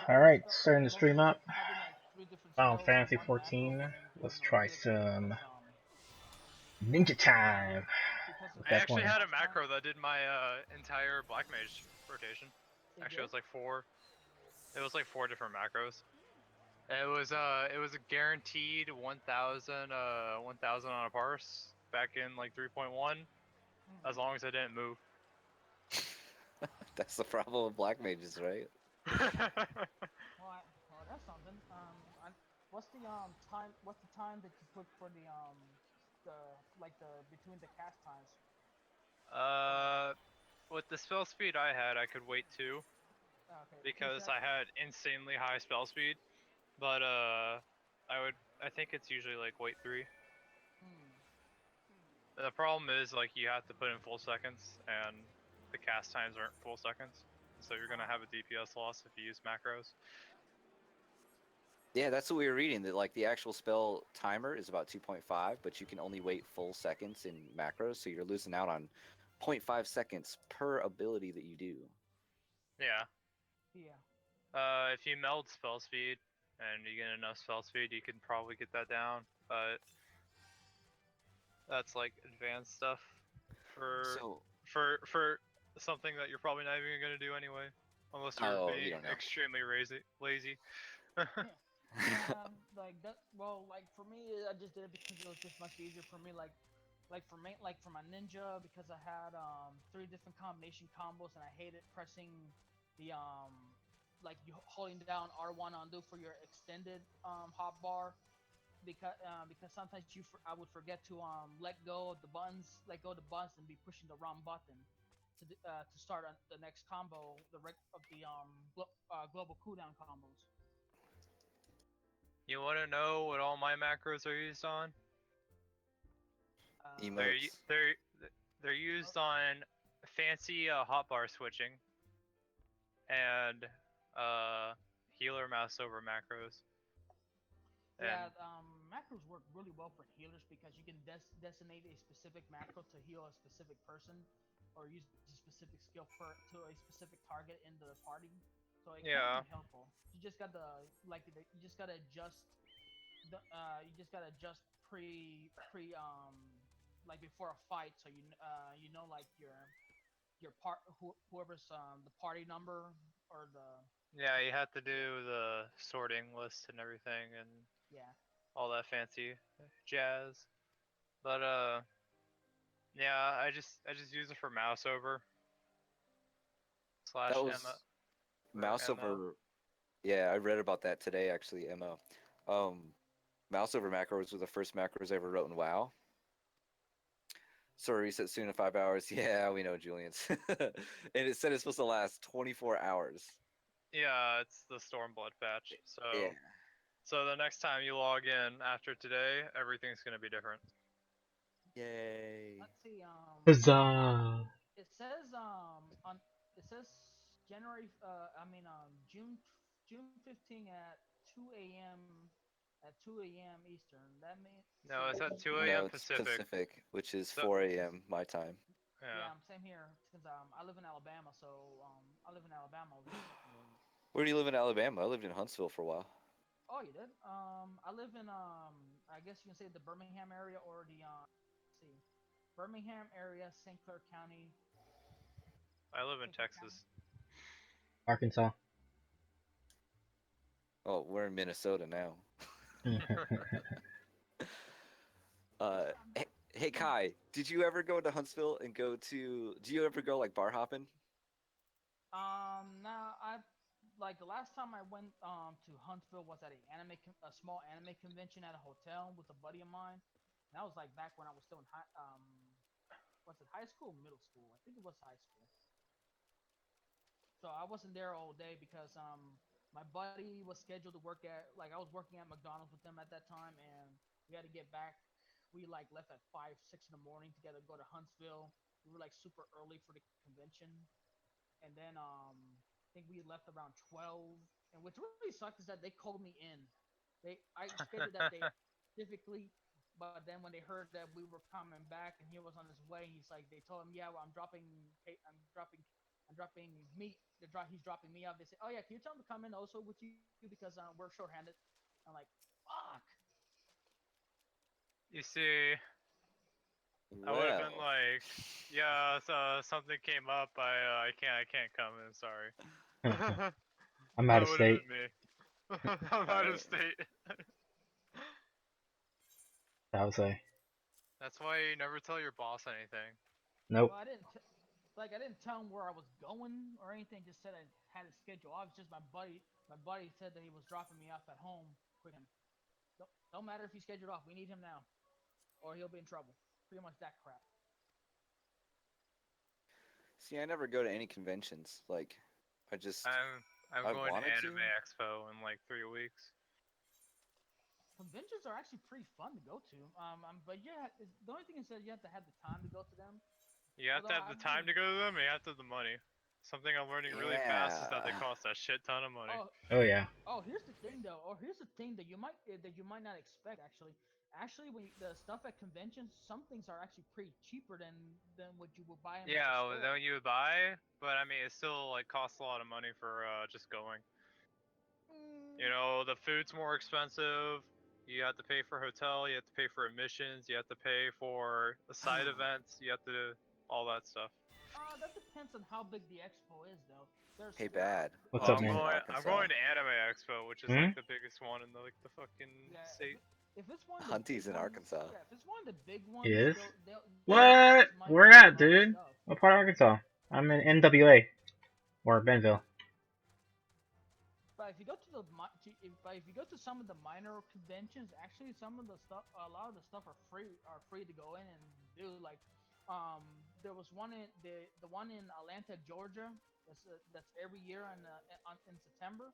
Alright, starting the stream up. having like 3 different Final spells on Fantasy one macro 14. and then Let's doing a try really good some because Ninja Time with I that actually 20. had a macro that did my entire Black Mage rotation. Actually, it was like four. It was like 4 different macros. It was a guaranteed 1,000 1,000 on a parse back in like 3.1, as long as I didn't move. That's the problem with black mages, right? Well, that's something. What's the time? What's the time that you put for the between the cast times? With the spell speed I had, I could wait 2 Okay, because I had insanely high spell speed. But I think it's usually like wait 3. The problem is like you have to put in full seconds, and the cast times aren't full seconds, so you're gonna have a DPS loss if you use macros. Yeah, that's what we were reading. That like the actual spell timer is about 2.5, but you can only wait full seconds in macros, so you're losing out on 0.5 seconds per ability that you do. Yeah. Yeah. If you meld spell speed and you get enough spell speed, you can probably get that down, but that's like advanced stuff for something that you're probably not even gonna do anyway, unless you're being extremely lazy. Like that. Well, like for me, I just did it because it was just much easier for me. Like for my ninja, because I had 3 different combination combos, and I hated pressing the like you holding down R1 undo for your extended hot bar, because sometimes I would forget to let go of the buttons, and be pushing the wrong button to start the next combo, of the global cooldown combos. You want to know what all my macros are used on? Emotes. They're used on fancy hotbar switching and healer mouse over macros. Yeah, macros work really well for healers because you can designate a specific macro to heal a specific person, or use a specific skill to a specific target in the party. So it can be helpful. You just gotta you just gotta adjust. Like before a fight, so you know like your whoever's the party number or the. Yeah, you have to do the sorting list and everything, and all that fancy jazz. But yeah, I just use it for mouse over / Emma. Mouse over. Yeah, I read about that today actually, Emma. Mouse over macros were the first macros I ever wrote in WoW. Sorry, reset soon in 5 hours. Yeah, we know, Julian's. And it said it's supposed to last 24 hours. Yeah, it's the Stormblood patch. So the next time you log in after today, everything's gonna be different. Yay! Let's see. Huzzah! It says January. June 15 at 2 a.m. at 2 a.m. Eastern. That means no, it's at 2 a.m. No, it's Pacific, which is 4 a.m. my time. Yeah, same here. Since I live in Alabama, so I live in Alabama. Where do you live in Alabama? I lived in Huntsville for a while. Oh, you did? I live in I guess you can say the Birmingham area, or the let's see, Birmingham area, St. Clair County. I live in Texas. Arkansas. Oh, we're in Minnesota now. Hey Kai, did you ever go to Huntsville and do you ever go like bar hopping? No, like the last time I went to Huntsville was at a small anime convention at a hotel with a buddy of mine. And that was like back when I was still in high school or middle school? I think it was high school. So I wasn't there all day because my buddy was scheduled to work I was working at McDonald's with them at that time, and we had to get back. We like left at 5, 6 in the morning to go to Huntsville. We were like super early for the convention, and then I think we left around 12. And what really sucked is that they called me in. I scheduled that day specifically, but then when they heard that we were coming back and he was on his way, they told him, yeah, well, I'm dropping I'm dropping me. He's dropping me off. They say, "Oh yeah, can you tell him to come in also with you because we're short-handed." I'm like, "Fuck." You see, I would have been Well, like, yeah, so something came up. I can't come in. Sorry. I'm out That of would have state. been me. I'm out of state. I would say. That's why you never tell your boss anything. Nope. Well, I didn't tell him where I was going or anything. Just said I had a schedule. I was just my buddy. My buddy said that he was dropping me off at home. Quick, don't matter if he's scheduled off. We need him now, or he'll be in trouble. Pretty much that crap. see, I never go to any conventions. Like, I just I'm I going to wanted to. Anime Expo in like 3 weeks. Conventions are actually pretty fun to go to. But yeah, the only thing is that you have to have the time to go to them. You have to Although have the I've been, time to go to them, and you have to have the money. Something I'm learning really fast is that they Yeah. cost a shit ton of money. oh Oh yeah. oh here's the thing though. Or here's the thing that you might not expect actually. Actually, the stuff at conventions, some things are actually pretty cheaper than what you would buy in like a Yeah, store. then you would buy, but I mean, it still like costs a lot of money for just going. You Mm, know, the food's more expensive. You have to pay for hotel. You have to pay for admissions. You have to pay for the side events. You have to do all that stuff. that depends on how big the expo is though. There's Hey, there are bad. What's Well, up, I'm man? In going. I'm Arkansas. going to Anime Expo, which is Hmm? like the biggest one in the like the fucking yeah. state. If it's one of the big Hunty's in ones, Arkansas. yeah. If it's one of the big He ones, is? they'll have What? less money Where to at, do other dude? stuff. What part of Arkansas? I'm in NWA. Or Benville. But if you go to but if you go to some of the minor conventions, actually some of the stuff, a lot of the stuff are free to go in and do. Like, there was one the one in Atlanta, Georgia. That's every year in September.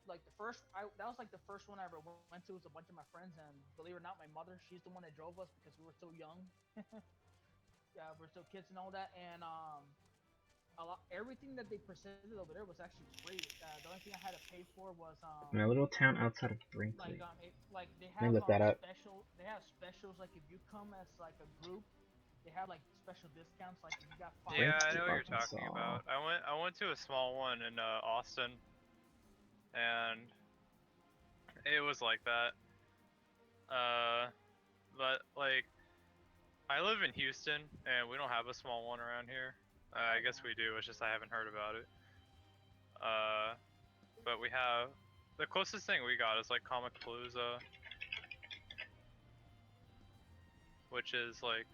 Like that was like the first one I ever went to. It was a bunch of my friends, and believe it or not, my mother, she's the one that drove us because we were still young. Yeah, we're still kids and all that, and everything that they presented over there was actually free. The only thing I had to pay for was In a little town outside of Brinkley. like they Let me have look that up. specials like if you come as like a group, they have like special discounts. Like if you got five Yeah, I Brinkley, know what people, you're talking Arkansas. about. I went to a small one in Austin, and it was like that. Uh, but like I live in Houston, and we don't have a small one around here. I guess we do. It's just I haven't heard about it. Uh, but we have the closest thing we got is like Comic Palooza, which is like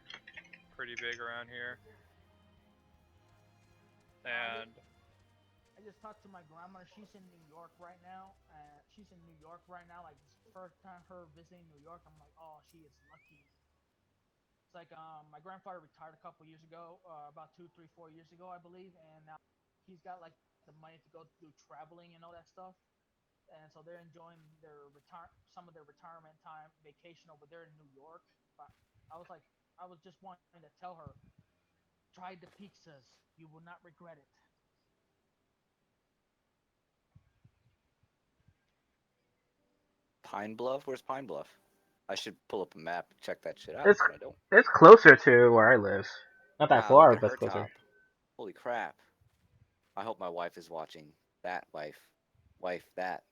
pretty big around here. And I just talked to my grandma. She's in New York right now. Like it's the first time her visiting New York. I'm like, oh, she is lucky. It's like my grandfather retired a couple years ago, about 2, 3, 4 years ago, I believe, and now he's got like the money to go do traveling and all that stuff. And so they're enjoying some of their retirement time vacation over there in New York. But I was like, I was just wanting to tell her, try the pizzas. You will not regret it. Pine Bluff? Where's Pine Bluff? I should pull up a map and check that shit out, It's but I don't. it's closer to where I live. Not that Wow, look far, at but it's her closer. top. Holy crap. I hope my wife is watching. That wife. Wife, that.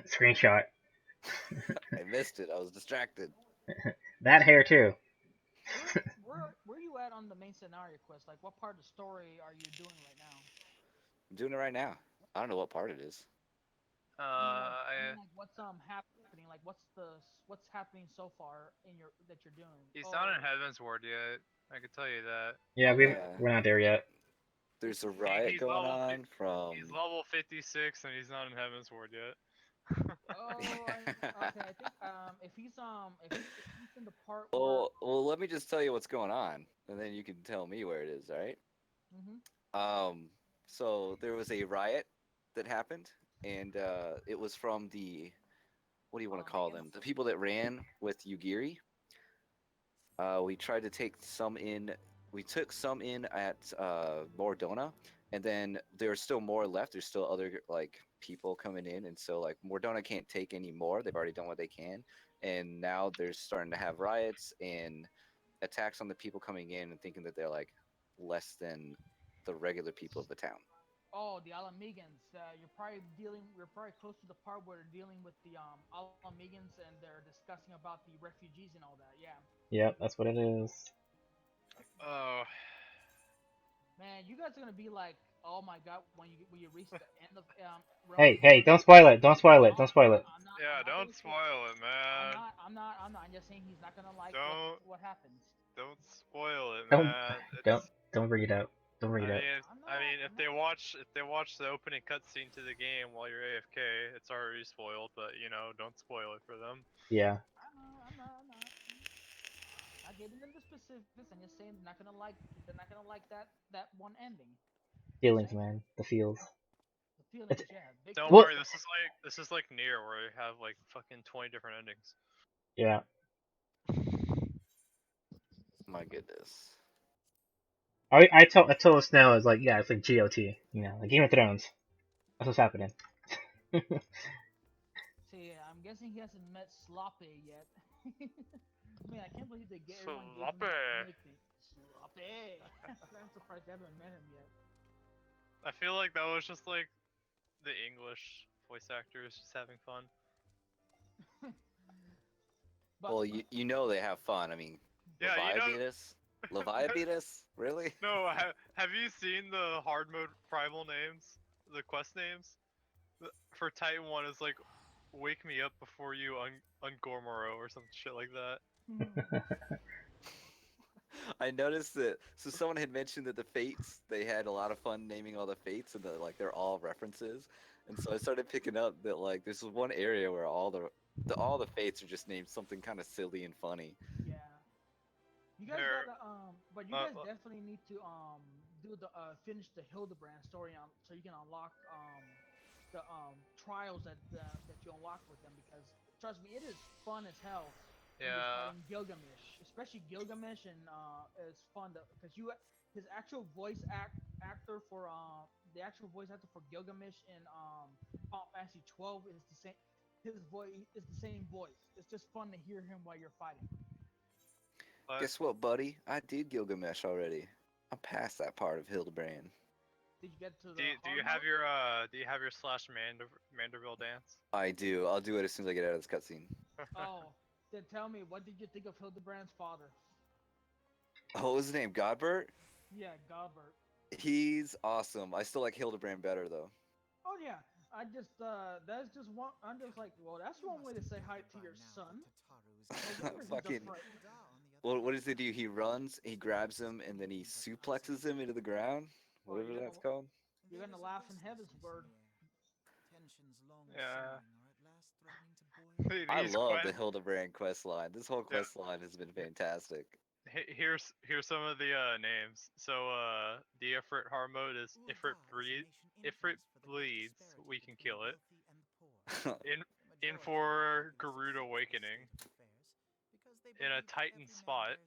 Screenshot. I missed it. I was distracted. That hair too. Where you at on the main scenario quest? Like, what part of the story are you doing right now? I'm doing it right now. I don't know what part it is. Like what's happening? Like, what's happening so far in your that you're doing? he's not Oh, in Heaven's Ward yet. I can tell you that. Yeah, okay. we're not there yet. There's a riot He's going level on from. he's level 56 and he's not in Heaven's Ward yet. Oh, okay. I think if he's in the part where. Well, let me just tell you what's going on, and then you can tell me where it is. All right. Hmm. So there was a riot that happened, and it was from the what do you want to call them? The people that ran with Yugiri. We tried to take some in. We took some in at Mordona, and then there's still more left. There's still other like people coming in, and so like Mordona can't take any more. They've already done what they can, and now they're starting to have riots and attacks on the people coming in and thinking that they're like less than the regular people of the town. Oh, the Alamegans. You're probably close to the part where they're dealing with the Alamegans and they're discussing about the refugees and all that. Yeah. Yep, that's what it is. Oh, Man, you guys are gonna be like, oh my god, when you reach the end of realm Hey, hey, 4. don't spoil it. Don't spoil it. No, Don't spoil it. yeah, I'm not don't gonna say. spoil it, man. I'm just saying he's not gonna like Don't what happens. don't spoil it, Don't, man. don't, It's don't bring it out. Don't bring I it out. mean, if I'm they not. watch the opening cutscene to the game while you're AFK, it's already spoiled. But you know, don't spoil it for them. Yeah, I'm not. Not getting into specifics. I'm just saying they're not gonna like that one ending. Just feelings, saying. man. The feels. The feelings, It's yeah, big Don't feelings. what? worry, this is like Nier, where you have like fucking 20 different endings. Yeah. My goodness. I told Snow, I was like, yeah, it's like GOT, you know, like Game of Thrones. That's what's happening. See, I'm guessing he hasn't met Sloppy yet. Man, I can't believe everyone gave him Sloppy. that nickname. Sloppy. I'm surprised I haven't met him yet. I feel like that was just like the English voice actors just having fun. But Well, you know they have fun. I mean, Yeah, you know. Leviathan, really? No, have you seen the hard mode primal names? The quest names? For Titan 1 is like, wake me up before you ungormoro or some shit like that. I noticed that. So someone had mentioned that the fates, they had a lot of fun naming all the fates, and that like they're all references. And so I started picking up that like there's one area where all the fates are just named something kind of silly and funny. yeah, you guys There, gotta but you guys definitely need to do the finish the Hildebrand story so you can unlock the trials that you unlock with them because trust me, it is fun as hell when you're yeah, fighting Gilgamesh, especially Gilgamesh, and it's fun because his actual actor for the actual voice actor for Gilgamesh in Final Fantasy 12 is the same. His voice is the same voice. It's just fun to hear him while you're fighting. but Guess what, buddy? I did Gilgamesh already. I'm past that part of Hildebrand. Did you get to do the do hard you have mode? your slash Manderville dance? I do. I'll do it as soon as I get out of this cutscene. Oh, then tell me, what did you think of Hildebrand's father? Oh, what was his name? Godbert? Yeah, Galbert. He's awesome. I still like Hildebrand better though. Oh yeah, I just that's just one. I'm just like, well, that's one way to say hi to your son. No wonder he's Fucking. afraid. Well, what does he do? He runs, he grabs him, and then he suplexes him into the ground. Oh, Whatever that's called. you're gonna laugh in heaven's word. Yeah. I These love the quest. Hildebrand quest line. This whole Yeah. quest line has been fantastic. Here's some of the names. So the Ifrit hard mode is Ifrit bleeds, we can kill it. In for Garuda Awakening. In a Titan spot.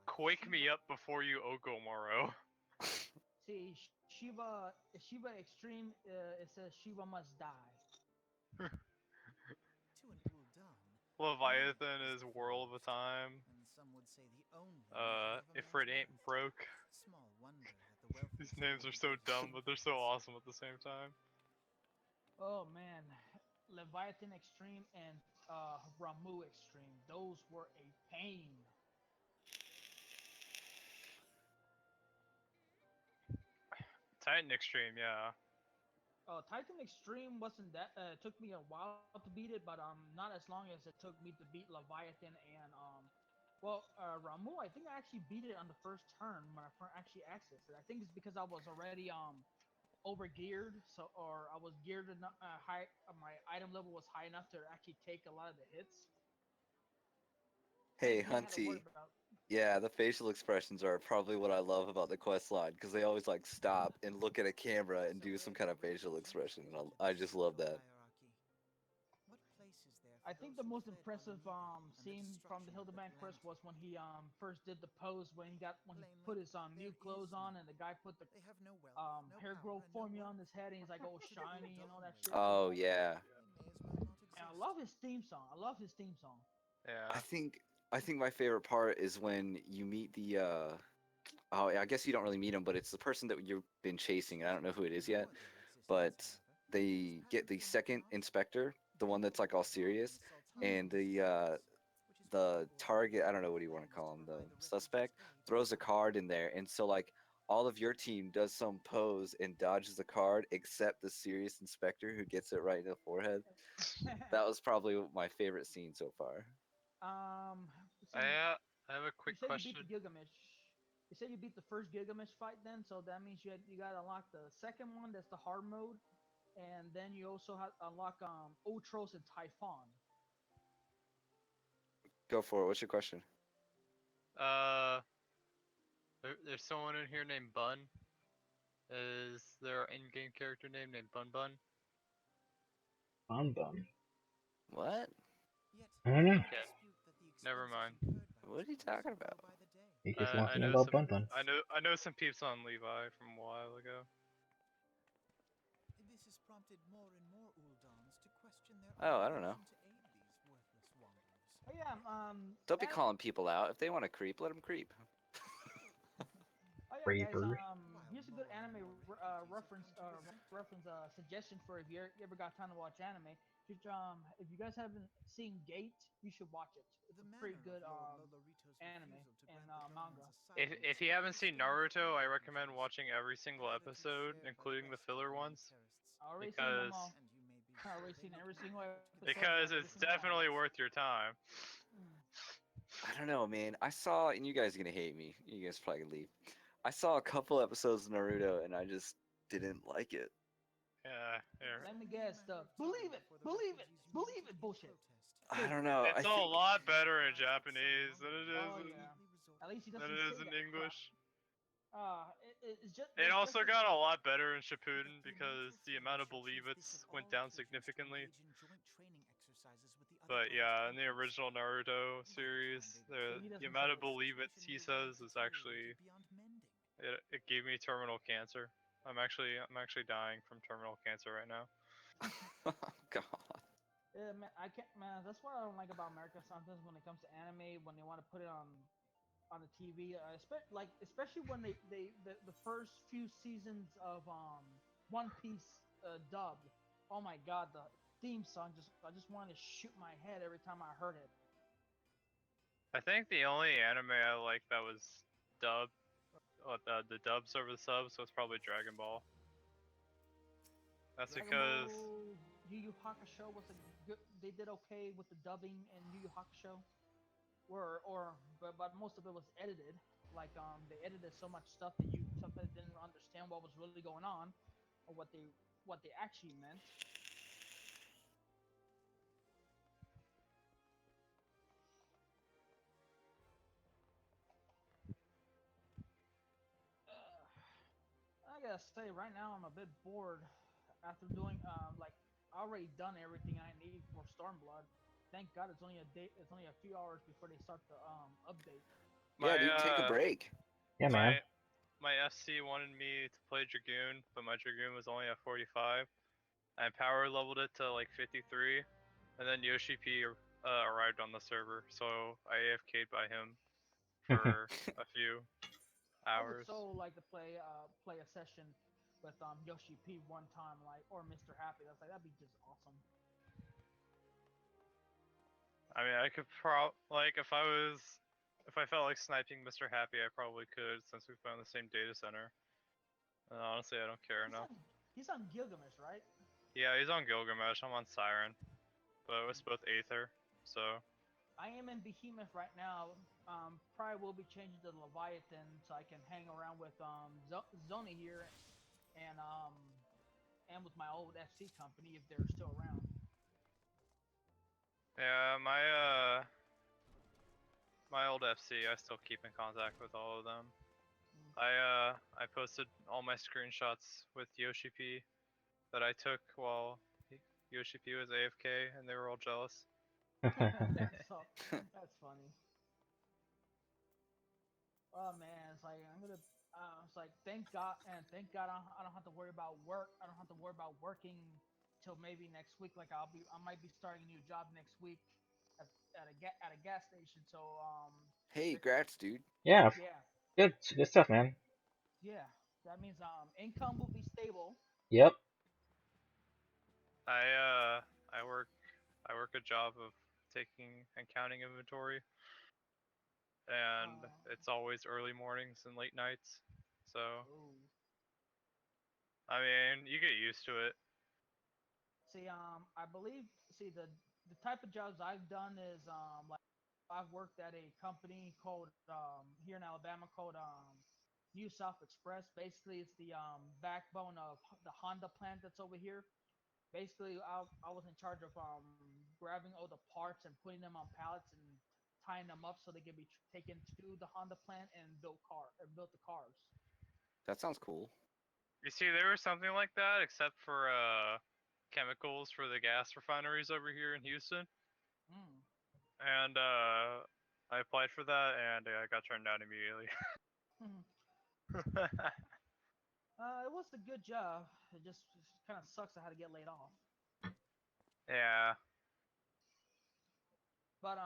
Quake me up before you Ogomoro. See, Shiva Extreme. It says Shiva must die. Leviathan is World of a Time. Ifrit ain't broke. These names are so dumb, but they're so awesome at the same time. Oh man, Leviathan Extreme and Ramu Extreme. Those were a pain. Titan Extreme, yeah. Titan Extreme wasn't that. It took me a while to beat it, but not as long as it took me to beat Leviathan and Ramu. I think I actually beat it on the first turn when I actually accessed it. I think it's because I was already over geared, so or I was geared enough high. My item level was high enough to actually take a lot of the hits. Same Hey, thing I had to worry Hunty. about. Yeah, the facial expressions are probably what I love about the quest line because they always like stop and look at a camera and do some kind of facial expression, and I just love that. I think the most impressive scene from the Hildebrand quest was when he first did the pose when he put his new clothes on and the guy put the hair growth formula on his head and he's like all shiny and all that shit. Oh yeah, And I love his theme song. I love his theme song. I Yeah. think I think my favorite part is when you meet the Oh, I guess you don't really meet him, but it's the person that you've been chasing. I don't know who it is yet, but they get the second inspector, the one that's like all serious, and the target, I don't know what you want to call him, the suspect, throws a card in there, and so like all of your team does some pose and dodges the card, except the serious inspector who gets it right in the forehead. That was probably my favorite scene so far. So I have a you quick said you beat question. the Gilgamesh. You said you beat the first Gilgamesh fight, then, so that means you got to unlock the second one. That's the hard mode, and then you also have to unlock Ultros and Typhon. Go for it. What's your question? Uh, there's someone in here named Bun. Is there an in-game character name named Bun Bun? Bum bum. What? I don't know. Okay, never mind. What are you talking about? He's just I walking know about some. Bun Bun. I know some peeps on Levi from a while ago. This has prompted more and more Uldans to question their Oh, I don't know. obligation to aid these worthless wanderers. Oh yeah, Don't be calling people out. If they want to creep, let them creep. Oh yeah, guys. Reaper. Here's a good anime reference suggestion for if you ever got time to watch anime. If you guys haven't seen Gate, you should watch it. It's a pretty good anime and manga. If you haven't seen Naruto, I recommend watching every single episode, including the filler ones, I already seen them because all. I already seen every single episode. because every it's single one. definitely worth your time. I don't know, man. I saw, and you guys are gonna hate me. You guys probably gonna leave. I saw a couple episodes of Naruto, and I just didn't like it. Yeah, Let me guess. Believe it bullshit. I don't know. it's a lot better in Japanese than it is Oh yeah. At least he than doesn't it is say in that English. It's just. It also got a lot better in Shippuden because the amount of believe it's went down significantly. But yeah, in the original Naruto series, the amount of believe it he says is actually it gave me terminal cancer. I'm actually dying from terminal cancer right now. God. Yeah, man, I can't, man. That's what I don't like about America sometimes when it comes to anime. When they want to put it on the TV, especially when the first few seasons of One Piece dubbed. Oh my God, the theme song I just wanted to shoot my head every time I heard it. I think the only anime I like that was dubbed, the dubs over the subs, was probably Dragon Ball. That's because Yu Yu Hakusho was a good. They did okay with the dubbing in Yu Yu Hakusho. But most of it was edited. Like they edited so much stuff that you sometimes didn't understand what was really going on, or what they actually meant. I gotta say, right now I'm a bit bored after doing I already done everything I need for Stormblood. Thank God it's only a day. It's only a few hours before they start the update. Yeah, dude, take a break. Yeah, man. My FC wanted me to play Dragoon, but my Dragoon was only at 45. I power leveled it to like 53, and then Yoshi P arrived on the server, so I AFK'd by him for a few hours. I would so like to play a session with Yoshi P one time, or Mr. Happy. That'd be just awesome. I mean, I could if I felt like sniping Mr. Happy, I probably could, since we found the same data center. And honestly, I don't care enough. He's on Gilgamesh, right? Yeah, he's on Gilgamesh. I'm on Siren, but it was both Aether, so. I am in Behemoth right now. Probably will be changing to Leviathan so I can hang around with Zoni here, and with my old FC company if they're still around. Yeah, my old FC, I still keep in contact with all of them. I posted all my screenshots with Yoshi P that I took while Yoshi P was AFK, and they were all jealous. That's funny. Oh man, it's like it's like thank God I don't have to worry about work. I don't have to worry about working till maybe next week. Like I might be starting a new job next week at a gas station. So Hey, grats, dude. Yeah. Yeah. Good stuff, man. Yeah, that means income will be stable. Yep. I work a job of taking and counting inventory, and it's always early mornings and late nights. So Ooh. I mean, you get used to it. See, I believe, see, the type of jobs I've done is like I've worked at a company called here in Alabama called New South Express. Basically, it's the backbone of the Honda plant that's over here. Basically, I was in charge of grabbing all the parts and putting them on pallets and tying them up so they can be taken to the Honda plant and built the cars. That sounds cool. You see, there was something like that, except for chemicals for the gas refineries over here in Houston, Mm. and I applied for that, and I got turned down immediately. It was a good job. It just kind of sucks I had to get laid off. Yeah. But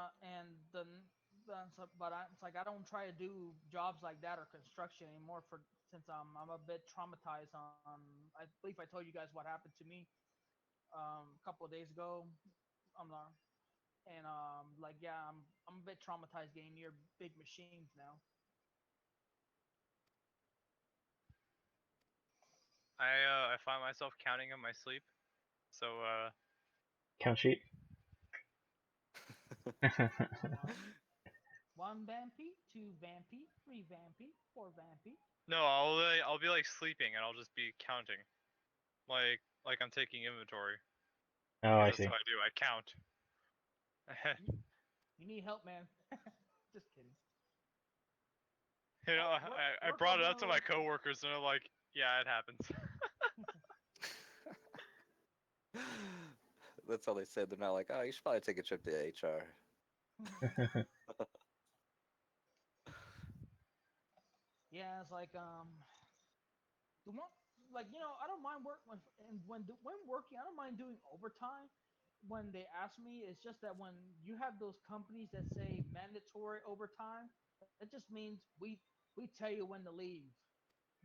it's like I don't try to do jobs like that or construction anymore for since I'm a bit traumatized on. I believe I told you guys what happened to me a couple of days ago. I'm not, and like yeah, I'm a bit traumatized getting near big machines now. I find myself counting in my sleep. So Count sheet. One vampy, two vampy, three vampy, four vampy. no, I'll be like sleeping, and I'll just be counting, like I'm taking inventory. Oh, I Because that's see. what I do. I count. You, you need help, man. Just kidding. You know, Oh, I work brought it up to my alternately. coworkers, and they're like, "Yeah, it happens." That's all they said. They're not like, oh, you should probably take a trip to HR. Yeah, it's like the one like I don't mind work when working. I don't mind doing overtime when they ask me. It's just that when you have those companies that say mandatory overtime, that just means we tell you when to leave.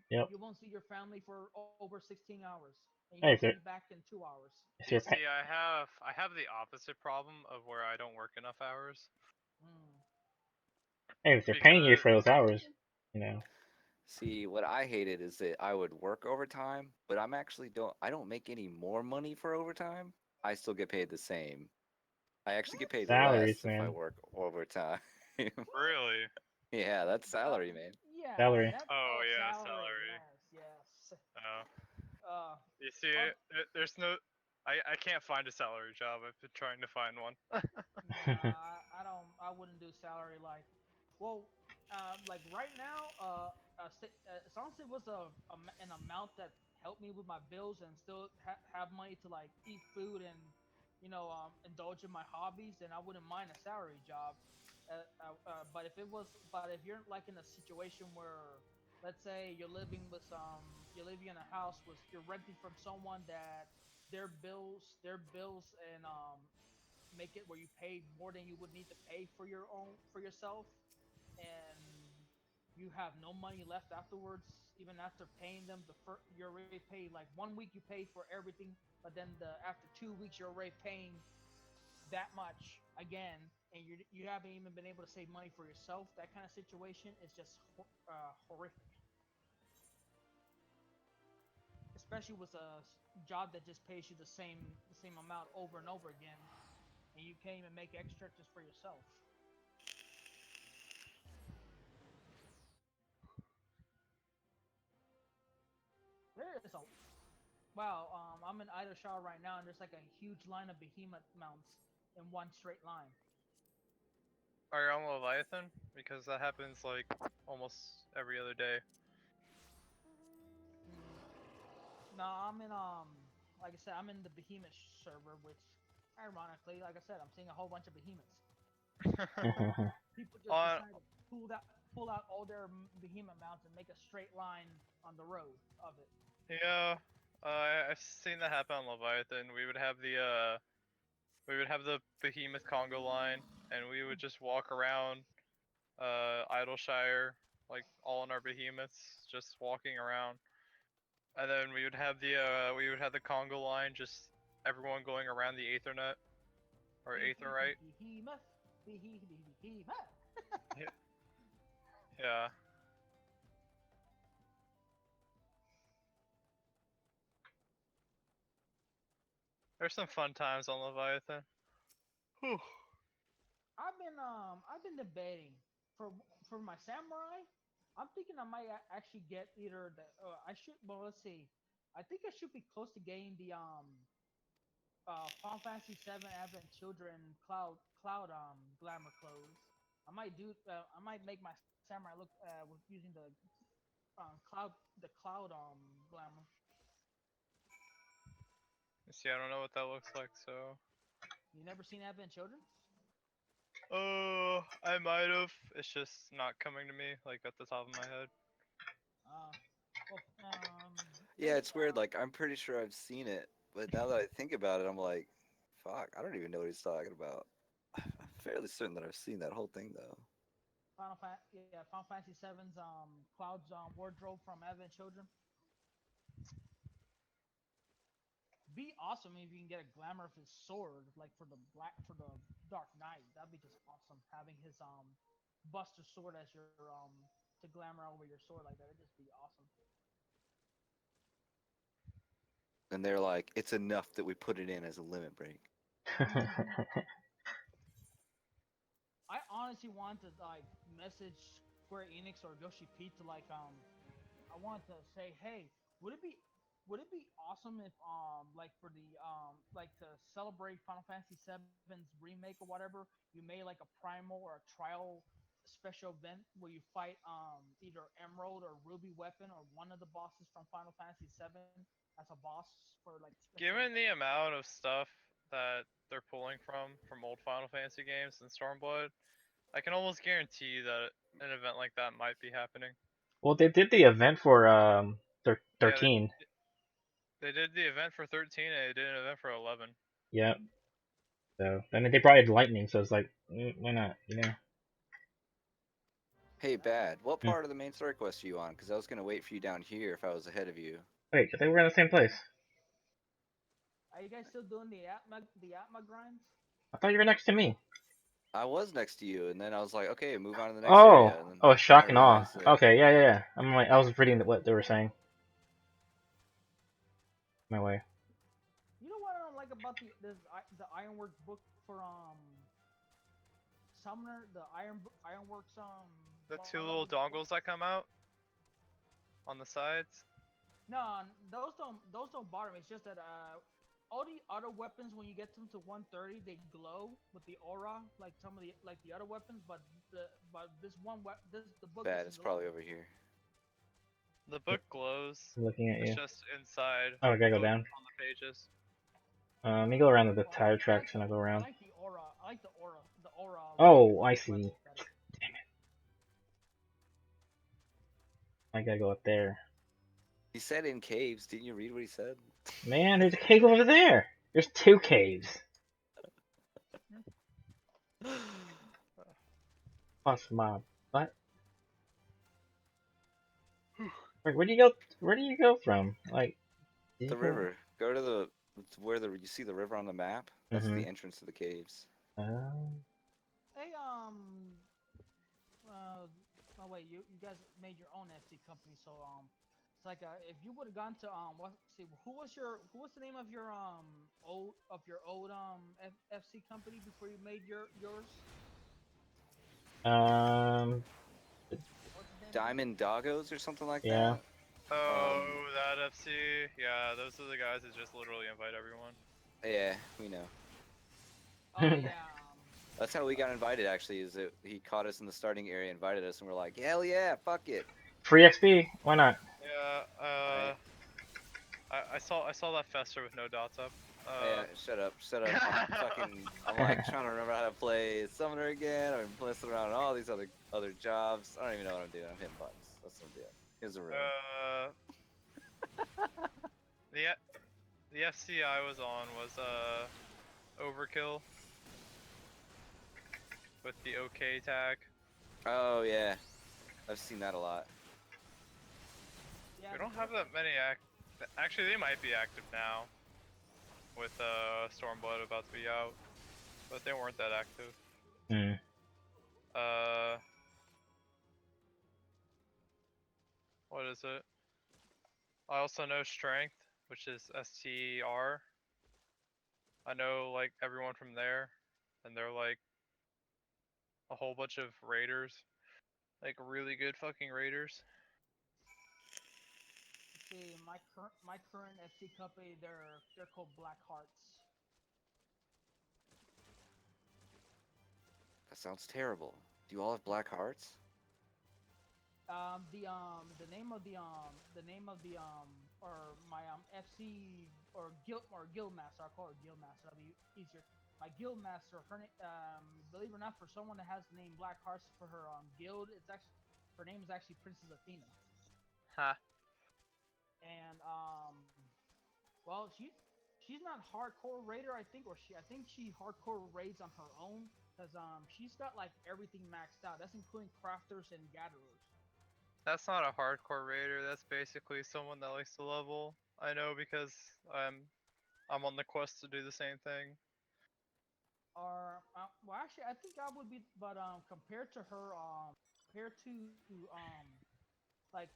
Yep. You won't see your family for over 16 hours, and you Hey, won't if see they're, me back in 2 hours. if You you're see, I have the opposite problem of where I don't work enough hours Mm. hey, if they're paying you because for those hours, you know. See, what I hated is that I would work overtime, but I don't make any more money for overtime. I still get paid the same. I actually get paid Salaries, less if I man. work overtime. really. Yeah, that's Uh, salary, man. yeah, Salary. that Oh yeah, salary. salary. Yes, yes. Oh, Uh, you see, oth- there's no. I can't find a salary job. I've been trying to find one. Nah, I don't. I wouldn't do salary like. Well, like right now, as long as it was an amount that helped me with my bills and still have money to like eat food and indulge in my hobbies, then I wouldn't mind a salary job. But if you're like in a situation where, let's say you're living in a house with you're renting from someone that their bills and make it where you pay more than you would need to pay for yourself, and you have no money left afterwards, even after paying them you already paid like 1 week you paid for everything, but then after 2 weeks you're already paying that much again, and you haven't even been able to save money for yourself. That kind of situation is just horrific, especially with a job that just pays you the same amount over and over again, and you can't even make extra just for yourself. There is a wow. I'm in Ida Shaw right now, and there's like a huge line of behemoth mounts in one straight line. Are you on Leviathan? Because that happens like almost every other day. No, like I said, I'm in the behemoth server, which, ironically, like I said, I'm seeing a whole bunch of behemoths. People just on decide to pull out all their behemoth mounts and make a straight line on the road of it. Yeah, I've seen that happen on Leviathan. We would have the Behemoth Congo line, and we would just walk around Idleshire like all in our behemoths, just walking around. And then we would have the Congo line, just everyone going around the Aethernet or Aetherite. Behemoth. Behemoth. Yeah. There's some fun times on Leviathan. Whew. I've been debating for my samurai. I'm thinking I might actually get either the I should well let's see. I think I should be close to getting the Final Fantasy VII Advent Children cloud glamour clothes. I might do I might make my samurai look with using the cloud glamour. See, I don't know what that looks like, so. You never seen Advent Children? Oh, I might have. It's just not coming to me, like at the top of my head. Uh, well, Yeah, it's weird. Like, I'm pretty sure I've seen it, but now that I think about it, I'm like, fuck, I don't even know what he's talking about. I'm fairly certain that I've seen that whole thing though. Final Fantasy VII's Cloud's wardrobe from Advent Children. Be awesome if you can get a glamour of his sword, like for the Dark Knight. That'd be just awesome. Having his Buster sword as your to glamour over your sword like that. It'd just be awesome. And they're like, it's enough that we put it in as a limit break. I honestly want to like message Square Enix or Yoshi P to like I want to say, hey, would it be awesome if like for the like to celebrate Final Fantasy VII's remake or whatever, you made like a primal or a trial special event where you fight either Emerald or Ruby weapon or one of the bosses from Final Fantasy VII as a boss for like special Given event. the amount of stuff that they're pulling from old Final Fantasy games and Stormblood, I can almost guarantee that an event like that might be happening. Well, they did the event for Yeah, 13. they did the event for 13 and they did an event for 11. Yeah. So I mean, they brought in lightning, so it's like, why not? You know. Hey, Bad, what Hmm. part of the main story quest are you on? Because I was gonna wait for you down here if I was ahead of you. Wait, I think we're in the same place. Are you guys still doing the Atma grinds? I thought you were next to me. I was next to you, and then I was like, okay, move on to the next Oh, area. And then oh, shock I and awe. realized that Okay, yeah. I'm like, I was reading what they were saying. My way. You know what I don't like about the Ironworks book for Summoner, the Ironworks The two little dongles that come out on the sides. No, those don't bother me. It's just that all the other weapons when you get them to 130 they glow with the aura like some of the other weapons, but this the book Bad, doesn't it's glow. probably over here. The book glows. I'm looking at It's you. just inside. Oh, I gotta go Goes down. on the pages. Let me go around to the tire tracks and I'll go I around. like the aura. I like the aura. The aura. Oh, I see. weapons better. Damn it. I gotta go up there. He said in caves. Didn't you read what he said? Man, there's a cave over there. There's 2 caves. Plus my butt. Wait, where do you go? Where do you go from? Like The river. Go to the where you see the river on the map. That's the entrance to the caves. Hey oh wait, you guys made your own FC company, so it's like if you would have gone to who was the name of your old FC company before you made yours? What's his name? Diamond Doggos or something like Yeah. that. Oh, that FC. Yeah, those are the guys that just literally invite everyone. Yeah, we know. Oh yeah. That's how we got invited. Actually, is that he caught us in the starting area, invited us, and we're like, hell yeah, fuck it. Free XP? Why not? Yeah. I saw that Fester with no dots up. Yeah, shut up. I'm like trying to remember how to play Summoner again. I've been messing around on all these other jobs. I don't even know what I'm doing. I'm hitting buttons. That's what I'm doing. Here's a room. The FC I was on was Overkill with the OK tag. Oh yeah, I've seen that a lot. Yeah, We don't have that many Actually, they might be active now. With Stormblood about to be out, but they weren't that active. Hmm. What is it? I also know Strength, which is STR. I know like everyone from there, and they're like a whole bunch of raiders, like really good fucking raiders. See, my current FC company, they're called Black Hearts. That sounds terrible. Do you all have black hearts? The name of the or my FC or guild master. I'll call her guild master. That'll be easier. My guild master, believe it or not, for someone that has the name Black Hearts for her guild, it's actually her name is actually Princess Athena. Ha. And well, she's not hardcore raider, I think, I think she hardcore raids on her own because she's got like everything maxed out. That's including crafters and gatherers. That's not a hardcore raider. That's basically someone that likes to level. I know because I'm on the quest to do the same thing. Or well, actually, I think I would be, but compared to her, compared to like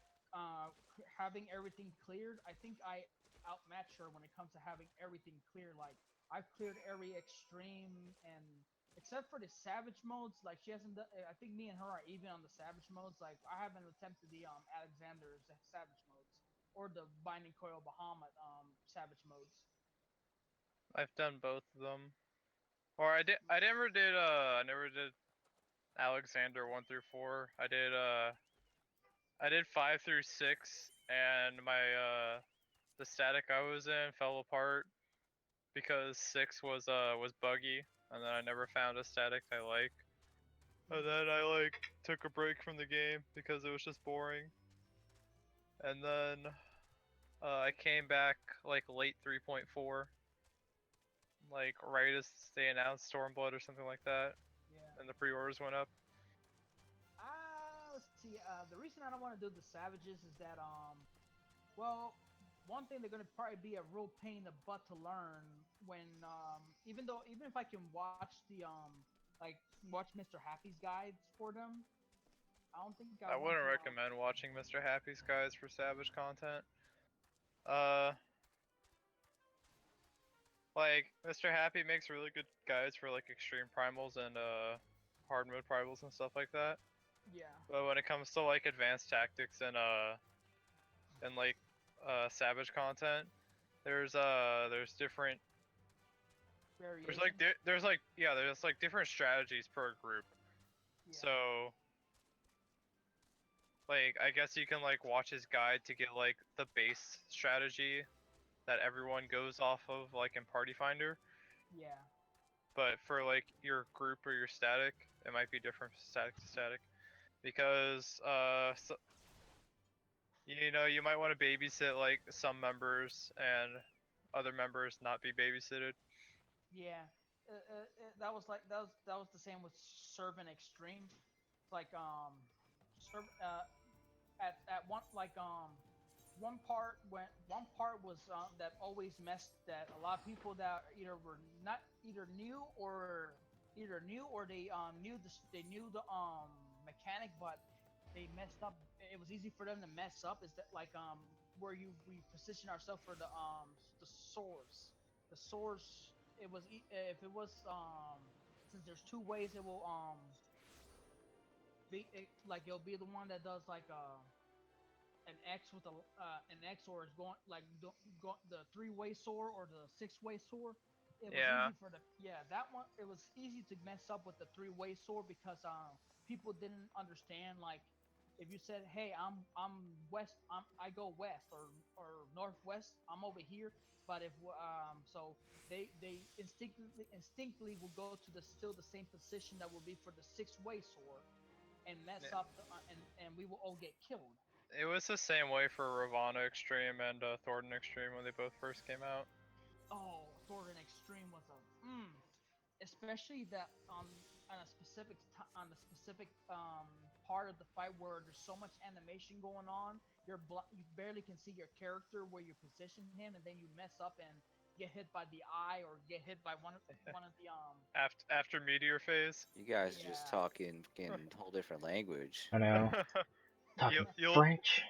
having everything cleared, I think I outmatch her when it comes to having everything cleared. Like I've cleared every extreme, and except for the savage modes, like she hasn't done. I think me and her are even on the savage modes. Like I haven't attempted the Alexander's savage modes or the Binding Coil Bahamut savage modes. I've done both of them. Or I never did Alexander 1 through 4. I did 5 through 6, and my the static I was in fell apart because 6 was buggy, and then I never found a static I like. And then I like took a break from the game because it was just boring. And then I came back like late 3.4, like right as they announced Stormblood or something like that, Yeah. and the pre-orders went up. Let's see. The reason I don't want to do the savages is that well, one thing they're gonna probably be a real pain in the butt to learn when even if I can watch the like watch Mr. Happy's guides for them, I don't think I I want wouldn't to. recommend watching Mr. Happy's guys for Savage content. Uh, like Mr. Happy makes really good guides for like extreme primals and hard mode primals and stuff like that. Yeah. But when it comes to like advanced tactics and like Savage content, there's different Variation. there's like different strategies per group. Yeah. So like I guess you can like watch his guide to get like the base strategy that everyone goes off of like in Party Finder. Yeah. But for like your group or your static, it might be different static to static. Because so, you know, you might want to babysit like some members and other members not be babysitted. Yeah. That was like that was the same with Servant Extreme. It's like at one like one part was that always messed that a lot of people that either were not either knew or they knew the mechanic, but they messed up. It was easy for them to mess up. Is that like where we position ourselves for the swords. The swords. It was if it was since there's two ways it will be like it'll be the one that does like an X with an X, or is going like the three-way sword or the six-way sword. It was Yeah. easy for that one. It was easy to mess up with the three-way sword because people didn't understand, like if you said, hey, I'm west, I go west or northwest, I'm over here. But if so they instinctively will go to the still the same position that will be for the six-way sword and mess Yeah. up and we will all get killed. It was the same way for Ravana Extreme and Thornton Extreme when they both first came out. Oh, Thornton Extreme was a especially that on a specific part of the fight where there's so much animation going on, you barely can see your character where you position him, and then you mess up and get hit by the eye or get hit by one of the After meteor phase. You guys are just Yeah. talking in a whole different language. I know. Talking You'll French.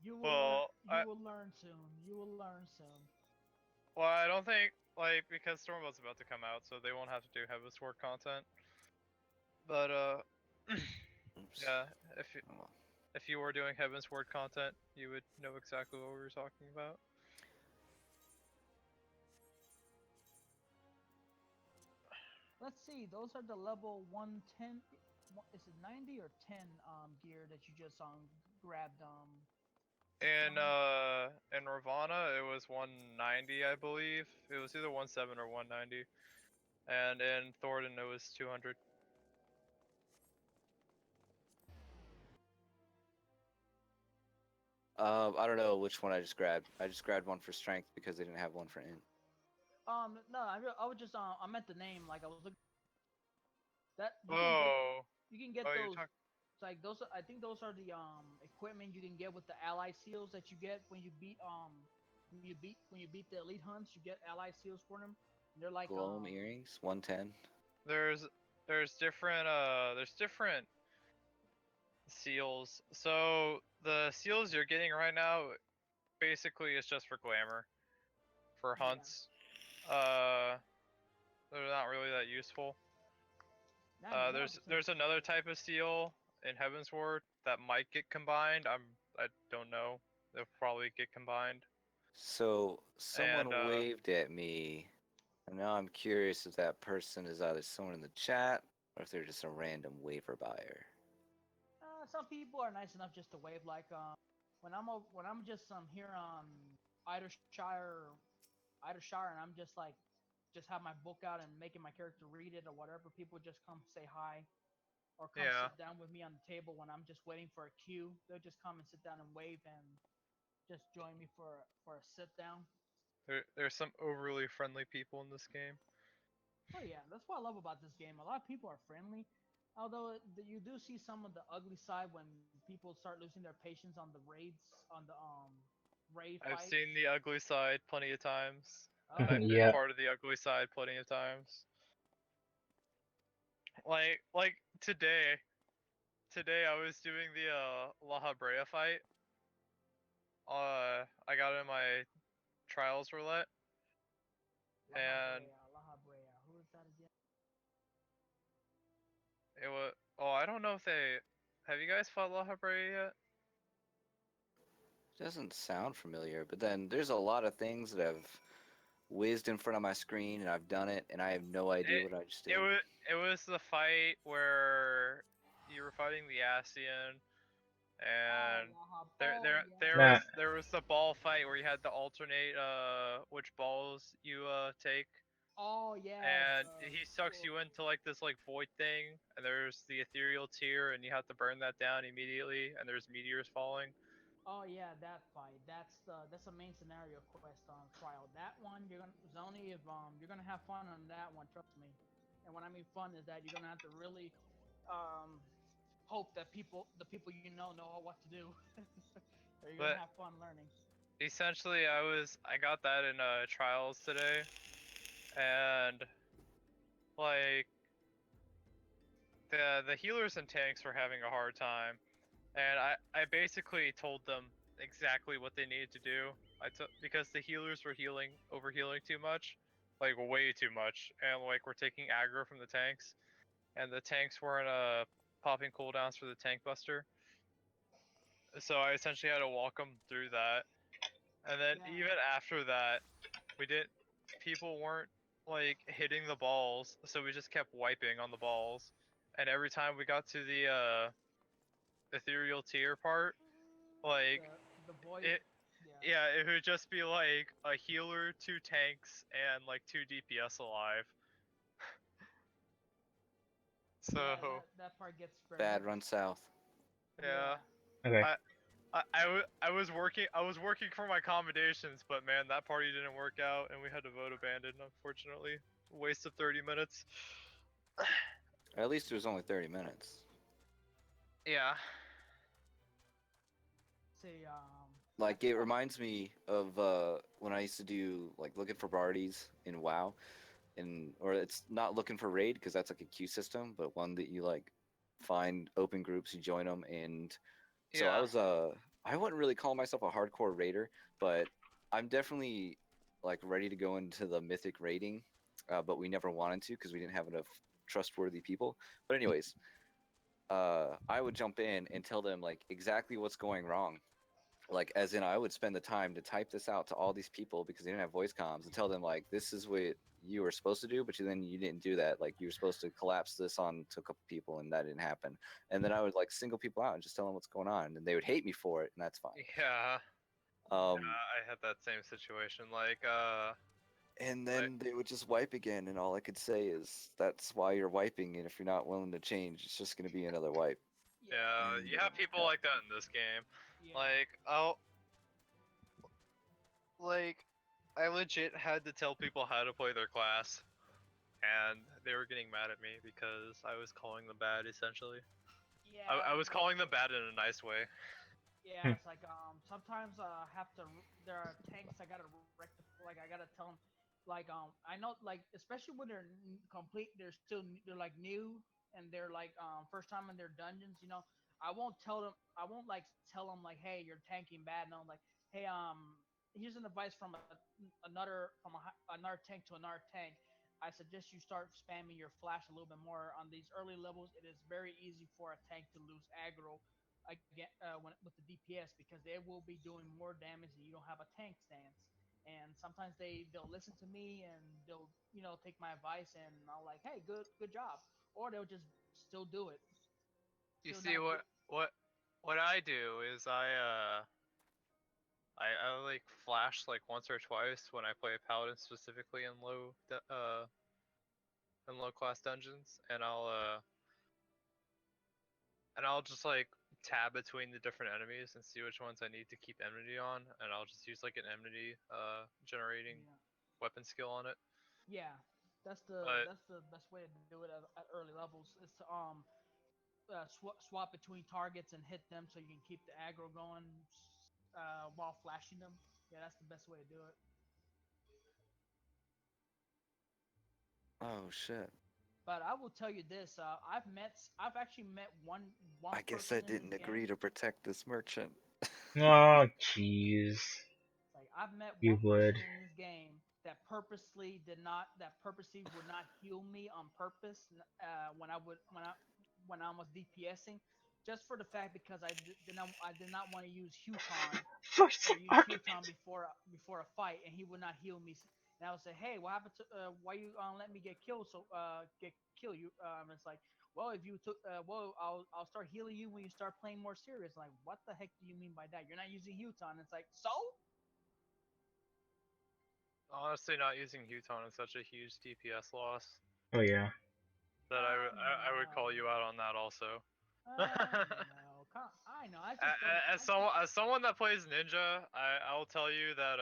You will Well, you will learn soon. You will learn soon. well, I don't think like because Stormblood's about to come out, so they won't have to do Heaven Sword content. But Oops. yeah, if you, Oh, well. if you were doing Heaven Sword content, you would know exactly what we were talking about. Let's see. Those are the level 110. Is it 90 or 10 gear that you just grabbed In Ravana, it was 190, I believe. It was either 17 or 190, and in Thornton, it was 200. I don't know which one I just grabbed. I just grabbed one for strength because they didn't have one for int. No, I was just I meant the name. Like I was looking that Oh, you can get oh, you're those. talking. It's like those. I think those are the equipment you can get with the ally seals that you get when you beat the elite hunts. You get ally seals for them. And they're like Gloam earrings, 110. There's there's different seals. So the seals you're getting right now, basically, is just for glamour, for Yeah. hunts. They're not really that useful. There's another type of seal in Heavensward that might get combined. I don't know. They'll probably get combined. So someone And waved at me, and now I'm curious if that person is either someone in the chat or if they're just a random waiver buyer. Some people are nice enough just to wave. Like when I'm just here on Idershire, and I'm just like just have my book out and making my character read it or whatever. People just come say hi or come Yeah. sit down with me on the table when I'm just waiting for a queue. They'll just come and sit down and wave and just join me for a sit down. There's some overly friendly people in this game. Oh yeah, that's what I love about this game. A lot of people are friendly, although you do see some of the ugly side when people start losing their patience on the raids, on the raid I've fight. seen the ugly side plenty of times. Oh, And I've been Yeah. part of the ugly side plenty of times. Like today I was doing the La Habrea fight. I got in my trials roulette, and La Habrea. Who is that again? it was. Oh, I don't know if they. Have you guys fought La Habrea yet? Doesn't sound familiar, but then there's a lot of things that have whizzed in front of my screen, and I've done it, and I have no idea what I just did. It was the fight where you were fighting the Ascian, and there was the ball fight where you had to alternate which balls you take. Oh yeah. And he sucks you into like this like void thing, and there's the ethereal tier, and you have to burn that down immediately, and there's meteors falling. Oh yeah, that fight. That's a main scenario quest on trial. That one you're gonna Zoni if you're gonna have fun on that one, trust me. And when I mean fun is that you're gonna have to really hope that the people you know what to do. Or you're But gonna have fun learning. essentially, I got that in trials today, and like the healers and tanks were having a hard time, and I basically told them exactly what they needed to do. Because the healers were overhealing too much, like way too much, and like we're taking aggro from the tanks, and the tanks weren't popping cooldowns for the tank buster. So I essentially had to walk them through that, and then even after that, people weren't like hitting the balls, so we just kept wiping on the balls, and every time we got to the ethereal tier part, like the void. it would just be like a healer, 2 tanks, and like 2 DPS alive. So yeah, that part gets Bad run south. yeah. Okay. I was working for my accommodations, but man, that party didn't work out, and we had to vote abandoned, unfortunately. Waste of 30 minutes. At least it was only 30 minutes. Yeah. See, Like that's it what. reminds me of when I used to do like looking for parties in WoW, and or it's not looking for raid because that's like a queue system, but one that you like find open groups, you join them, and so Yeah. I wouldn't really call myself a hardcore raider, but I'm definitely like ready to go into the mythic raiding, but we never wanted to because we didn't have enough trustworthy people. But anyways, I would jump in and tell them like exactly what's going wrong. Like as in I would spend the time to type this out to all these people because they didn't have voice comms and tell them like this is what you were supposed to do, but then you didn't do that. Like you were supposed to collapse this on to a couple people and that didn't happen. And then I would like single people out and just tell them what's going on, and they would hate me for it, and that's fine. Yeah. Um, I had that same situation. and Like, then they would just wipe again, and all I could say is that's why you're wiping, and if you're not willing to change, it's just gonna be another wipe. Yeah, yeah, And you have people like that in this game. yeah, Like, oh, like, I legit had to tell people how to play their class, and they were getting mad at me because I was calling them bad, essentially. I yeah. was calling them bad in a nice way. Yeah, it's like sometimes I have to. There are tanks I gotta rectify. Like I gotta tell them, like I know like especially when they're complete, they're like new and they're like first time in their dungeons. You know, I won't tell them. I won't like tell them like, hey, you're tanking bad. No, like, hey, here's an advice from another tank to another tank. I suggest you start spamming your flash a little bit more on these early levels. It is very easy for a tank to lose aggro again with the DPS because they will be doing more damage and you don't have a tank stance. And sometimes they'll listen to me and they'll take my advice and I'll like, hey, good job, or they'll just still do it, You still see, not do. what I do is I like flash like once or twice when I play a paladin specifically in low class dungeons, and I'll just like tab between the different enemies and see which ones I need to keep enmity on, and I'll just use like an enmity generating Yeah, weapon skill on it. yeah. But That's the best way to do it at early levels. Is to swap between targets and hit them so you can keep the aggro going while flashing them. Yeah, that's the best way to do it. oh shit, But I will tell you this: I've actually met one I guess person I in this didn't agree game. to protect this merchant. Oh, jeez. Like I've met You one would. person in this game that purposely would not heal me on purpose when I was DPSing, just for the fact because I did not want to use Huton First or use argument. Huton before a fight, and he would not heal me. And I would say, "Hey, what happened to why you let me get killed? So get kill you?" It's like, well, if you took, well, I'll start healing you when you start playing more serious. Like, what the heck do you mean by that? You're not using Huton. It's like, so honestly, not using Huton is such a huge DPS loss Oh yeah. that I would call you no, out on that also. no, I know. I just don't. As someone that plays ninja, I'll tell you that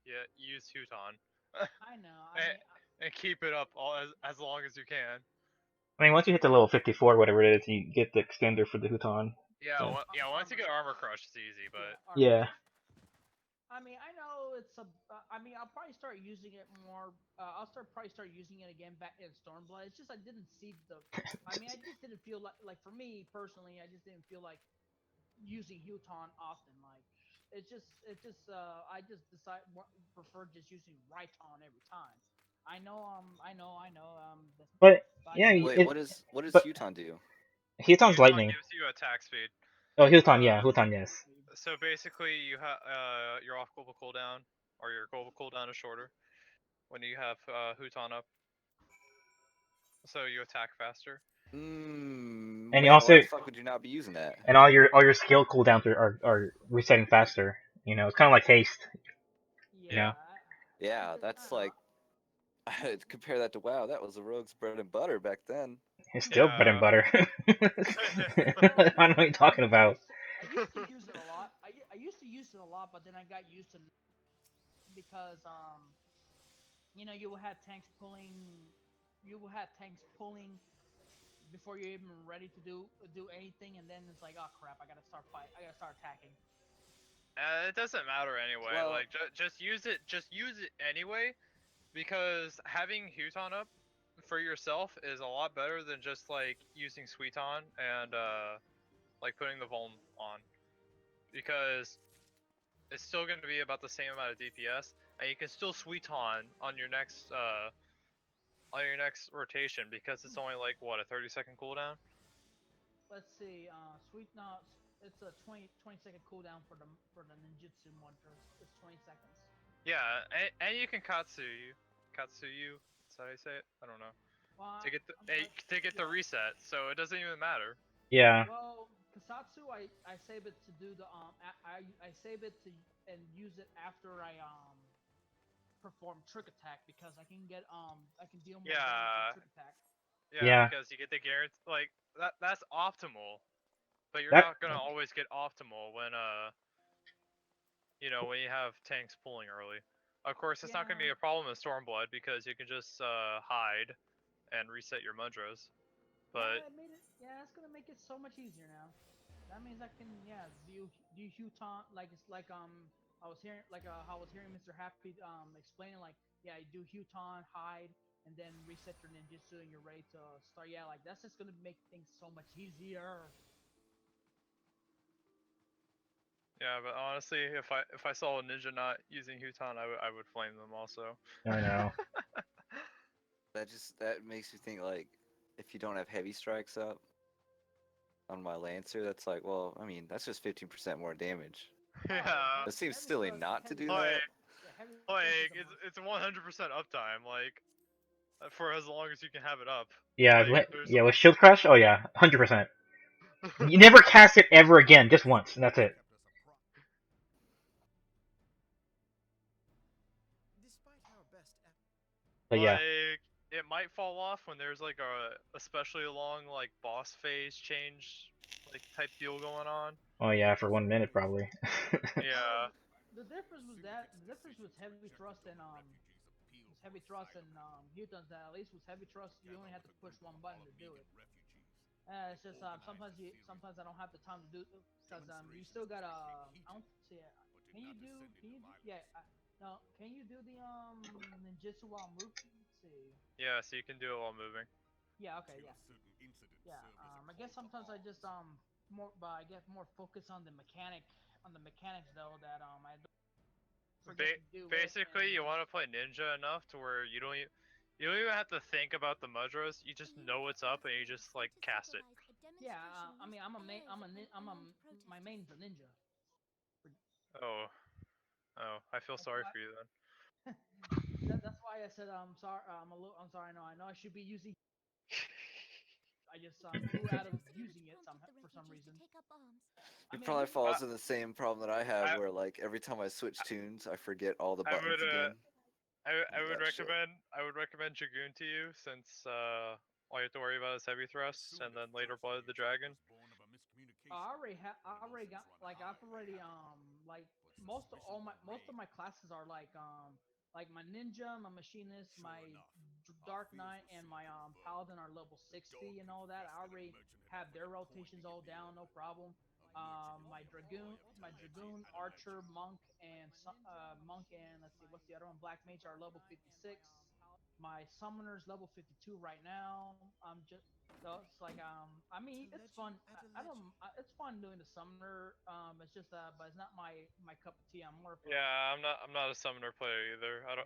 yeah, use Huton. I know. I and, mean, and keep it up as long as you can. I mean, once you hit the level 54, whatever it is, you get the extender for the Huton. Yeah, So yeah. Once you armor. get armor crush, it's easy. Yeah, But armor yeah. crush. I mean, I know it's a. I mean, I'll probably start using it more. Probably start using it again back in Stormblood. It's just I didn't see the. I mean, I just didn't feel like for me personally, I just didn't feel like using Huton often. Like I just prefer just using Rhyton every time. I know. But But I yeah, just don't. Wait, it. what does But Huton do? Huton's Huton lightning. gives you attack speed. Oh, Huton, Uh, yeah, Huton, yes. so basically, you have your off global cooldown or your global cooldown is shorter when you have Huton up, so you attack faster. And you Wait, why also the fuck would you not be using that? and all your skill cooldowns are resetting faster. You know, it's kind of like haste. You Yeah, know, Yeah. I Yeah, just I that's don't know. like compare that to WoW. That was the rogue's bread and butter back then. it's still bread and Yeah. butter. Well, I know what you're talking about. I used to use it a lot. I used to use it a lot, but then I got used to because you will have tanks pulling before you're even ready to do anything, and then it's like, oh crap, I gotta start fight. I gotta start attacking. It doesn't matter anyway. Well- Like, just use it. Just use it anyway, because having Huton up for yourself is a lot better than just like using Suiton and like putting the Vuln on, because it's still going to be about the same amount of DPS, and you can still Suiton on your next rotation because it's only like what, a 30-second cooldown. Let's see, sweet no, it's a 20-second cooldown for the ninjutsu monster. It's 20 seconds. Yeah, and you can Katsuyu. Katsuyu, is that how you say it? I don't know. Well, To get the yeah. reset, so it doesn't even matter. Yeah. Well, Kasatsu, I save it to do the I save it to and use it after I perform trick attack, because I can deal more damage Yeah. with trick attack. Yeah, Yeah. because you get the guarantee, like that's optimal, but you're That not gonna always get optimal when when you have tanks pulling early. Of course, it's not gonna be Yeah. a problem in Stormblood because you can just hide and reset your Mudras. But Yeah, it's gonna make it so much easier now. That means I can do Huton, like it's like I was hearing Mr. Happy explaining, like, yeah, you do Huton, hide, and then reset your ninjutsu and you're ready to start. Yeah, like that's just gonna make things so much easier. yeah, but honestly, if I saw a ninja not using Huton, I would flame them also. I know. That makes me think, like, if you don't have heavy strikes up on my Lancer, that's like, well, I mean, that's just 15% more damage. Yeah. It seems Heavy silly thrust- not to heavy do thrust- Like, that. Yeah, heavy thrust is a it's 100% uptime, like for as long as you can have it up. Yeah. Like, there's Yeah. With Shield Crush. Oh yeah. 100%. You never cast it ever again. Just once, and that's it. Despite our best efforts, But yeah. like, it might fall off when there's like a especially long like boss phase change like type deal going on. Oh yeah. For 1 minute probably. Yeah. The difference was heavy thrust and Hutons, that at least with heavy thrust you only have to push one button to do it. It's just sometimes I don't have the time to do, because you still gotta I don't see it. No, can you do the ninjutsu while moving? Let's see. Yeah, so you can do it while moving. Yeah, okay, yeah. Yeah, I guess sometimes I just I get more focus on the mechanics though, that I don't forget to do it. Basically, And, you want to play ninja enough to where you don't even have to think about the Mudras. You just know what's up and you just like cast it. yeah, I mean my main's a ninja. Oh, I feel sorry for you then. That's why I said I'm sorry. I'm sorry. I know I should be using. I just grew out of using it for some reason. It probably this- falls in the same problem that I have, I- where like every time I switch tunes, I forget all the I would, buttons again. I would That shit. recommend Dragoon to you, since all you have to worry about is heavy thrusts and then later Blood of the Dragon. I already got, like, I've already like most of my classes are like my ninja, my machinist, my dark knight, and my paladin are level 60 and all that. I already have their rotations all down, no problem. My dragoon, archer, monk, and let's see, what's the other one? Black mage are level 56. My summoner's level 52 right now. I'm just so it's like I mean it's fun. I don't. It's fun doing the summoner. It's just but it's not my cup of tea. I'm more of a, Yeah, I'm not a summoner player either. yeah.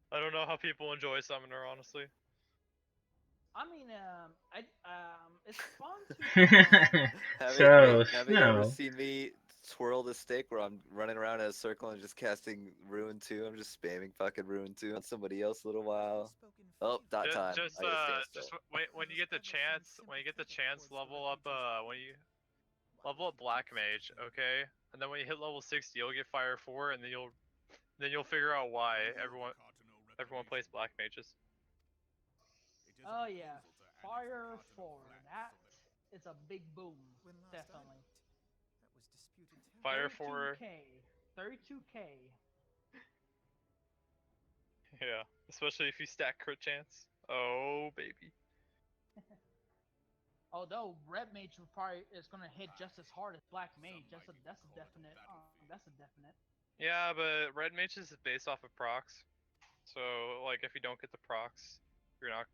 I don't know how people enjoy summoner, honestly. I mean it's fun to Have you ever So seen me twirl the stick where I'm running around in a circle and just casting Ruin 2? I'm just spamming fucking Ruin 2 on somebody else a little while. Oh, dot time. Just I gotta stand still. when you get the chance, level up when you level up Black Mage, okay? And then when you hit level 60, you'll get Fire 4, and then you'll figure out why everyone plays Black Mages. Oh yeah, fire forward. That it's a big boom, when last definitely. that was disputed Fire territory. 4, 32k. yeah, especially if you stack crit chance. Oh baby. Although red mage will probably is gonna hit just as hard as black mage. That's a definite. That's a definite. Yeah, but red mages is based off of procs. So like if you don't get the procs, you're not.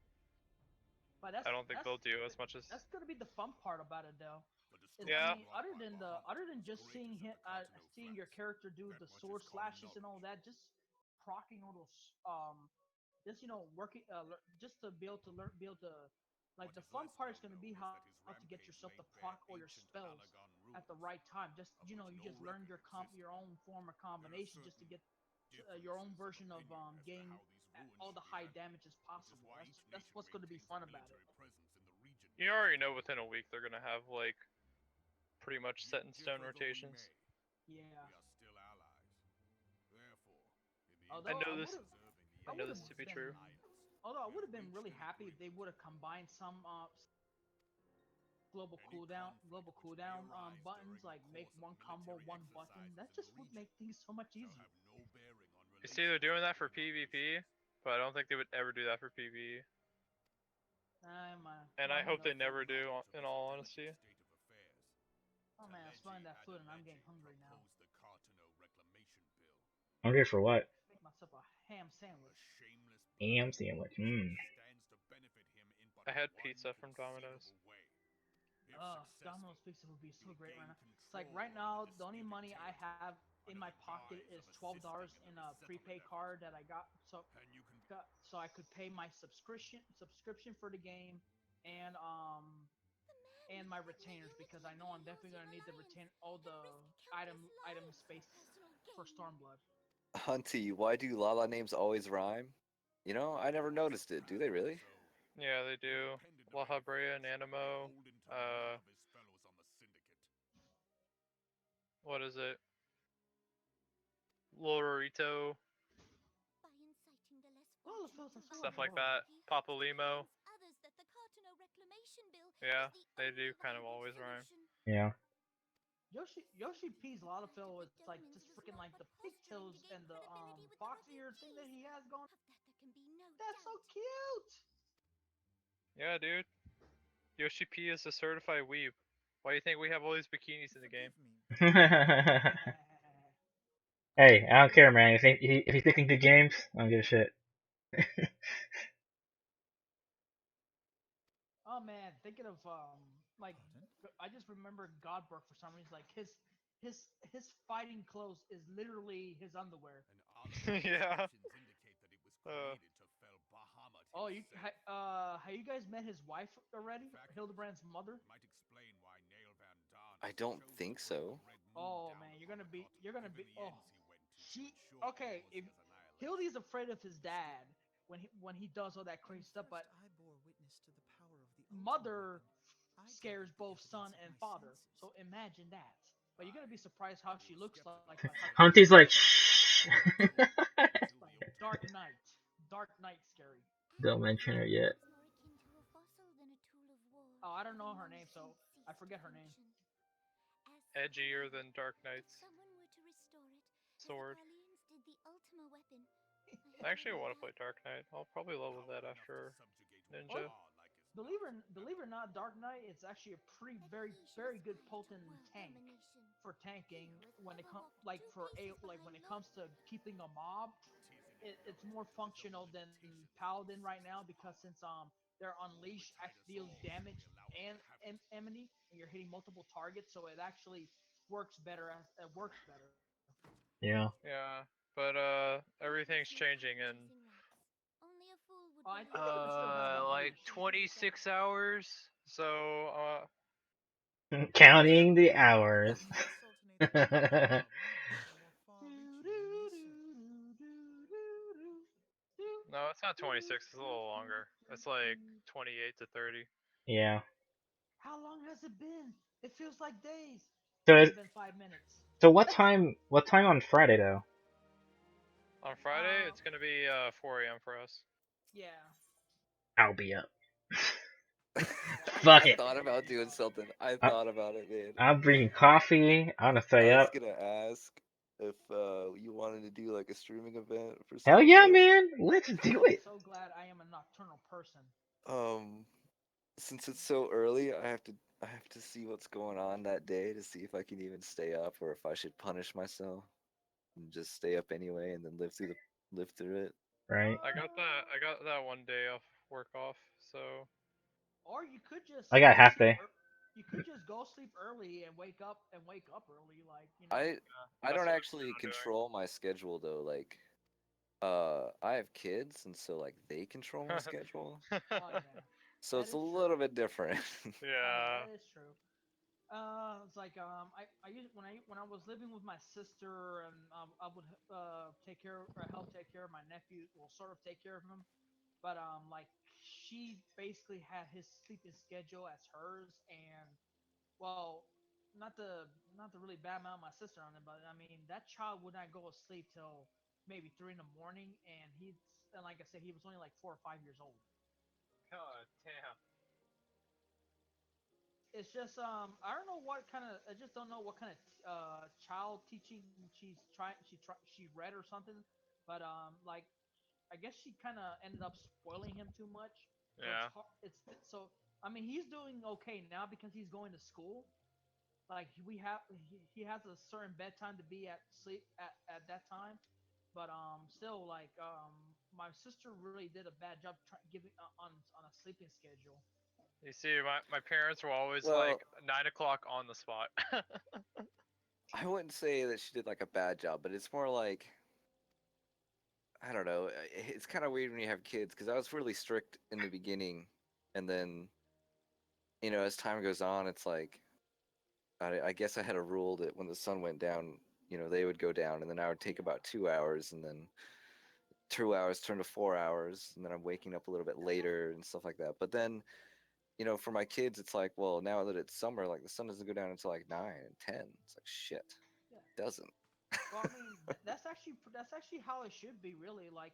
But I don't think they'll do as much as. that's gonna be the fun part about it, though. Is I Yeah. mean, other than just seeing seeing your character do the sword slashes and all that, just procking all those just working just to be able to learn, be able to like the fun part is gonna be how to get yourself to proc all your spells at the right time. Just you just learn your own form of combination just to get your own version of getting all the high damage as possible. That's what's going to be fun about it. You already know within a week they're gonna have like pretty much set in stone rotations. Yeah. I Although know this. I I know would this have to be been, true. although I would have been really happy if they would have combined some global cooldown buttons, like make one combo one button. That just would make things so much easier. You see, they're doing that for PvP, but I don't think they would ever do that for PvE. And I hope they never do, in all honesty. Oh man, I'm smelling that food and I'm getting hungry now. Hungry for what? Make myself a ham sandwich. Ham sandwich. Mmm. I had pizza from Domino's. Domino's pizza would be so great right now. It's like right now, the only money I have in my pocket is $12 in a prepaid card that I got, so I could pay my subscription for the game, and my retainers, because I know I'm definitely gonna need to retain all the item space for Stormblood. Hunty, why do Lala names always rhyme? You know, I never noticed it. Do they really? Yeah, they do. La Habrea, Nanimo, what is it? Lorito, Oh, it feels like so stuff like adorable. that. Papalimo. Yeah, they do kind of always rhyme. Yeah. Yoshi P's Lotafel is like just freaking like the pigtails and the fox ear thing that he has going. That's so cute. Yeah, dude. Yoshi P is a certified weeb. Why do you think we have all these bikinis in the game? Hey, I don't care, man. If he's making good games, I don't give a shit. Oh man, thinking of like I just remember Godberg for some reason. Like his fighting clothes is literally his underwear. Yeah. Uh, Oh, have you guys met his wife already? Hildebrand's mother. I don't think so. Oh man, you're gonna be. Oh, she. Okay, if Hildy's afraid of his dad when he does all that crazy stuff, but I bore witness to the power of the mother I scares gained both evidence son of and my father. senses. So imagine that. But you're gonna be surprised how she looks like by the end. Hunty's like, shh. Like Dark Knight scary. Don't mention her yet. Oh, I don't know her name, so I forget her name. edgier than Dark Knight's sword. I actually want to play Dark Knight. I'll probably level that after Ninja. Believe it or not, Dark Knight is actually a pretty very good potent tank for tanking when it comes when it comes to keeping a mob. It's more functional than Paladin right now, because since their Unleash actually deals damage and enemy, and you're hitting multiple targets, so it actually works better. Yeah. Yeah, but everything's changing in I think it still has like Unleash. 26 hours. So Counting the hours. no, it's not 26. It's a little longer. It's like 28 to 30. Yeah. How long has it been? It feels like days. So, It's only been 5 minutes. so what time? What time on Friday though? On Friday, Um, it's gonna be 4 a.m. for us. yeah. I'll be up. Fuck I it. thought about doing something. I I, thought about it, man. I'm bringing coffee. I'm gonna stay I was up. gonna ask if you wanted to do like a streaming event for Hell something yeah, there. man. Let's do I'm it. so glad I am a nocturnal person. Um, since it's so early, I have to see what's going on that day to see if I can even stay up or if I should punish myself and just stay up anyway and then live through it. Right. I got that one day off work off, so Or you could just I got a go half sleep. day. You could just go sleep early and wake up early, like you know. I that's don't what I actually plan on doing. control my schedule though. Like, I have kids, and so like they control my schedule. Oh yeah, So that it's a is true. little bit different. Yeah. That is true. It's like I used when I was living with my sister and I would take care or help take care of my nephew, well, sort of take care of him, but like she basically had his sleeping schedule as hers, and well, not to really badmouth my sister on it, but I mean that child would not go to sleep till maybe 3 in the morning, and like I said, he was only like 4 or 5 years old. God damn. It's just I don't know what kind of I just don't know what kind of child teaching she read or something, but like I guess she kind of ended up spoiling him too much. So Yeah. so I mean he's doing okay now because he's going to school. Like he has a certain bedtime to be at sleep at that time, but still like my sister really did a bad job giving on a sleeping schedule. You see, my parents were always Well, like 9 o'clock on the spot. I wouldn't say that she did like a bad job, but it's more like I don't know. It's kind of weird when you have kids because I was really strict in the beginning, and then as time goes on, it's like I guess I had a rule that when the sun went down, they would go down, and then I would take about 2 hours, and then 2 hours turned to 4 hours, and then I'm waking up a little bit later and stuff like that. But then, for my kids, it's like, well, now that it's summer, like the sun doesn't go down until like 9 and 10. It's like shit, Yeah. it doesn't. Well, I mean that's actually how it should be really. Like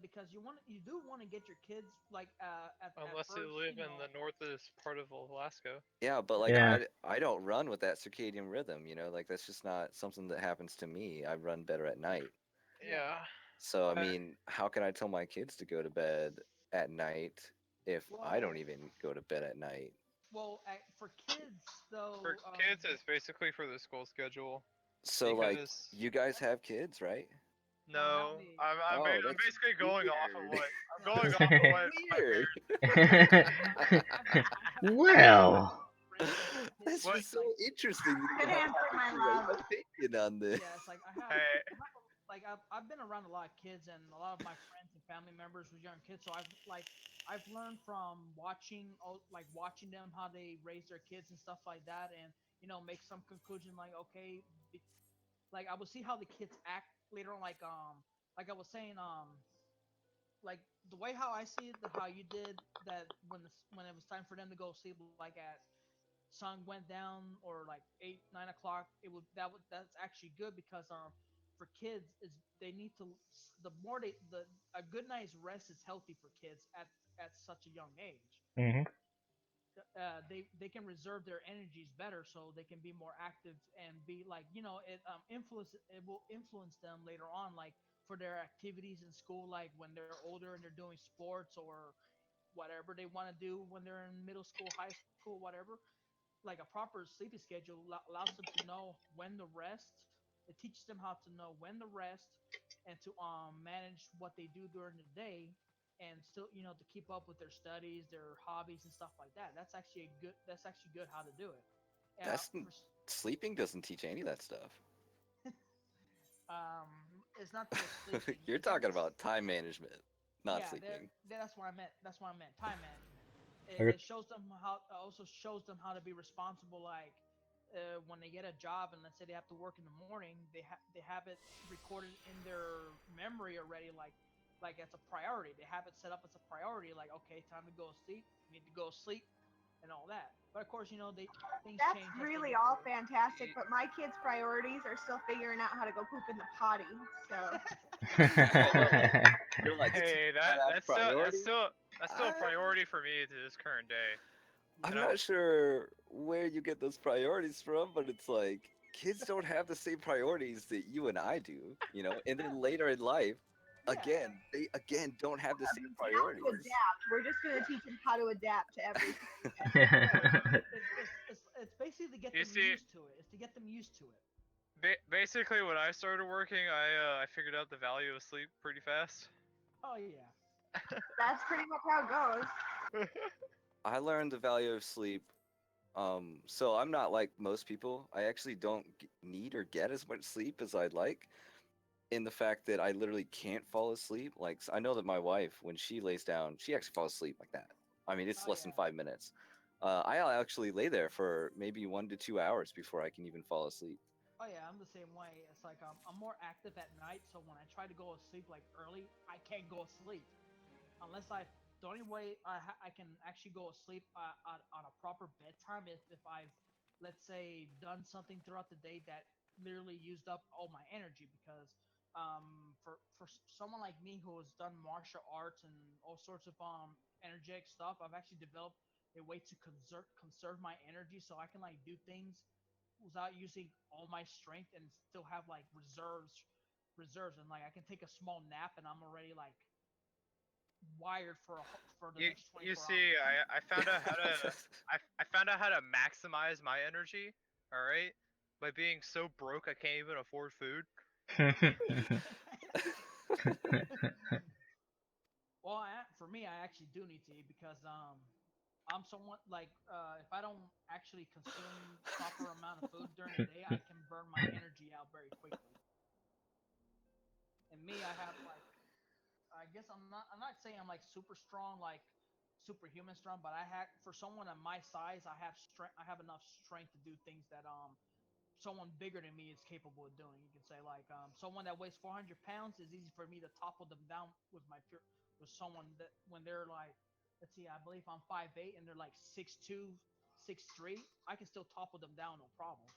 because you do want to get your kids like at Unless you first, live in the northest part of Alaska. Yeah, but like Yeah. I don't run with that circadian rhythm. Like that's just not something that happens to me. I run better at night. yeah. Yeah. So I I, mean, how can I tell my kids to go to bed at night if I don't Well, even go to bed at night? for kids though, for kids, it's basically for the school schedule So like because you guys have kids, right? no, not no, me. Oh, I'm that's basically going off of weird. what I'm No, going That's off of so what my weird. parents. Well. Friends with kids, That's What? just so like interesting that Good you have answer, my such a love. opinion on this. yeah, it's like Hey, I've been around a lot of kids and a lot of my friends and family members with young kids, so I've learned from watching them how they raise their kids and stuff like that, and make some conclusion like okay, be, like I will see how the kids act later on, like I was saying like the way how I see it, how you did that when it was time for them to go sleep, like at sun went down or like 8 9 o'clock, that's actually good because for kids is they need to the more they the a good night's rest is healthy for kids at such a young age. Hmm. They can reserve their energies better so they can be more active and be like it will influence them later on, like for their activities in school, like when they're older and they're doing sports or whatever they want to do when they're in middle school, high school, whatever. Like a proper sleeping schedule allows them to know when to rest. It teaches them how to know when to rest and to manage what they do during the day, and still to keep up with their studies, their hobbies, and stuff like that. That's actually good how to do it. That's For, sleeping doesn't teach any of that stuff. um, it's not the sleeping. You're It's not talking the about time management, not yeah. sleeping. That's what I meant. That's what I meant. Time management. Okay. It shows them how. Also shows them how to be responsible. Like when they get a job and let's say they have to work in the morning, they have it recorded in their memory already. Like it's a priority. They have it set up as a priority. Like okay, time to go to sleep. You need to go to sleep and all that. But of course, things That's change as they really get all older. fantastic, but my kids' priorities are still figuring out how to go poop in the potty. So You're like, it's a hey, badass priority. that's still a I, priority for me to this current day. I'm And I, not sure where you get those priorities from, but it's like kids don't have the same priorities that you and I do, and then later in life, again, they again don't have the I same mean, they have priorities. to adapt. We're just gonna teach them how to adapt to everything. It's basically to get You them see- used to it. It's to get them used to it. Basically, when I started working, I figured out the value of sleep pretty fast. Oh yeah. That's pretty much how it goes. I learned the value of sleep. So I'm not like most people. I actually don't need or get as much sleep as I'd like. In the fact that I literally can't fall asleep. Like I know that my wife, when she lays down, she actually falls asleep like that. I mean, it's Oh, less than yeah. 5 minutes. I'll actually lay there for maybe 1 to 2 hours before I can even fall asleep. Oh yeah, I'm the same way. It's like I'm more active at night, so when I try to go to sleep like early, I can't go to sleep unless the only way I can actually go to sleep on a proper bedtime is if I've, let's say, done something throughout the day that literally used up all my energy. Because for someone like me who has done martial arts and all sorts of energetic stuff, I've actually developed a way to conserve my energy so I can like do things without using all my strength and still have like reserves, and like I can take a small nap and I'm already like wired for the next 24 You see, hours. I found out how to I found out how to maximize my energy. All right, by being so broke I can't even afford food. Well, for me, I actually do need to eat because I'm somewhat like if I don't actually consume proper amount of food during the day, I can burn my energy out very quickly. And me, I have like, I guess I'm not saying I'm like super strong, like superhuman strong, but I have, for someone of my size, I have strength. I have enough strength to do things that someone bigger than me is capable of doing. You can say like someone that weighs 400 pounds is easy for me to topple them down with with someone that when they're like, let's see, I believe I'm 5'8" and they're like 6'2", 6'3", I can still topple them down, no problem.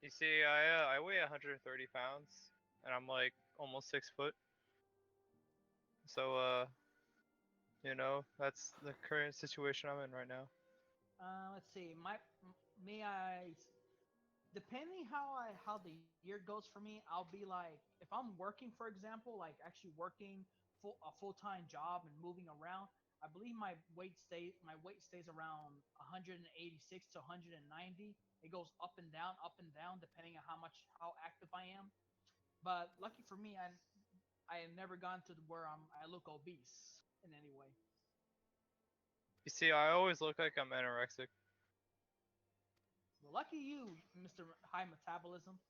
You see, I weigh 130 pounds and I'm like almost 6 foot. So that's the current situation I'm in right now. Let's see, me, I, depending how the year goes for me, I'll be like, if I'm working, for example, like actually working a full-time job and moving around, I believe my weight stays around 186 to 190. It goes up and down depending on how active I am. But lucky for me, I have never gone to where I look obese in any way. You see, I always look like I'm anorexic. Well, lucky you, Mr. High Metabolism.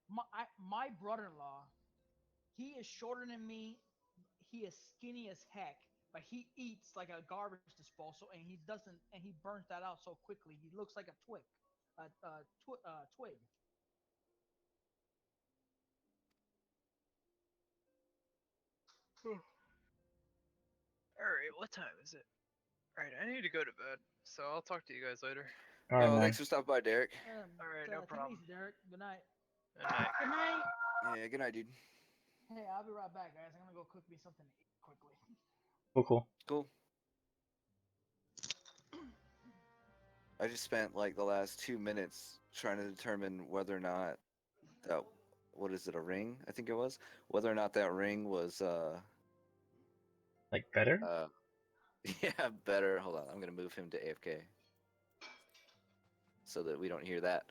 My brother-in-law, he is shorter than me. He is skinny as heck, but he eats like a garbage disposal, and he doesn't, and he burns that out so quickly. He looks like a twig. Alright, what time is it? Alright, I need to go to bed, so I'll talk to you guys later. All right, Oh, man. thanks for stopping by, Derek. Alright, no Take it problem. easy, Derek. Good night. Good night. Good night. Yeah, good night, dude. Hey, I'll be right back, guys. I'm gonna go cook me something to eat quickly. Cool. Cool. I just spent like the last 2 minutes trying to determine whether or not that, what is it, a ring? I think it was. Whether or not that ring was Like better? yeah, better. Hold on, I'm gonna move him to AFK so that we don't hear that.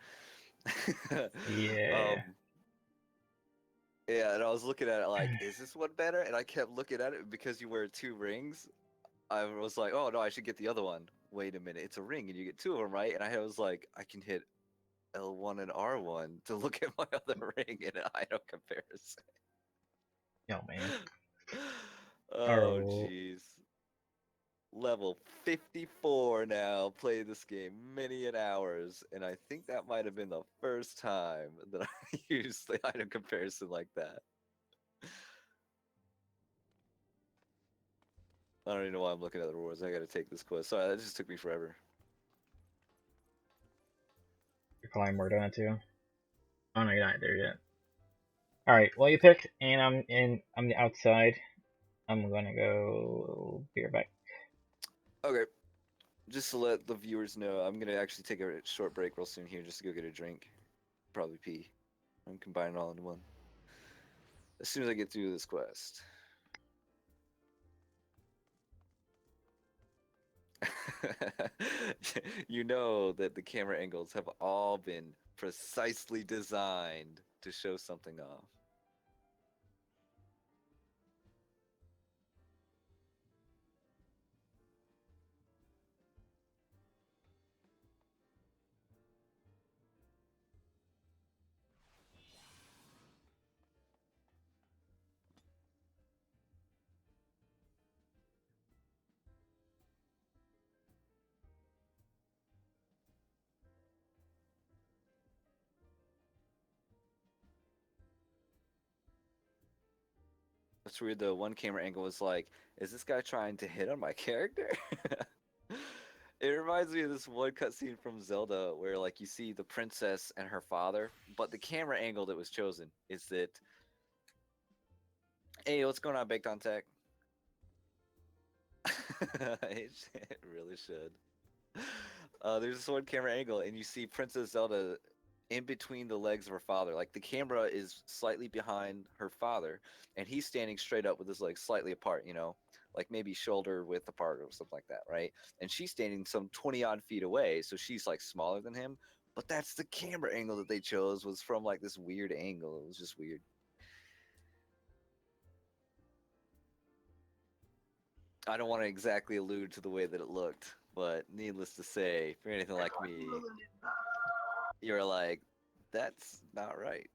Yeah. Yeah, and I was looking at it like, is this one better? And I kept looking at it because you wear 2 rings. I was like, oh no, I should get the other one. Wait a minute, it's a ring and you get 2 of them, right? And I was like, I can hit L1 and R1 to look at my other ring in an item comparison. Yo, man. Oh, Oh. jeez. Level 54 now. Played this game many an hours, and I think that might have been the first time that I used the item comparison like that. I don't even know why I'm looking at the rewards. I gotta take this quest. Sorry, that just took me forever. You're calling more donut too. Oh no, you're not there yet. All right. Well, you pick, and I'm outside. I'm gonna go be right back. Okay, just to let the viewers know, I'm gonna actually take a short break real soon here just to go get a drink. Probably pee. I'm combining all into one. As soon as I get through this quest. You know that the camera angles have all been precisely designed to show something off. That's weird though. One camera angle was like, is this guy trying to hit on my character? It reminds me of this one cutscene from Zelda where like you see the princess and her father, but the camera angle that was chosen is that, hey, what's going on, Baked on Tech? It really should. There's this one camera angle, and you see Princess Zelda in between the legs of her father. Like the camera is slightly behind her father, and he's standing straight up with his legs slightly apart, you know, like maybe shoulder width apart or something like that, right? And she's standing some 20 odd feet away, so she's like smaller than him. But that's the camera angle that they chose, was from like this weird angle. It was just weird. I don't want to exactly allude to the way that it looked, but needless to say, for anything like me, you're like, that's not right.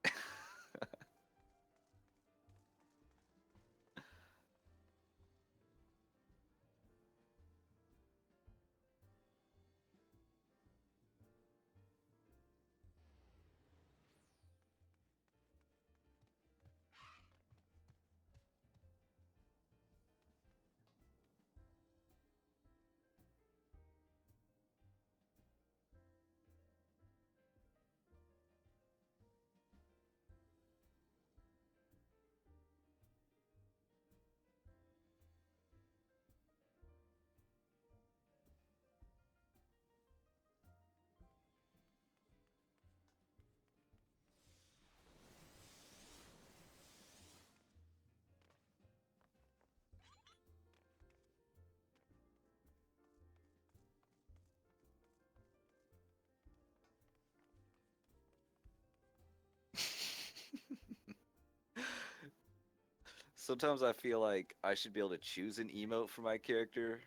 Sometimes I feel like I should be able to choose an emote for my character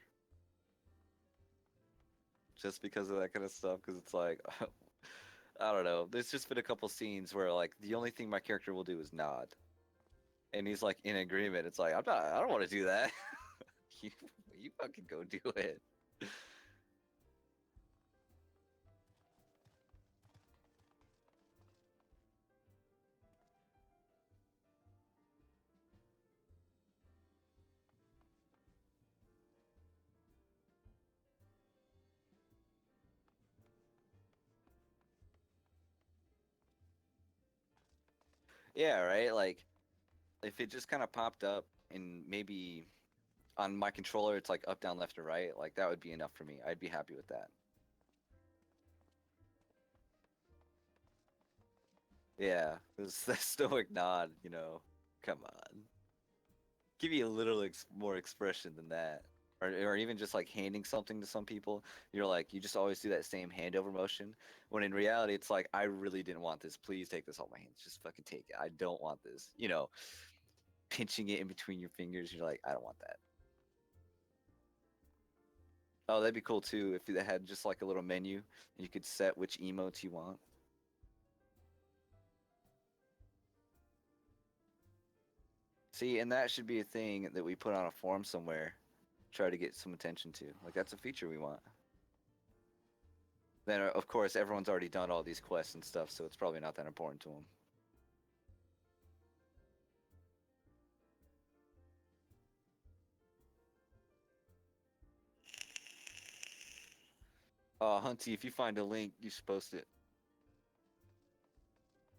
just because of that kind of stuff. Because it's like, I don't know. There's just been a couple scenes where like the only thing my character will do is nod, and he's like in agreement. It's like I'm not. I don't want to do that. you, you fucking go do it. Yeah, right. Like if it just kind of popped up and maybe on my controller it's like up, down, left, or right, like that would be enough for me. I'd be happy with that. Yeah, the stoic nod, you know. Come on. Give you a little more expression than that. Or even just like handing something to some people, you're like, you just always do that same handover motion. When in reality, it's like, I really didn't want this. Please take this off my hands. Just fucking take it. I don't want this. You know, pinching it in between your fingers. You're like, I don't want that. Oh, that'd be cool too if they had just like a little menu and you could set which emotes you want. See, and that should be a thing that we put on a forum somewhere, try to get some attention to. Like that's a feature we want. Then of course everyone's already done all these quests and stuff, so it's probably not that important to them. Hunty, if you find a link, you should post it.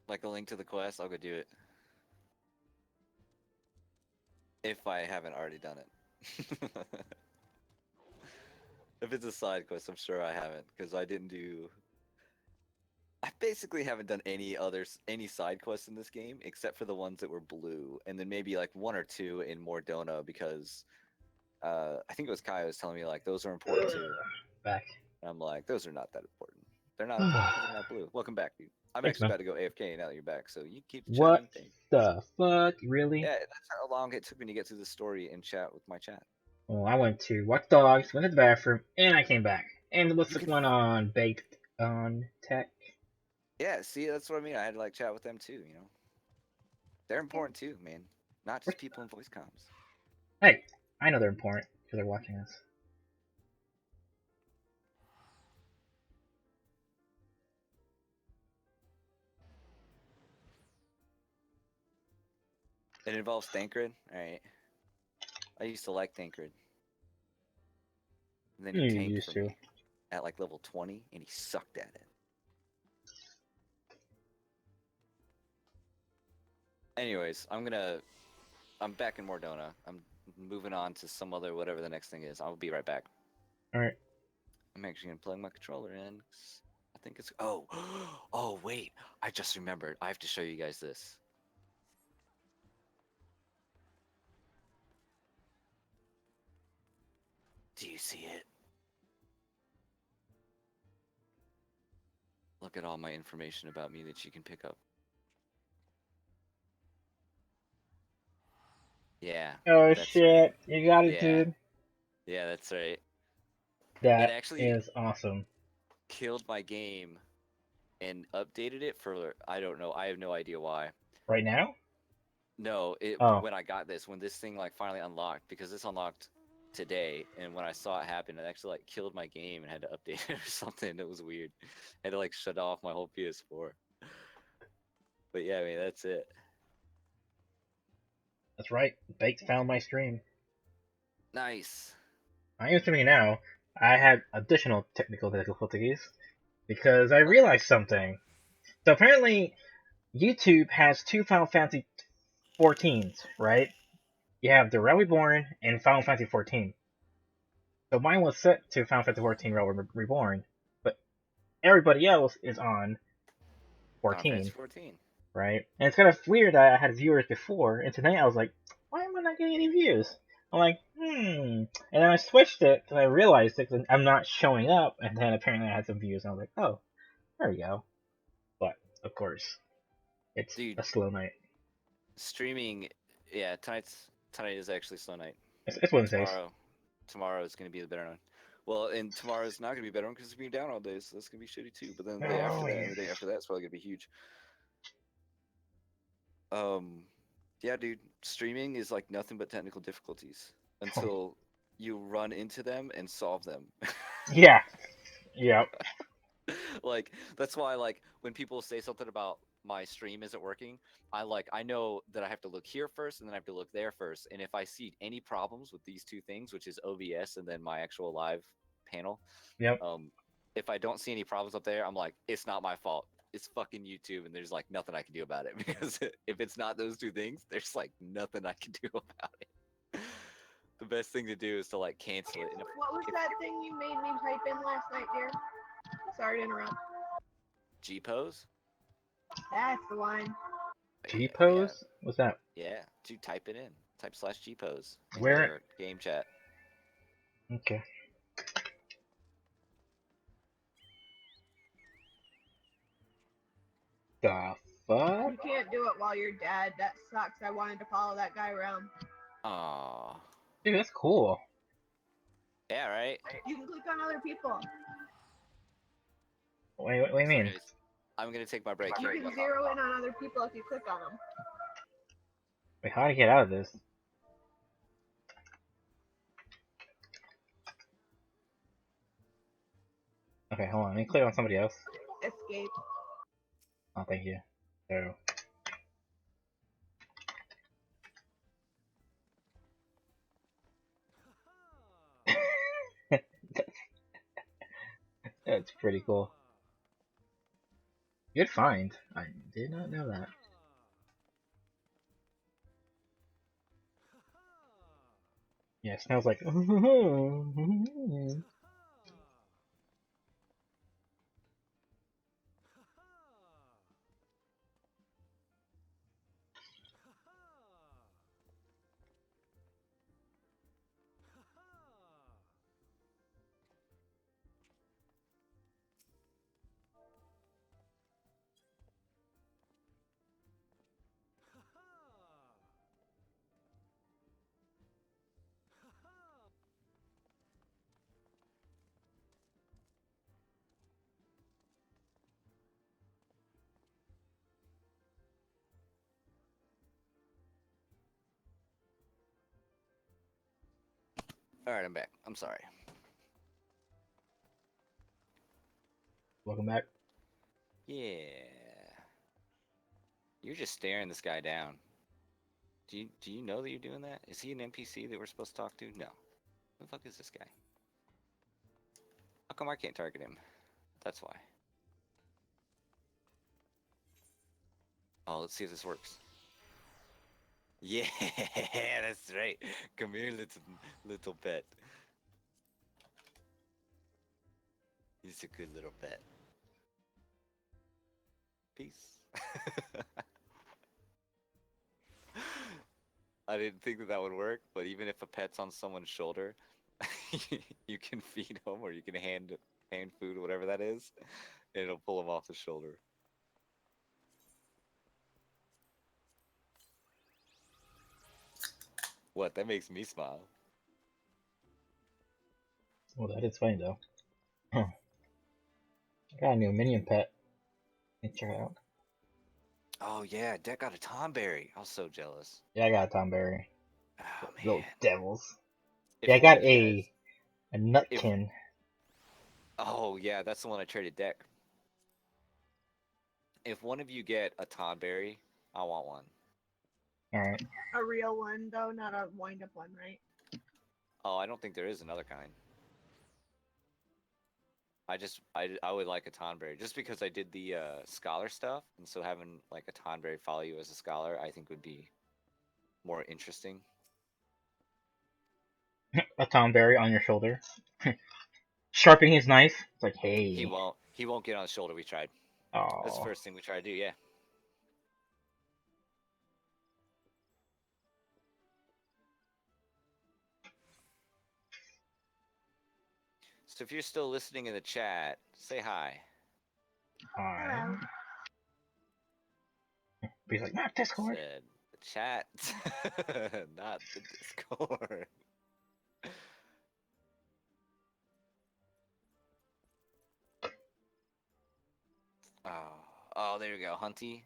Like a link to the quest, I'll go do it. If I haven't already done it. If it's a side quest, I'm sure I haven't, because I didn't do I basically haven't done any side quests in this game except for the ones that were blue, and then maybe like one or two in Mordona because I think it was Kai was telling me like those are important too. Back. And I'm like, those are not that important. They're not important because they're not blue. Welcome back, dude. I'm Thanks, actually man. about to go AFK now that you're back, so you keep What chatting. Thing. the fuck? Really? Yeah, that's how long it took me to get through the story and chat with my chat. Well, I went to walk dogs, went to the bathroom, and I came back. And what's You the can- one on Baked on Tech? Yeah, see, that's what I mean. I had to like chat with them too. You know, they're important too, man. Not just people in voice comms. Hey, I know they're important because they're watching us. It involves Thancred. All right. I used to like Thancred. And then he You tanked used for to. me at like level 20, and he sucked at it. Anyways, I'm back in Mordona. I'm moving on to some other whatever the next thing is. I'll be right back. Alright. I'm actually gonna plug my controller in. I think it's oh wait, I just remembered. I have to show you guys this. Do you see it? Look at all my information about me that you can pick up. Yeah. Oh that's shit, you got it, Yeah. dude. Yeah, that's right. That It actually is awesome. killed my game and updated it for I don't know. I have no idea why. Right now? No, Oh. when I got this, when this thing like finally unlocked, because this unlocked today, and when I saw it happen, it actually like killed my game and had to update it or something. It was weird. I had to like shut off my whole PS4. But yeah, I mean that's it. That's right. Baked found my stream. Nice. I am streaming now. I had additional technical difficulties because I realized something. So apparently, YouTube has two Final Fantasy 14s, right? You have The Realm Reborn and Final Fantasy 14. So mine was set to Final Fantasy 14 Realm Reborn, but everybody else is on Final Fantasy 14, 14. right? And it's kind of weird that I had viewers before, and tonight I was like, why am I not getting any views? I'm like, And then I switched it because I realized it, 'cause I'm not showing up, and then apparently I had some views, and I was like, oh, there we go. But, of course, it's Dude, a slow night. streaming, yeah, tonight is actually slow night. It's Wednesdays. Tomorrow is gonna be the better one. Well, and tomorrow's not gonna be better one because it's gonna be down all day, so that's gonna be shitty too. But then the day after that and the day after that's probably gonna be huge. Yeah, dude, streaming is like nothing but technical difficulties until you run into them and solve them. Yeah. Yep. Like that's why like when people say something about my stream isn't working, I know that I have to look here first and then I have to look there first. And if I see any problems with these two things, which is OBS and then my actual live panel, Yep. if I don't see any problems up there, I'm like, it's not my fault. It's fucking YouTube, and there's like nothing I can do about it because if it's not those two things, there's like nothing I can do about it. The best thing to do is to like cancel it. And What was that thing you made me type in last night, dear? Sorry to interrupt. G pose? That's the one. G pose? What's that? Yeah, to type it in. Type /G pose. Where? Game chat. Okay. The fuck? You can't do it while you're dead. That sucks. I wanted to follow that guy around. Aww. Dude, that's cool. Yeah, right? You can click on other people. Wait, what do you mean? Anyways, I'm gonna take my break You here. can zero in on other people if you click on them. Wait, how do I get out of this? Okay, hold on. Let me click on somebody else. Escape. Oh, thank you. So. That's pretty cool. Good find. I did not know that. Yeah, it smells like. Alright, I'm back. I'm sorry. Welcome back. Yeah. You're just staring this guy down. Do you know that you're doing that? Is he an NPC that we're supposed to talk to? No. Who the fuck is this guy? How come I can't target him? That's why. Oh, let's see if this works. Yeah, that's right. Come here, little pet. He's a good little pet. Peace. I didn't think that would work, but even if a pet's on someone's shoulder, you can feed them or you can hand food, whatever that is, and it'll pull them off the shoulder. What? That makes me smile. Well, that is funny though. I got a new minion pet. Check it out. Oh yeah, Deck got a Tomberry. I was so jealous. Yeah, I got a Tomberry. Oh Little man. devils. If Yeah, I one got of you guys- a Nutkin. Oh yeah, that's the one I traded Deck. If one of you get a Tomberry, I want one. Alright. A real one, though, not a wind-up one, right? Oh, I don't think there is another kind. I would like a Tonberry just because I did the scholar stuff, and so having like a Tonberry follow you as a scholar, I think would be more interesting. A Tomberry on your shoulder. Sharpening his knife. It's like, hey. He won't get on the shoulder. We tried. That's the Oh. first thing we try to do. Yeah. So if you're still listening in the chat, say hi. Hi. Hello. But he's like, not Discord. Said the chat, not the Discord. Oh, there we go, Hunty.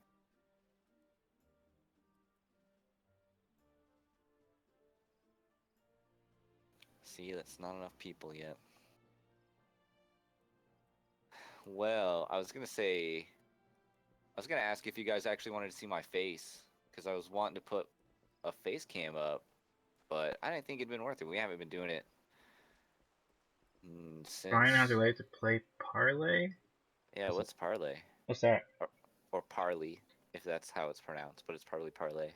See, that's not enough people yet. Well, I was gonna ask if you guys actually wanted to see my face, because I was wanting to put a face cam up, but I didn't think it'd been worth it. We haven't been doing it Brian has since. a way to play Parlay? Yeah, what's Parlay? What's that? Or Parley, if that's how it's pronounced, but it's Parlay.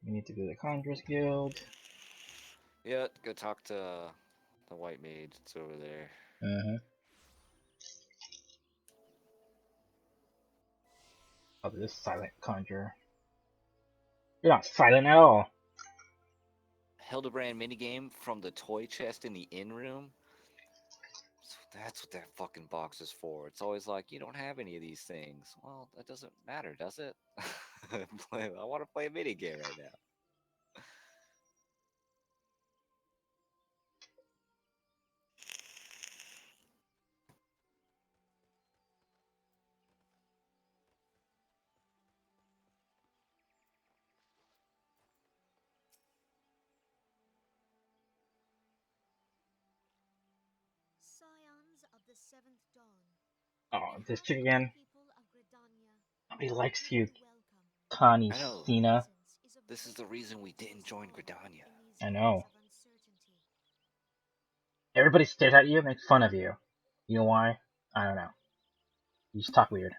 We need to go to the Conjurers Guild. Yeah, go talk to the white mage. It's over there. Uh-huh. Oh, this silent conjurer. You're not silent at all. Hildebrand minigame from the toy chest in the inn room. So that's what that fucking box is for. It's always like, you don't have any of these things. Well, that doesn't matter, does it? I want to play a minigame right now. Scions of the Seventh Dawn. Oh, this chick again. Nobody likes you, I Connie know. Cena. This is the reason we didn't join Gridania. I know. Everybody stares at you and makes fun of you. You know why? I don't know. You just talk weird.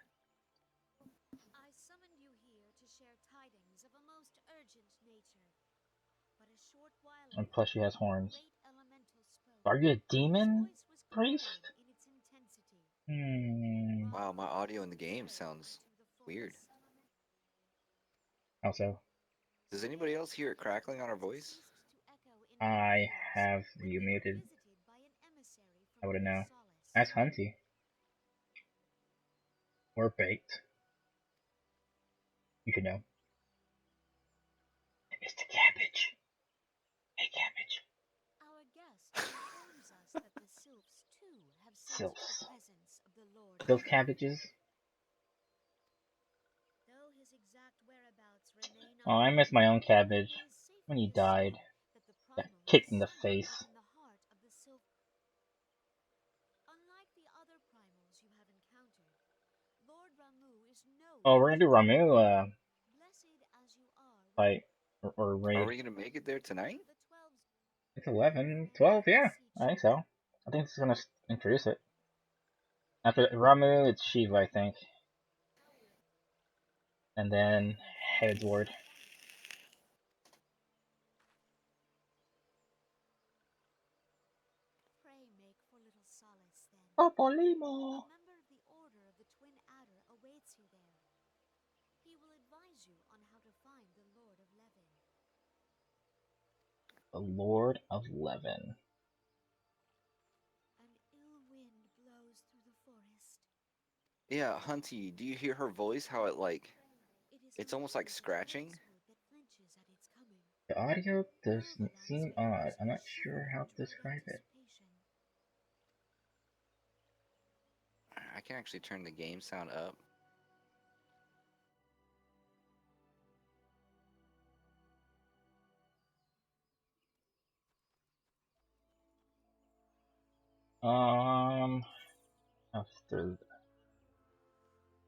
I summoned you here to share tidings of a most urgent nature. But a short while And ago, plus she has horns. great elemental spoke. Are you a His demon voice was priest? compelling in its intensity. Wow, my audio in the game sounds weird. Also, Does anybody else hear it crackling on our voice? I have you muted. I wouldn't know. Ask Hunty. Or Baked. You should know. sylphs. presence of the Lord Those Heaven. cabbages. Though his exact whereabouts remain Oh, I miss my own cabbage. it is safe When to he died, assume that the got primal kicked in the somewhere face. within the heart of the sylph. Unlike the other primals you have encountered, Lord Ramu is no. Oh, we're gonna do Ramu Blessed as you are with fight or Are raid. we gonna make it there tonight? the 12's It's 11, 12, yeah, I think so. I think it's gonna introduce it. After Ramu, it's Shiva, I think. And then Headsward. pray make for little solace then. Popolimo! A member of the Order of the Twin Adder awaits you there. He will advise you on how to find the Lord of Levin. The Lord of Levin. An ill wind blows through the forest. Yeah, Hunty, do you hear her voice? How it like, It is it's almost like scratching. that flinches at its coming. The audio does Now the seem landscape odd. I'm not is sure how to shivering describe with it. anticipation. I can actually turn the game sound up. After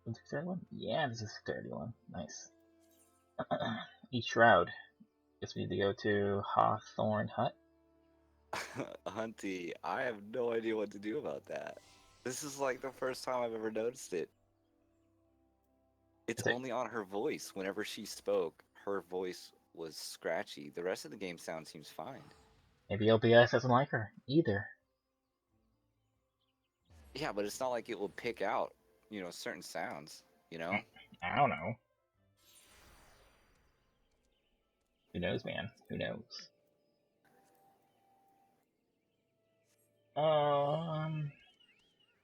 the third one? Yeah, this is the third one. Nice. Each shroud. Guess we need to go to Hawthorne Hut. Hunty, I have no idea what to do about that. This is like the first time I've ever noticed it. It's Is it- only on her voice. Whenever she spoke, her voice was scratchy. The rest of the game sound seems fine. Maybe OBS doesn't like her either. Yeah, but it's not like it will pick out, certain sounds, I don't know. Who knows, man? Who knows?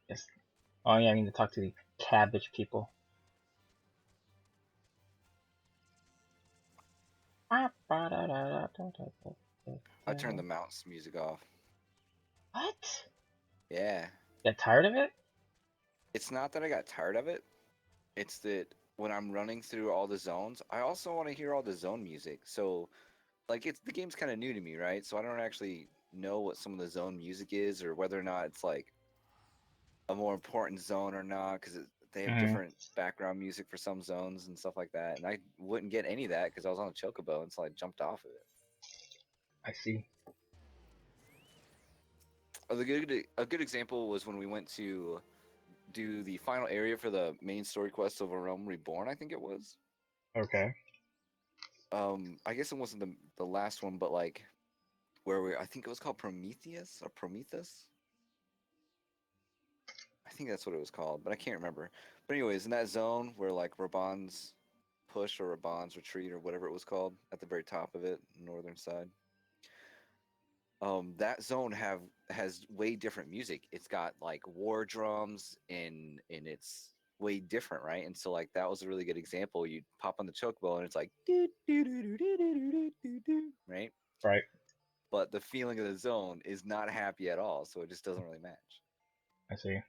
Yes. Oh yeah, I need to talk to the cabbage people. I turned the mouse music off. What? Yeah. Get tired of it? It's not that I got tired of it. It's that when I'm running through all the zones, I also want to hear all the zone music. So, like, the game's kind of new to me, right? So I don't actually know what some of the zone music is, or whether or not it's like a more important zone or not, because they have different background music for some zones and stuff like that. And I wouldn't get any of that because I was on a chocobo, and so I jumped off of it. I see. A good example was when we went to do the final area for the main story quest of A Realm Reborn, I think it was. Okay. I guess it wasn't the last one, but like where I think it was called Prometheus or Prometheus. I think that's what it was called, but I can't remember. But anyways, in that zone where like Raban's push or Raban's retreat or whatever it was called at the very top of it, northern side. That zone has way different music. It's got like war drums and it's way different, right? And so like that was a really good example. You pop on the chocobo and it's like do do do do do do do do, right? Right. But the feeling of the zone is not happy at all, so it just doesn't really match. I see.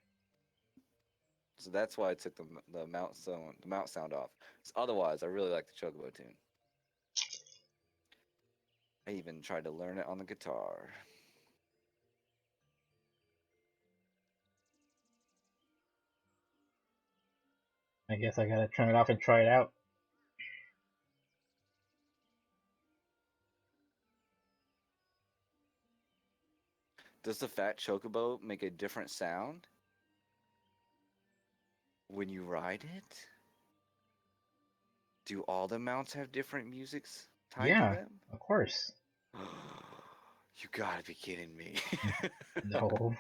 So that's why I took the mount sound off. Otherwise, I really like the chocobo tune. I even tried to learn it on the guitar. I guess I gotta turn it off and try it out. Does the fat chocobo make a different sound when you ride it? Do all the mounts have different musics tied to Yeah, them? of course. You gotta be kidding me. No.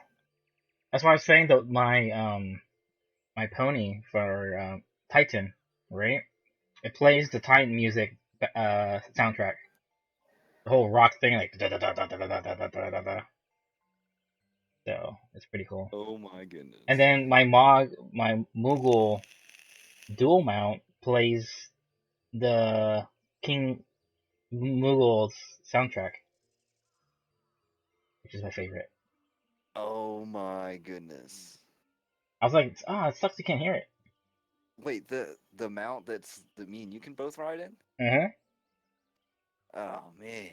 That's why I was saying that my pony for Titan, right? It plays the Titan music soundtrack. The whole rock thing, like da da da da da da da da da da da. So it's pretty cool. Oh my goodness. And then my Moogle dual mount plays the King Moogle's soundtrack, which is my favorite. Oh my goodness. I was like, oh, it sucks you can't hear it. Wait, the mount that me and you can both ride in? Mm-hmm. Oh man.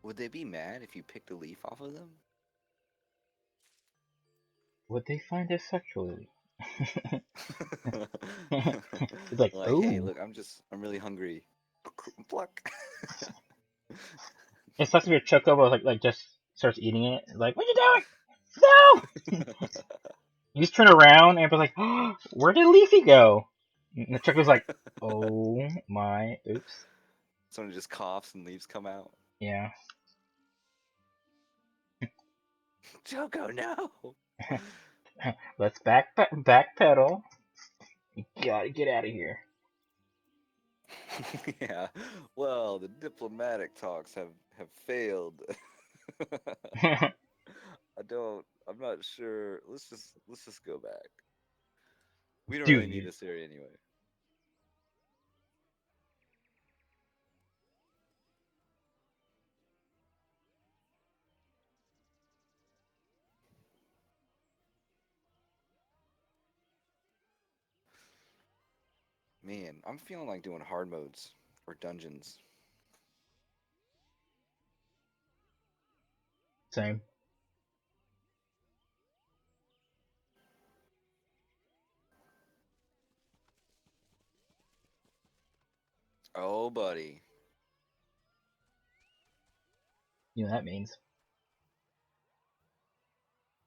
Would they be mad if you picked a leaf off of them? Would they find this sexually? It's like, Like, hey, ooh. look, I'm really hungry. Pluck. It sucks if your chocobo like just starts eating it. Like, what you doing? No! You just turn around and it's like, oh, where did Leafy go? And the chocobo's like, oh my, oops. Someone just coughs and leaves come out. Yeah. Choco, no! Let's backpedal. You gotta get out of here. Yeah. Well, the diplomatic talks have failed. I'm not sure. Let's just go back. We don't really need Dude. this area anyway. Man, I'm feeling like doing hard modes or dungeons. Same. Oh, buddy. You know what that means.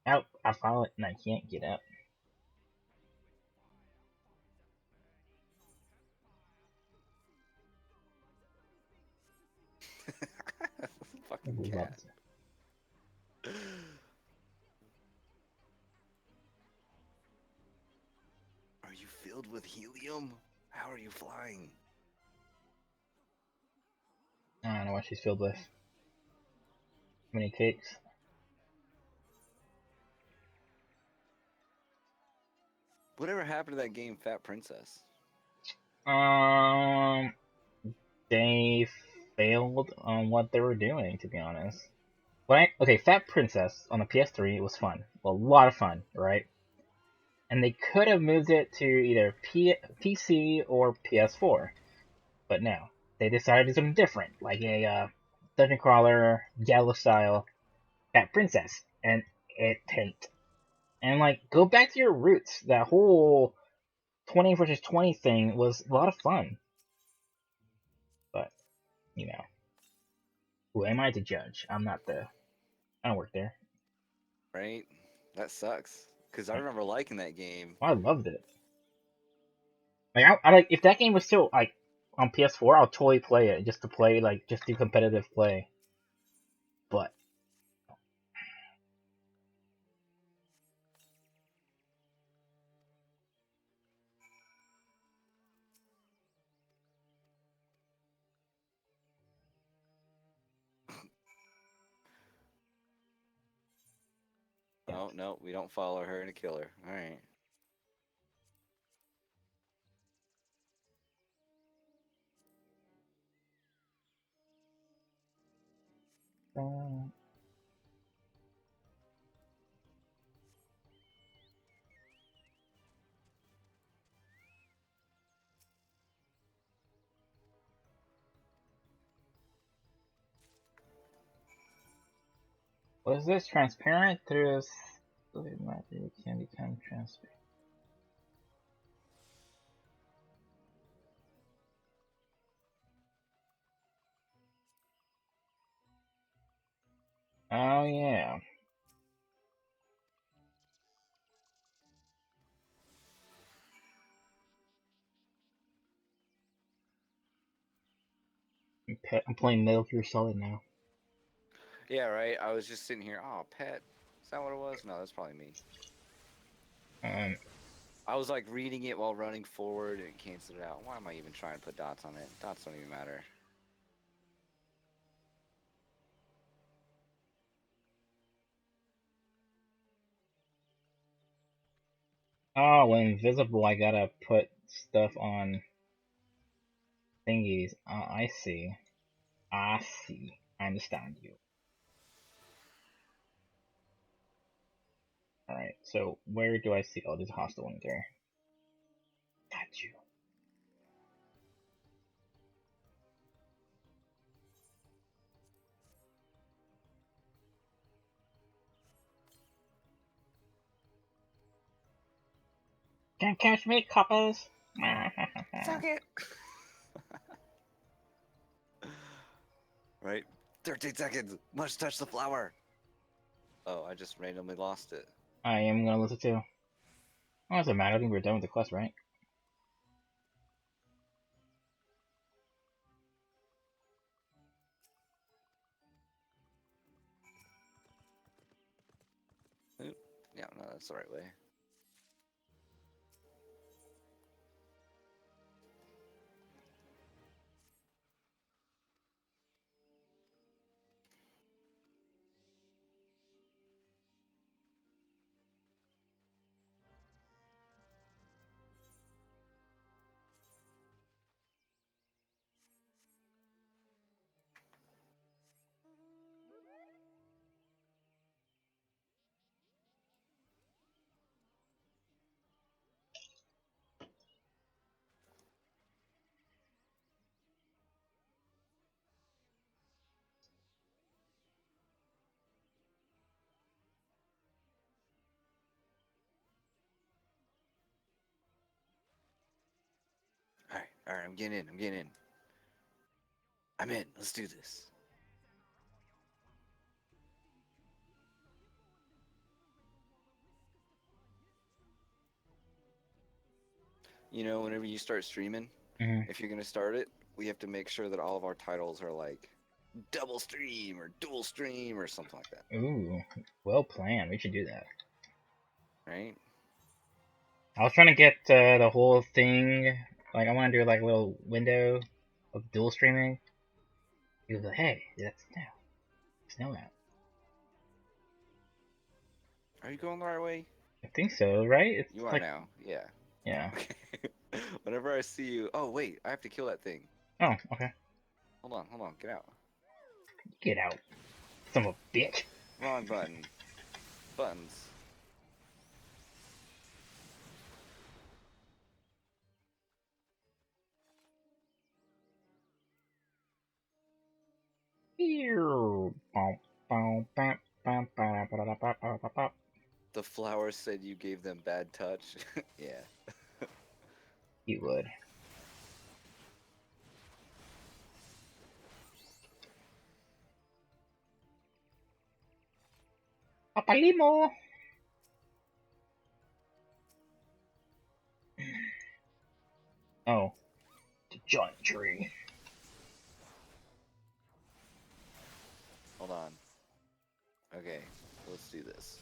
Out. I follow it and I can't get out. Fucking cat. Loves it. Are you filled with helium? How are you flying? I don't know what she's filled with. Many cakes. Whatever happened to that game, Fat Princess? Um, they failed on what they were doing, to be honest. Okay, Fat Princess on the PS3 was fun. A lot of fun, right? And they could have moved it to either PC or PS4. But no. They decided to do something different, like a dungeon crawler, Diablo style Fat Princess. And it tanked. And like, go back to your roots. That whole 20 versus 20 thing was a lot of fun. But, you know, who am I to judge? I don't work there. Right? That sucks. Because I remember liking that game. I loved it. Like, I like, if that game was still, like, on PS4, I'll totally play it, just to play, like, just do competitive play. But, yeah. Oh, no, we don't follow her and kill her. Alright. Was this transparent through magic can become transparent? Oh yeah. I'm playing Metal Gear Solid now. Yeah, right. I was just sitting here. Oh, pet. Is that what it was? No, that's probably me. Um, I was like reading it while running forward and it canceled it out. Why am I even trying to put dots on it? Dots don't even matter. Oh, when invisible, I gotta put stuff on thingies. I see. I see. I understand you. Alright, so where do I see? Oh, there's a hostile one there. Got you. Can't catch me, coppers! Suck it. Right? 13 seconds. Must touch the flower. Oh, I just randomly lost it. I am gonna listen to. Oh, it doesn't matter. I think we're done with the quest, right? Oop. Yeah, no, that's the right way. Alright, I'm getting in. I'm in. Let's do this. You know, whenever you start streaming, Mm-hmm. if you're gonna start it, we have to make sure that all of our titles are like double stream or dual stream or something like that. Ooh, well planned. We should do that. Right? I was trying to get the whole thing. Like, I want to do like a little window of dual streaming. He was like, "Hey, that's no out." Are you going the right way? I think so, right? It's You are like, now. Yeah. yeah. Whenever I see you, oh wait, I have to kill that thing. Oh, okay. Hold on, get out. Get out, son of a bitch. Wrong button. Buttons. The flowers said you gave them bad touch. Yeah. You would. Papalimo. Oh, the giant tree. Hold on. Okay, let's do this.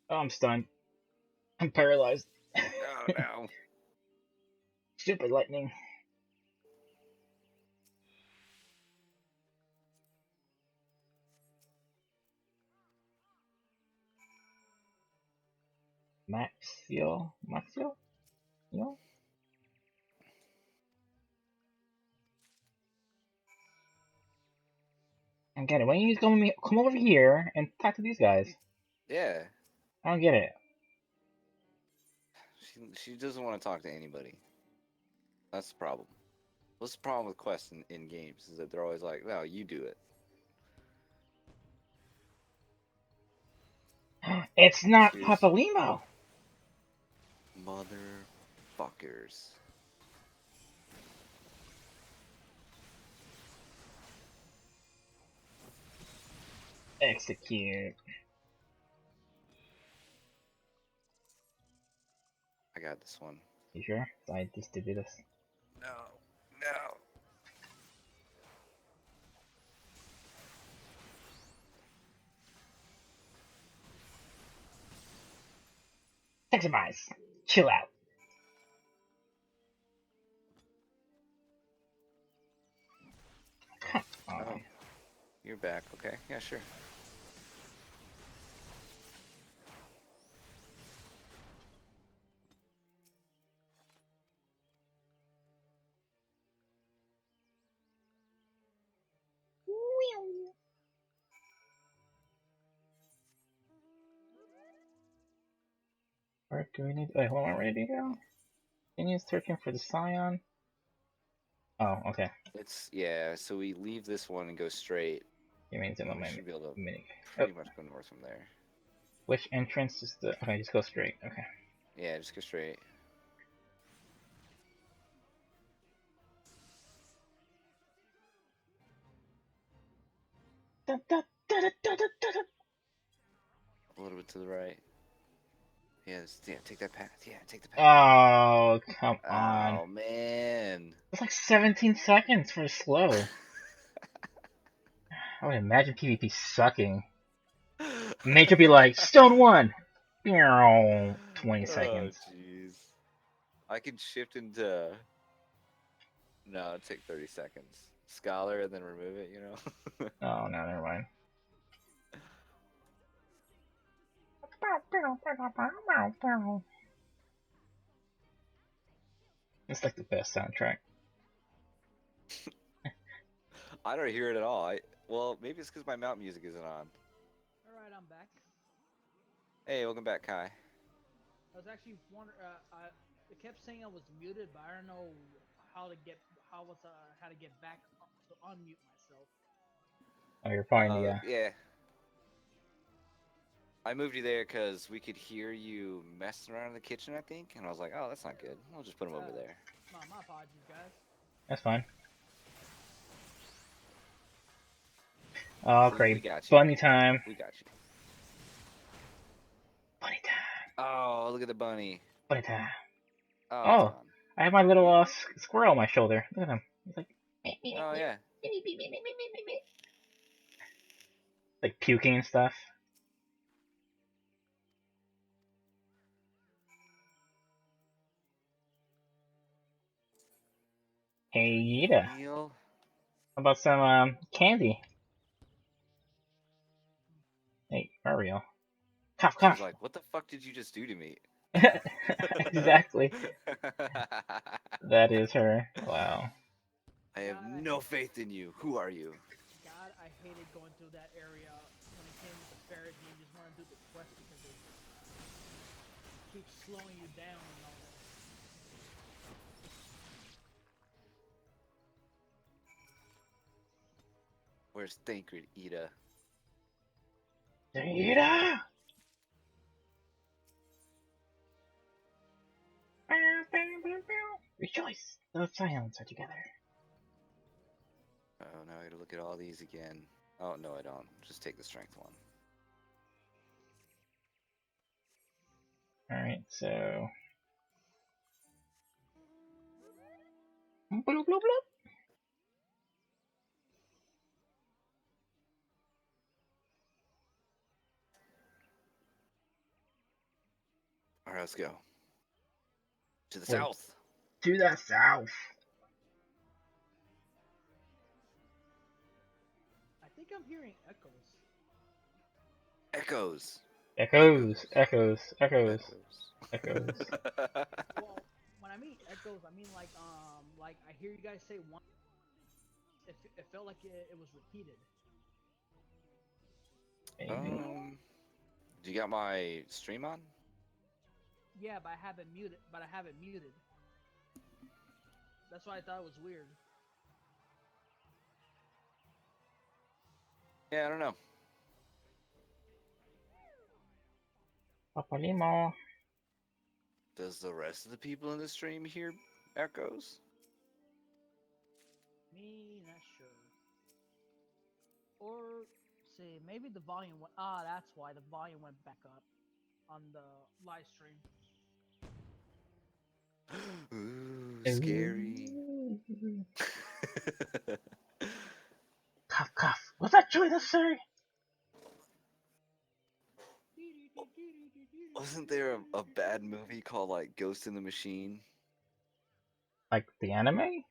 Oh, I'm stunned. I'm paralyzed. Oh no. Stupid lightning. Maxio? No? I get it. Why don't you just come over here and talk to these guys? Yeah. I don't get it. She doesn't want to talk to anybody. That's the problem. What's the problem with quests in games is that they're always like, no, you do it. It's not Cheers. Papalimo. Motherfuckers. Execute. I got this one. You sure? I just did this. No. Maximize. Chill out. Come on. Oh, you're back. Okay, yeah, sure. Where do we need? Wait, hold on. Ready to go? Continue searching for the Scion. Oh, okay. It's yeah. So we leave this one and go straight. You mean to And we my should be able to mini. pretty much go north from there. Which entrance is the? Okay, just go straight. Okay. Yeah, just go straight. Da, da, da, da, da, da, da. A little bit to the right. Yes, yeah, take that path. Yeah, take the path. Oh, come on. Oh man. It's like 17 seconds for slow. I would imagine PvP sucking. Nature be like, Stone 1! 20 seconds. Oh jeez. I can shift into. No, it'd take 30 seconds. Scholar and then remove it, you know? Oh, no, never mind. It's like the best soundtrack. I don't hear it at all. Well, maybe it's because my mount music isn't on. Alright, I'm back. Hey, welcome back, Kai. I was actually wondering. It kept saying I was muted, but I don't know how to get back to unmute myself. Oh, you're probably in the, Yeah. I moved you there because we could hear you messing around in the kitchen, I think, and I was like, oh, that's not good. I'll just put him over there. My apologies, guys. That's fine. Oh, We great. got you. Bunny time. We got you. Bunny time. Oh, look at the bunny. Bunny time. Oh, Oh. it's gone. I have my little squirrel on my shoulder. Look at him. He's like, Oh, yeah. like puking and stuff. Hey, Yida. Neil. How about some candy? Hey, Mario. Cough, She's cough. like, what the fuck did you just do to me? Exactly. That is her. Wow. I have no faith in you. Who are you? God, I hated going through that area when it came with the ferret and you just want to do the quest because it keeps slowing you down and all that. Where's Thancred, Ida? Yida! Rejoice! Those scions are together. Oh, now I gotta look at all these again. Oh, no, I don't. Just take the strength one. Alright, so... Bloop, bloop, bloop. Alright, let's go. To the Wait. south. To the south. I think I'm hearing echoes. Echoes. Echoes, echoes, echoes, echoes. Well, when I mean echoes, I mean like I hear you guys say one. It felt like it was repeated. Do you got my stream on? Yeah, but I have it muted. That's why I thought it was weird. Yeah, I don't know. Papa Limo. Does the rest of the people in the stream hear echoes? Me, not sure. Or see, maybe the volume went. Ah, that's why the volume went back up on the live stream. Ooh, scary. Cough, cough. Was that truly necessary? Wasn't there a bad movie called like Ghost in the Machine? Like the anime?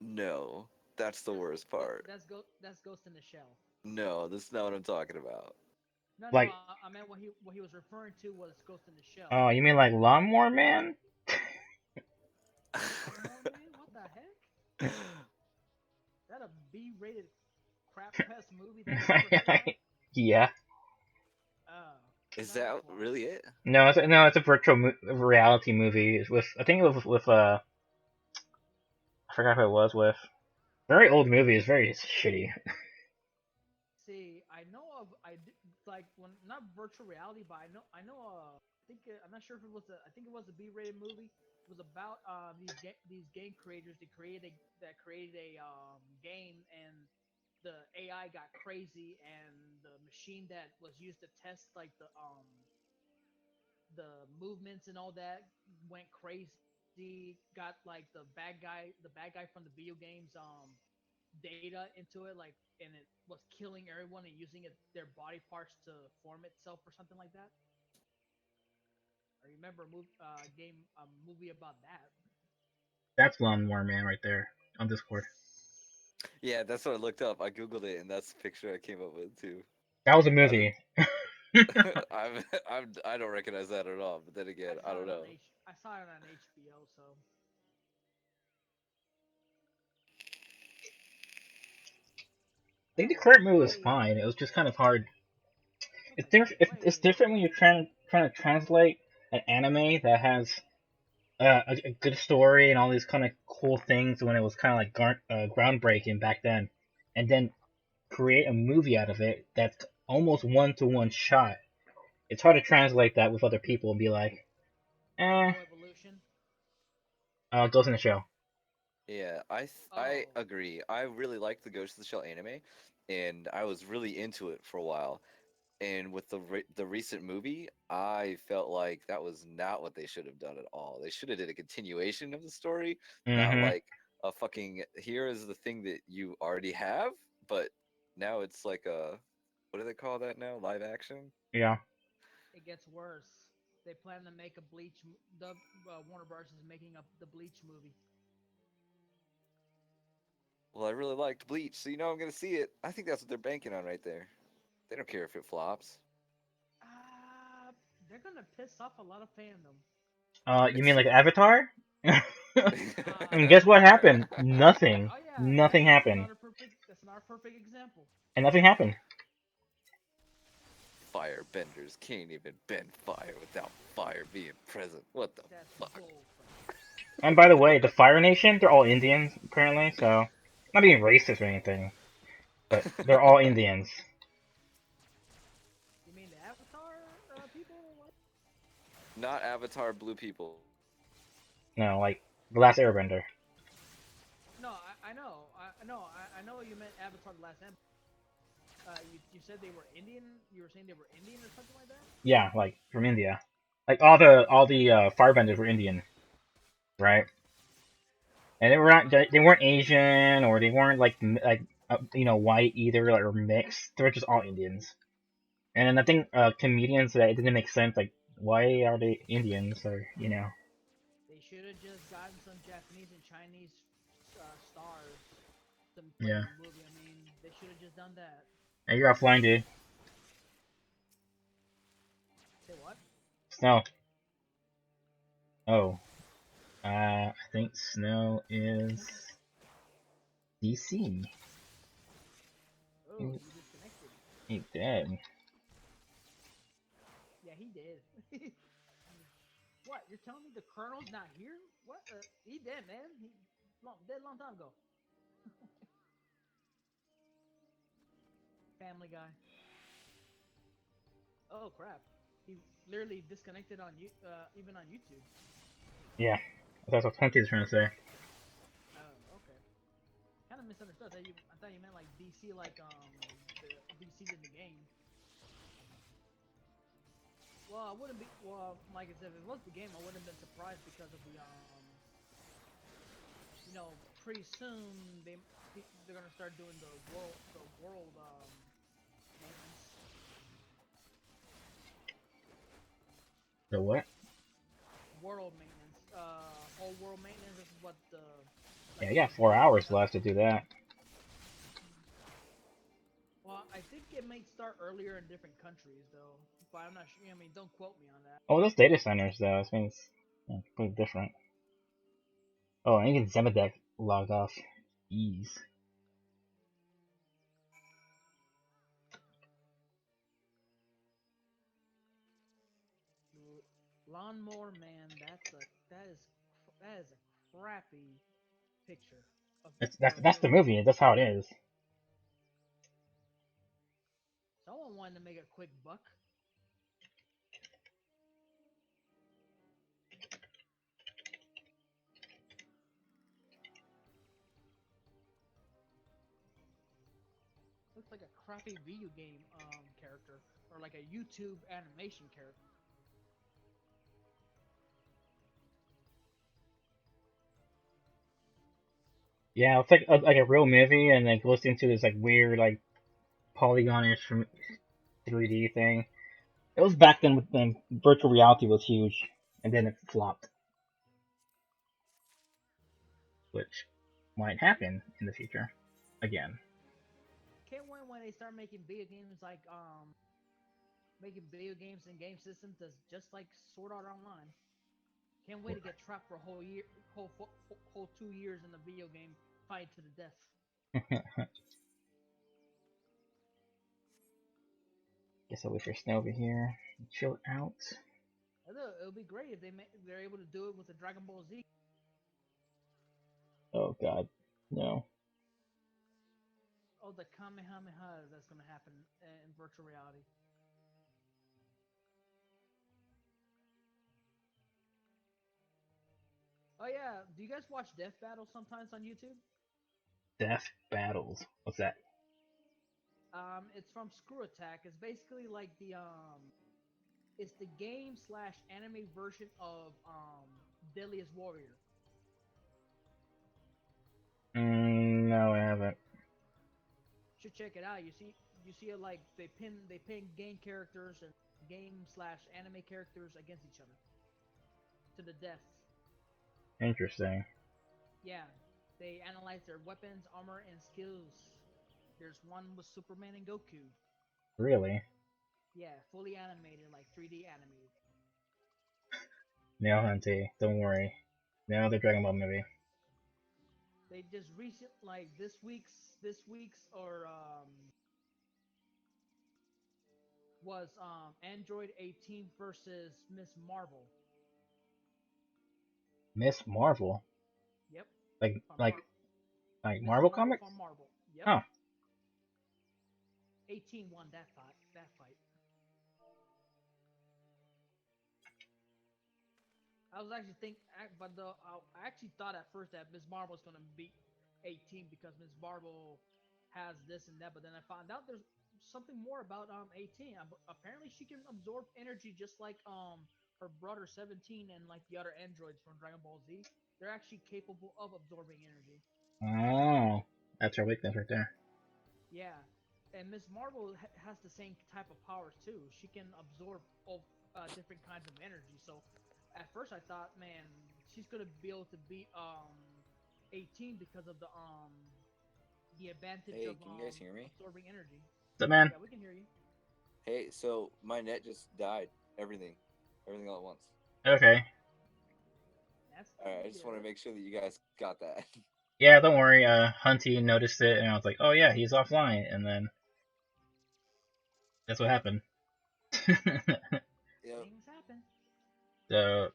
No, that's the worst part. That's Ghost in the Shell. No, that's not what I'm talking about. No, no, Like, I meant what he was referring to was Ghost in the Shell. oh, you mean like Lawnmower Man? Lawnmower Man? What the heck? That a B-rated crap fest movie that you never heard of? Yeah. Oh. Is No, that well, really it? No, it's a virtual reality movie. It's with I think it was with I forgot who it was with. Very old movie. It's very shitty. see, I know of like when not virtual reality, but I know I think I'm not sure if it was I think it was a B-rated movie. It was about these game creators that created a game, and the AI got crazy, and the machine that was used to test like the movements and all that went crazy. Got like the bad guy from the video games data into it, like, and it was killing everyone and using their body parts to form itself or something like that. I remember a movie about that. That's Lawnmower Man right there on Discord. Yeah, that's what I looked up. I googled it, and that's the picture I came up with too. That was a I don't, movie. I don't recognize that at all. But then again, I don't know. I saw it on HBO, so I think the no current movie was way. fine. It was just kind of hard. No, It's no different. It's way. different when you're trying to translate an anime that has a good story and all these kind of cool things when it was kind of like groundbreaking back then, and then create a movie out of it that's almost one-to-one shot. It's hard to translate that with other people and be like, eh, No evolution. goes in the show. Yeah, I Oh, agree. I really liked the Ghost of the Shell anime, and I was really into it for a while. And with the recent movie, I felt like that was not what they should have done at all. They should have did a continuation of the story, not Mm-hmm. like a fucking here is the thing that you already have, but now it's like a what do they call that now? Live action? Yeah. it gets worse. They plan to make a Bleach. The Warner Bros. Is making up the Bleach movie. Well, I really liked Bleach, so you know I'm gonna see it. I think that's what they're banking on right there. They don't care if it flops. Uh, they're gonna piss off a lot of fandom. You mean like Avatar? And guess what Yeah. happened? Nothing. Oh yeah, Nothing happened. that's another perfect example. And nothing happened. Firebenders can't even bend fire without fire being present. What the That's fuck? bull. And by the way, the Fire Nation, they're all Indians, apparently, so not being racist or anything, but they're all Indians. You mean the Avatar people? What? Not Avatar blue people. No, like the last Airbender. No, I know. I know you meant Avatar: The Last End. You said they were Indian. You were saying they were Indian or something like that. Yeah, like from India. Like all the Firebenders were Indian, right? And they were not they weren't Asian or they weren't white either or mixed. They were just all Indians. And then I think comedians that it didn't make sense. Like, why are they Indians or They should have just gotten some Japanese and Chinese stars to play Yeah. in the movie. I mean, they should have just done that. Hey, you're offline, dude. Say what? Snow. Oh. I think Snow is DC. Oh, He, you disconnected. he dead. Yeah, he did. What? You're telling me the Colonel's not here? What? He dead, man. He dead long time ago. Family Guy. Oh crap! He literally disconnected on you, even on YouTube. Yeah. That's what Twenty is trying to say. Oh, okay. Kind of misunderstood. I thought you meant like DC, like the DC's in the game. Well, I wouldn't be. Well, like I said, if it was the game, I wouldn't have been surprised because of the pretty soon they're gonna start doing the world maintenance. The what? World maintenance. Whole world maintenance. This is what the. Yeah, Like you the got 4 game hours does. left to do that. Well, I think it might start earlier in different countries though, but I'm not sure. I mean, don't quote me on that. Oh, those data centers though, I mean, it's completely different. Oh, and you can Zemedeck logged off. Ease. Lawnmower Man. That is a crappy picture of That's the movie. That's how it is. Someone wanted to make a quick buck. Looks like a crappy video game character or like a YouTube animation character. Yeah, it's like a real movie, and like listening to this like weird like polygonish from 3D thing. It was back then when virtual reality was huge, and then it flopped, which might happen in the future again. Can't wait when they start making video games like making video games and game systems that's just like Sword Art Online. Can't wait to get trapped for a whole year, whole 2 years in a video game fight to the death. Guess I'll wait for Snow over here. Chill out. It'll be great if they're able to do it with the Dragon Ball Z. Oh God, no. Oh, the Kamehameha that's gonna happen in virtual reality. Oh yeah, do you guys watch Death Battle sometimes on YouTube? Death battles. What's that? It's from Screw Attack. It's basically like it's the game slash anime version of Deadliest Warrior. No, I haven't. Should check it out. You see it like they pin game characters and game slash anime characters against each other to the death. Interesting. Yeah, they analyze their weapons, armor, and skills. There's one with Superman and Goku. Really? Yeah, fully animated, like 3D animated. Nail Hunty, don't worry. No other Dragon Ball movie. They just like this week's or was Android 18 versus Miss Marvel. Miss Marvel? Yep. Like From like Mar- like Miss Marvel Marvel comics? from Marvel. Yep. Huh. 18 won that fight. I was actually I actually thought at first that Miss Marvel was gonna beat 18 because Miss Marvel has this and that, but then I found out there's something more about 18. Apparently, she can absorb energy just like her brother 17 and like the other androids from Dragon Ball Z. They're actually capable of absorbing energy. Oh, that's her weakness right there. Yeah, and Miss Marvel has the same type of powers too. She can absorb all different kinds of energy. So at first I thought, man, she's gonna be able to beat 18 because of the advantage Hey, of can you guys hear me? absorbing energy. What's up, man? Yeah, we can hear you. Hey, so my net just died. Everything all at once. Okay. That's All right, I just want to make sure that you guys got that. Yeah, don't worry. Hunty noticed it, and I was like, "Oh yeah, he's offline," and then that's what happened. Yep. Things happen. So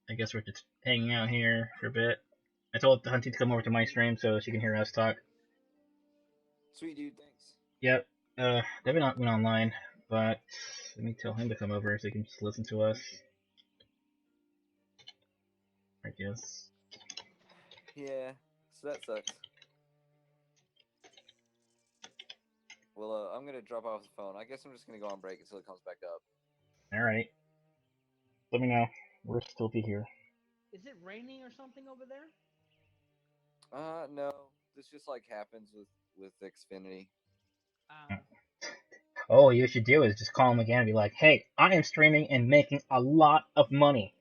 I guess we're just hanging out here for a bit. I told Hunty to come over to my stream so she can hear us talk. Sweet dude, thanks. Yep. They've been went online, but let me tell him to come over so he can just listen to us. I guess. Yeah, so that sucks. Well, I'm gonna drop off the phone. I guess I'm just gonna go on break until it comes back up. Alright. Let me know. We'll still be here. Is it raining or something over there? No, this just like happens with Xfinity. Uh, Oh, you should do is just call him again and be like, "Hey, I am streaming and making a lot of money."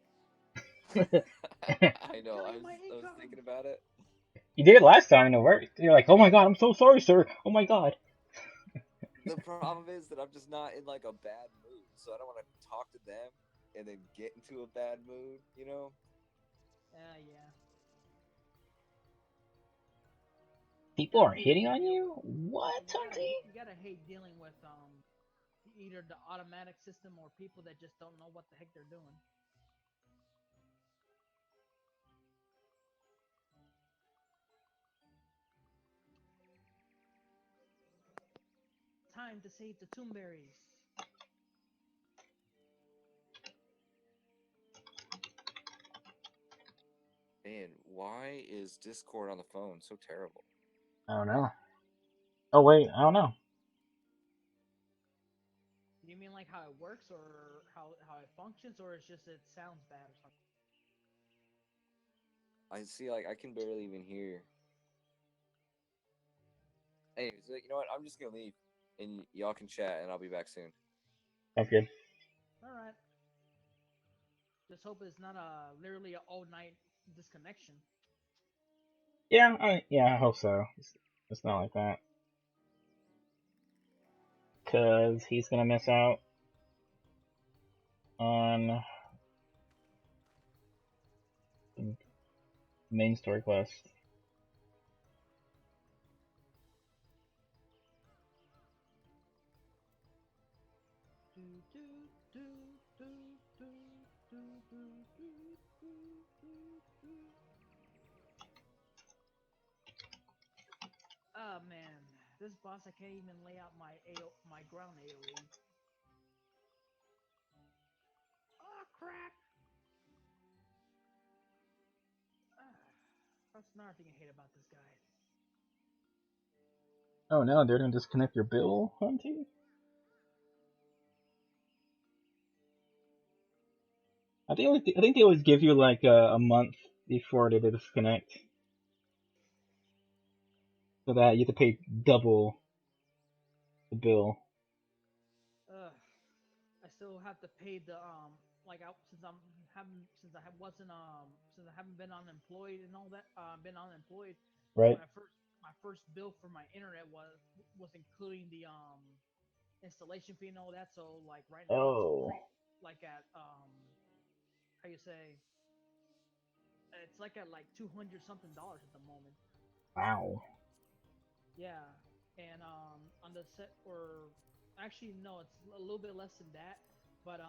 I know. Tell I you was my I was income. thinking about it. You did it last time and it worked. You're like, "Oh my god, I'm so sorry, sir. Oh my god." The problem is that I'm just not in like a bad mood, so I don't want to talk to them and then get into a bad mood, you know? Yeah. People Gotta are hate hitting on deal you? with. What, Hunty? You gotta hate dealing with either the automatic system or people that just don't know what the heck they're doing. Time to save the tombberries. Man, why is Discord on the phone so terrible? I don't know. Oh wait, I don't know. You mean like how it works or how it functions, or it's just it sounds bad or something? I see, like, I can barely even hear. Anyways, you know what? I'm just gonna leave, and y'all can chat, and I'll be back soon. That's good. All right. Just hope it's not literally an all night disconnection. Yeah, I hope so. It's not like that. Cause he's gonna miss out on main story quest. Oh man, this boss I can't even lay out my ground AOE. Oh crap! That's another thing I hate about this guy. Oh no, they're gonna disconnect your bill, Hunty? I think they always give you like a month before they disconnect, so that you have to pay double the bill. I still have to pay the like out since I'm haven't since I wasn't since I haven't been unemployed and all that been unemployed. Right? My first bill for my internet was including the installation fee and all that. So like right now it's Oh, like at how you say it's like at like 200 something dollars at the moment. wow. Yeah, and on the set or actually no, it's a little bit less than that. But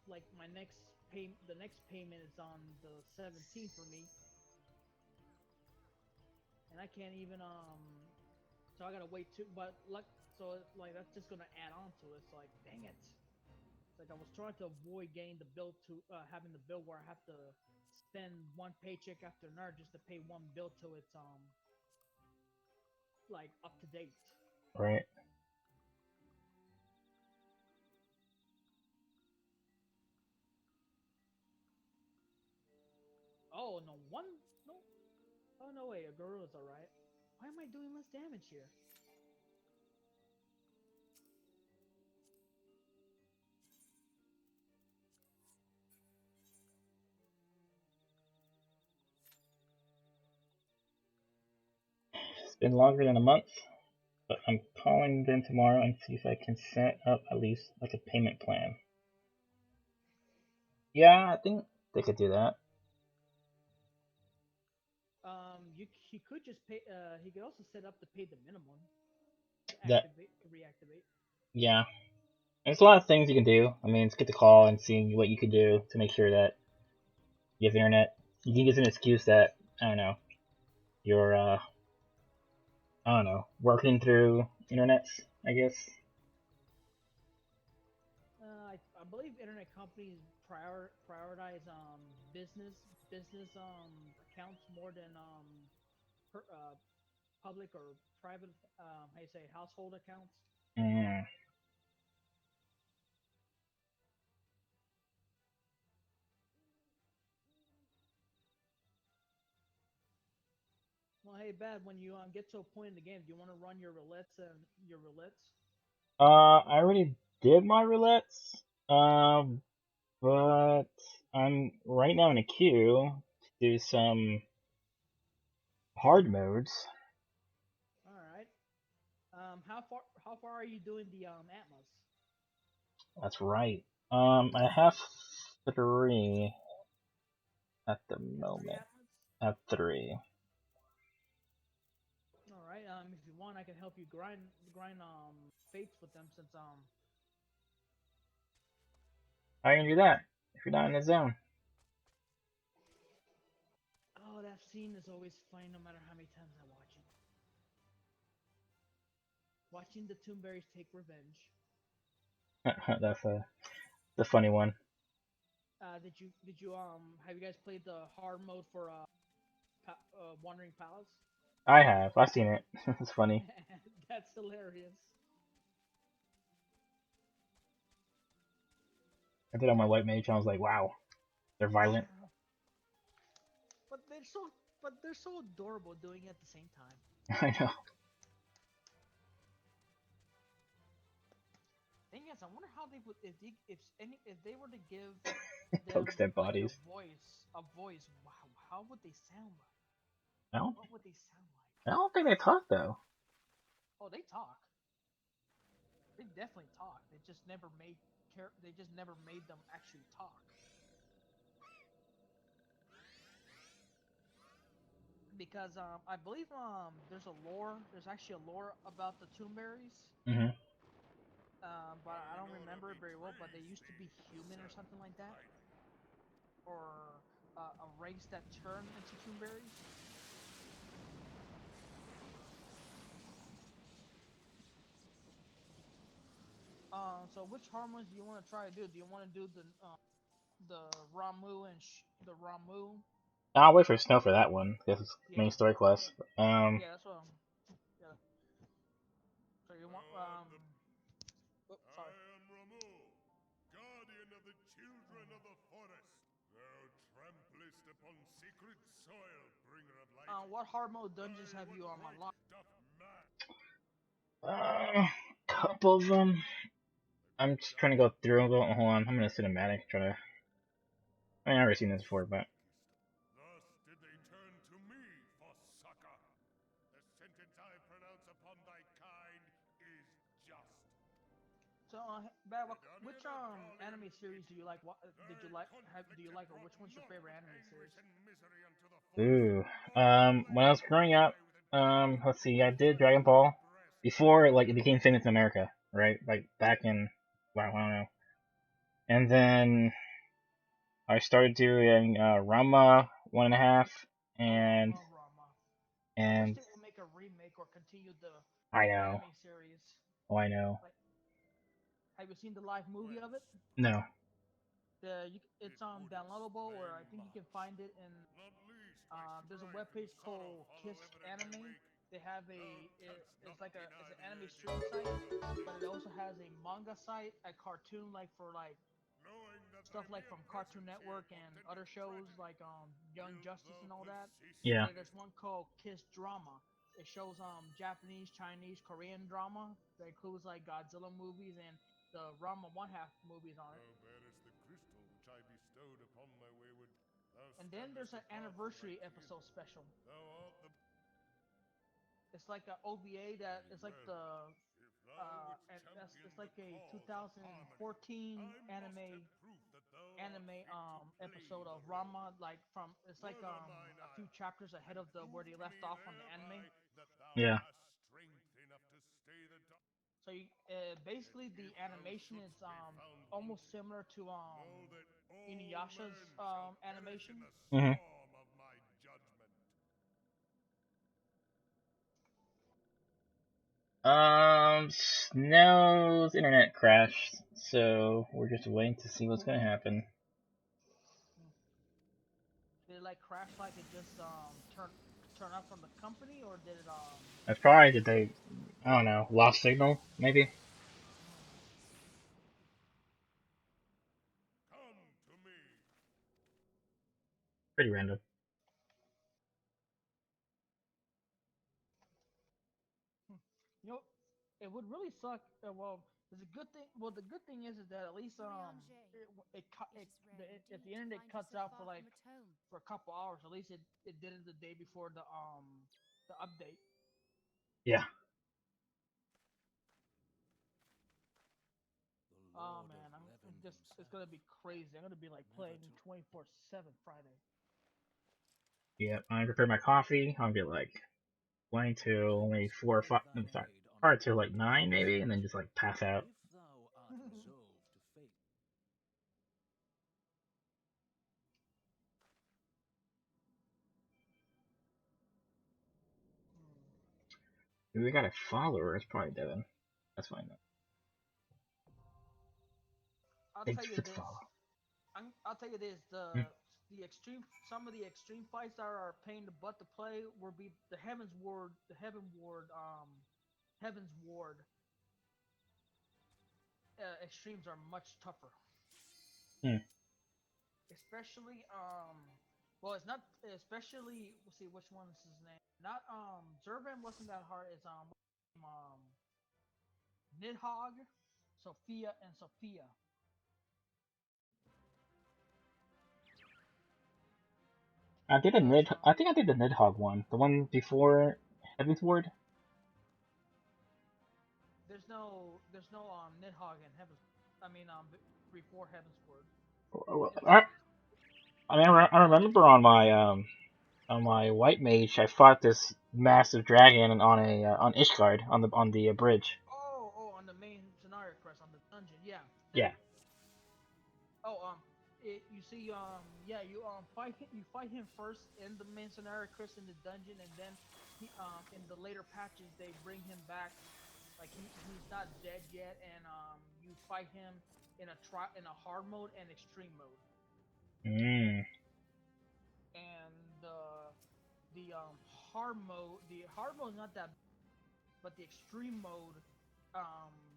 like the next payment is on the 17th for me, and I can't even so I gotta wait too. But like so like that's just gonna add on to it. It's like dang it. It's like I was trying to avoid getting the bill to having the bill where I have to spend one paycheck after another just to pay one bill till it's like up to date. Right. Oh no one no oh no way a gorilla's alright. Why am I doing less damage here? It's been longer than a month, but I'm calling them tomorrow and see if I can set up at least like a payment plan. Yeah, I think they could do that. He could just pay. He could also set up to pay the minimum to That reactivate. yeah. There's a lot of things you can do. I mean, it's good to call and see what you can do to make sure that you have internet. You can use an excuse that I don't know you're I don't know working through internets. I guess. I believe internet companies prioritize business accounts more than per, public or private how you say household accounts. Mm, Well, hey, bad when you get to a point in the game, do you want to run your roulettes and your roulettes? I already did my roulettes. But I'm right now in a queue to do some hard modes. All right. How far are you doing the Atlas? That's right. I have 3 at the You got 3 moment. Atlas? At 3. All right. If you want, I can help you grind fates with them since How are you gonna do that if you're not in the zone? Oh, that scene is always funny no matter how many times I watch it. Watching the Toonberries take revenge. That's the funny one. Did you have you guys played the hard mode for Wandering Palace? I have. I've seen it. It's funny. That's hilarious. I did it on my white mage and I was like, wow, they're violent. But they're so adorable doing it at the same time. I know. Thing is, I wonder how they would if they were to give them Pokes their like bodies. a voice. Wow, how would they sound like? I don't, What would they sound like? I don't think they talk though. Oh, they talk. They definitely talk. They just never made them actually talk. Because I believe there's actually a lore about the Toonberries. Hmm. But I don't remember it very well. But they used to be human or something like that, or a race that turned into Toonberries. So which hormones do you want to try to do? Do you want to do the Ramu the Ramu? I'll wait for snow for that one. This is Yeah, main story quest. yeah, that's what. Yeah. So you want Oops, sorry. I am Ramu, guardian of the children of the forest. Thou tramplest upon sacred soil, bringer of light. What hard mode dungeons have you unlocked? Couple of them. I'm just trying to go through them. Hold on, I'm in a cinematic. Trying to. I mean, I've never seen this before, but Thus did they turn to me for succor. The sentence I pronounce upon thy kind is just. So, which anime series do you like? What did you like? Do you like, or which one's your favorite anime series? ooh. When I was growing up, let's see, I did Dragon Ball before like it became famous in America, right? Like back in, wow, I don't know. And then I started doing Rama 1.5, and I love Rama. I wish and they would make a remake or continue the I know, anime series. oh I know, Like, have you seen the live movie of it? no, It's downloadable, or I think you can find it in. There's a webpage called Kiss Anime. They have it's an anime streaming site, but it also has a manga site, a cartoon like for like stuff like from Cartoon Network and other shows like Young Justice and all that. yeah, And there's one called Kiss Drama. It shows Japanese, Chinese, Korean drama that includes like Godzilla movies and the Rama one half movies on it. Thou bearest the crystal which I bestowed upon my wayward. And then there's an anniversary episode special. Thou art the It's like an OVA that it's like and it's like a 2014 anime episode of Rama, like from it's like a few chapters ahead of the where they left off on the anime. yeah. So basically the animation is almost similar to Inuyasha's animation. Hmm. Snow's internet crashed, so we're just waiting to see what's gonna happen. Did it like crash like it just turn up from the company, or did it That's probably did they, I don't know, lost signal maybe. Pretty random. you know it would really suck. Well, there's a good thing. Well, the good thing is that at least if the internet cuts out for like for a couple hours, at least it did it the day before the update. Yeah. Oh man, it's gonna be crazy. I'm gonna be like playing 24/7 Friday. Yeah. I prepare my coffee. I'll get like playing till maybe 4 or 5. No, sorry. Or till like 9 maybe, and then just like pass out. Maybe we got a follower. It's probably Devin. That's fine though. I'll Thanks tell you for the this. follow. I'll tell you this. Hmm. Some of the extreme fights that are a pain in the butt to play will be the Heaven's Ward extremes are much tougher. Hmm. Especially well, it's not especially. Let's see which one is his name. Not Zervan wasn't that hard. It's Nidhogg, Sophia, and Sophia. I did a Cause Nid. I think I did the Nidhogg one. The one before Heaven's Ward. there's no Nidhogg in Heaven's. I mean before Heaven's Word. It's I remember on my white mage, I fought this massive dragon on Ishgard on the bridge. on the main scenario quest on the dungeon. Yeah. Yeah. Oh, you see, yeah, you fight him first in the main scenario quest in the dungeon, and then in the later patches they bring him back, like he's not dead yet, and you fight him in a hard mode and extreme mode, Mm. and the hard mode is not that, but the extreme mode,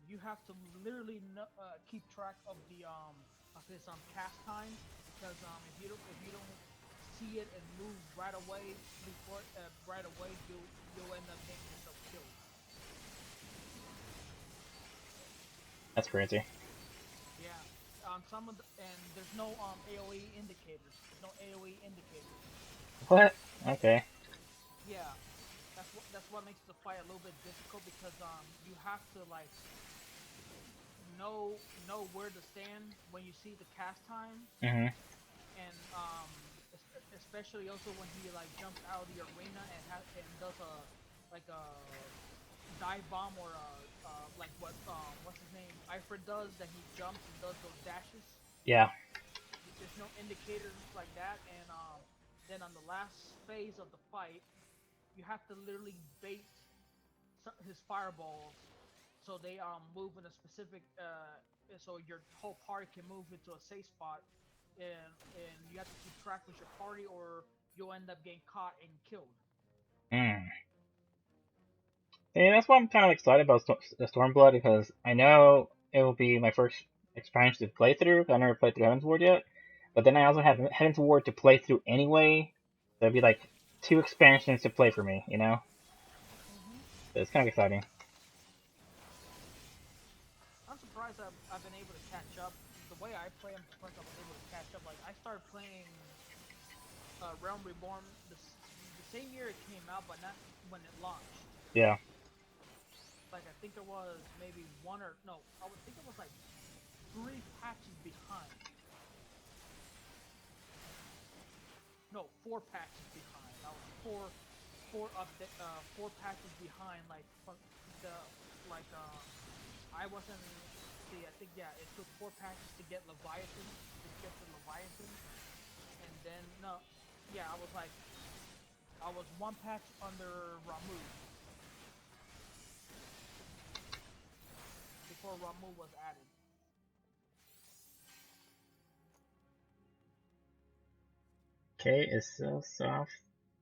you have to literally keep track of his cast times because if you don't see it and move right away you'll end up getting yourself killed. That's crazy. Yeah. And there's no AOE indicators. There's no AOE indicators. What? Okay. Yeah. That's what makes the fight a little bit difficult because you have to like know where to stand when you see the cast time, Mhm. and especially also when he like jumps out of the arena and does a dive bomb or like what's his name Ifrit does, that he jumps and does those dashes. Yeah. There's no indicators like that, and then on the last phase of the fight, you have to literally bait his fireballs so they move in a specific so your whole party can move into a safe spot, and you have to keep track with your party or you'll end up getting caught and killed. Mm. Yeah, that's why I'm kind of excited about the Stormblood because I know it will be my first expansion to play through. I never played through Heaven's Ward yet, but then I also have Heaven's Ward to play through anyway. That'd be like 2 expansions to play for me, you know. Mm-hmm. So it's kind of exciting. I'm surprised I've been able to catch up. The way I play, I'm surprised I was able to catch up. Like I started playing Realm Reborn the same year it came out, but not when it launched. Yeah. Like I think it was maybe one or no, I would think it was like 3 patches behind. No, 4 patches behind. I was four patches behind. Like from the like I wasn't. See, I think yeah, it took 4 patches to get Leviathan to get the Leviathan, and then no, yeah, I was 1 patch under Ramu before Ramu was added. Kay is so soft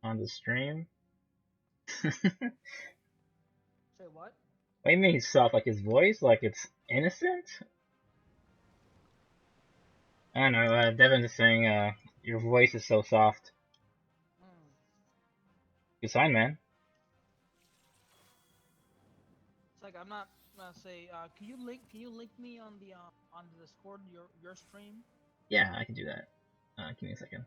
on the stream. What Say what? do you mean he's soft? Like his voice? Like it's innocent? I don't know. Devin is saying your voice is so soft. Mm. Good sign, man. like I'm not gonna say. Can you link me on the Discord your stream? Yeah, I can do that. Give me a second.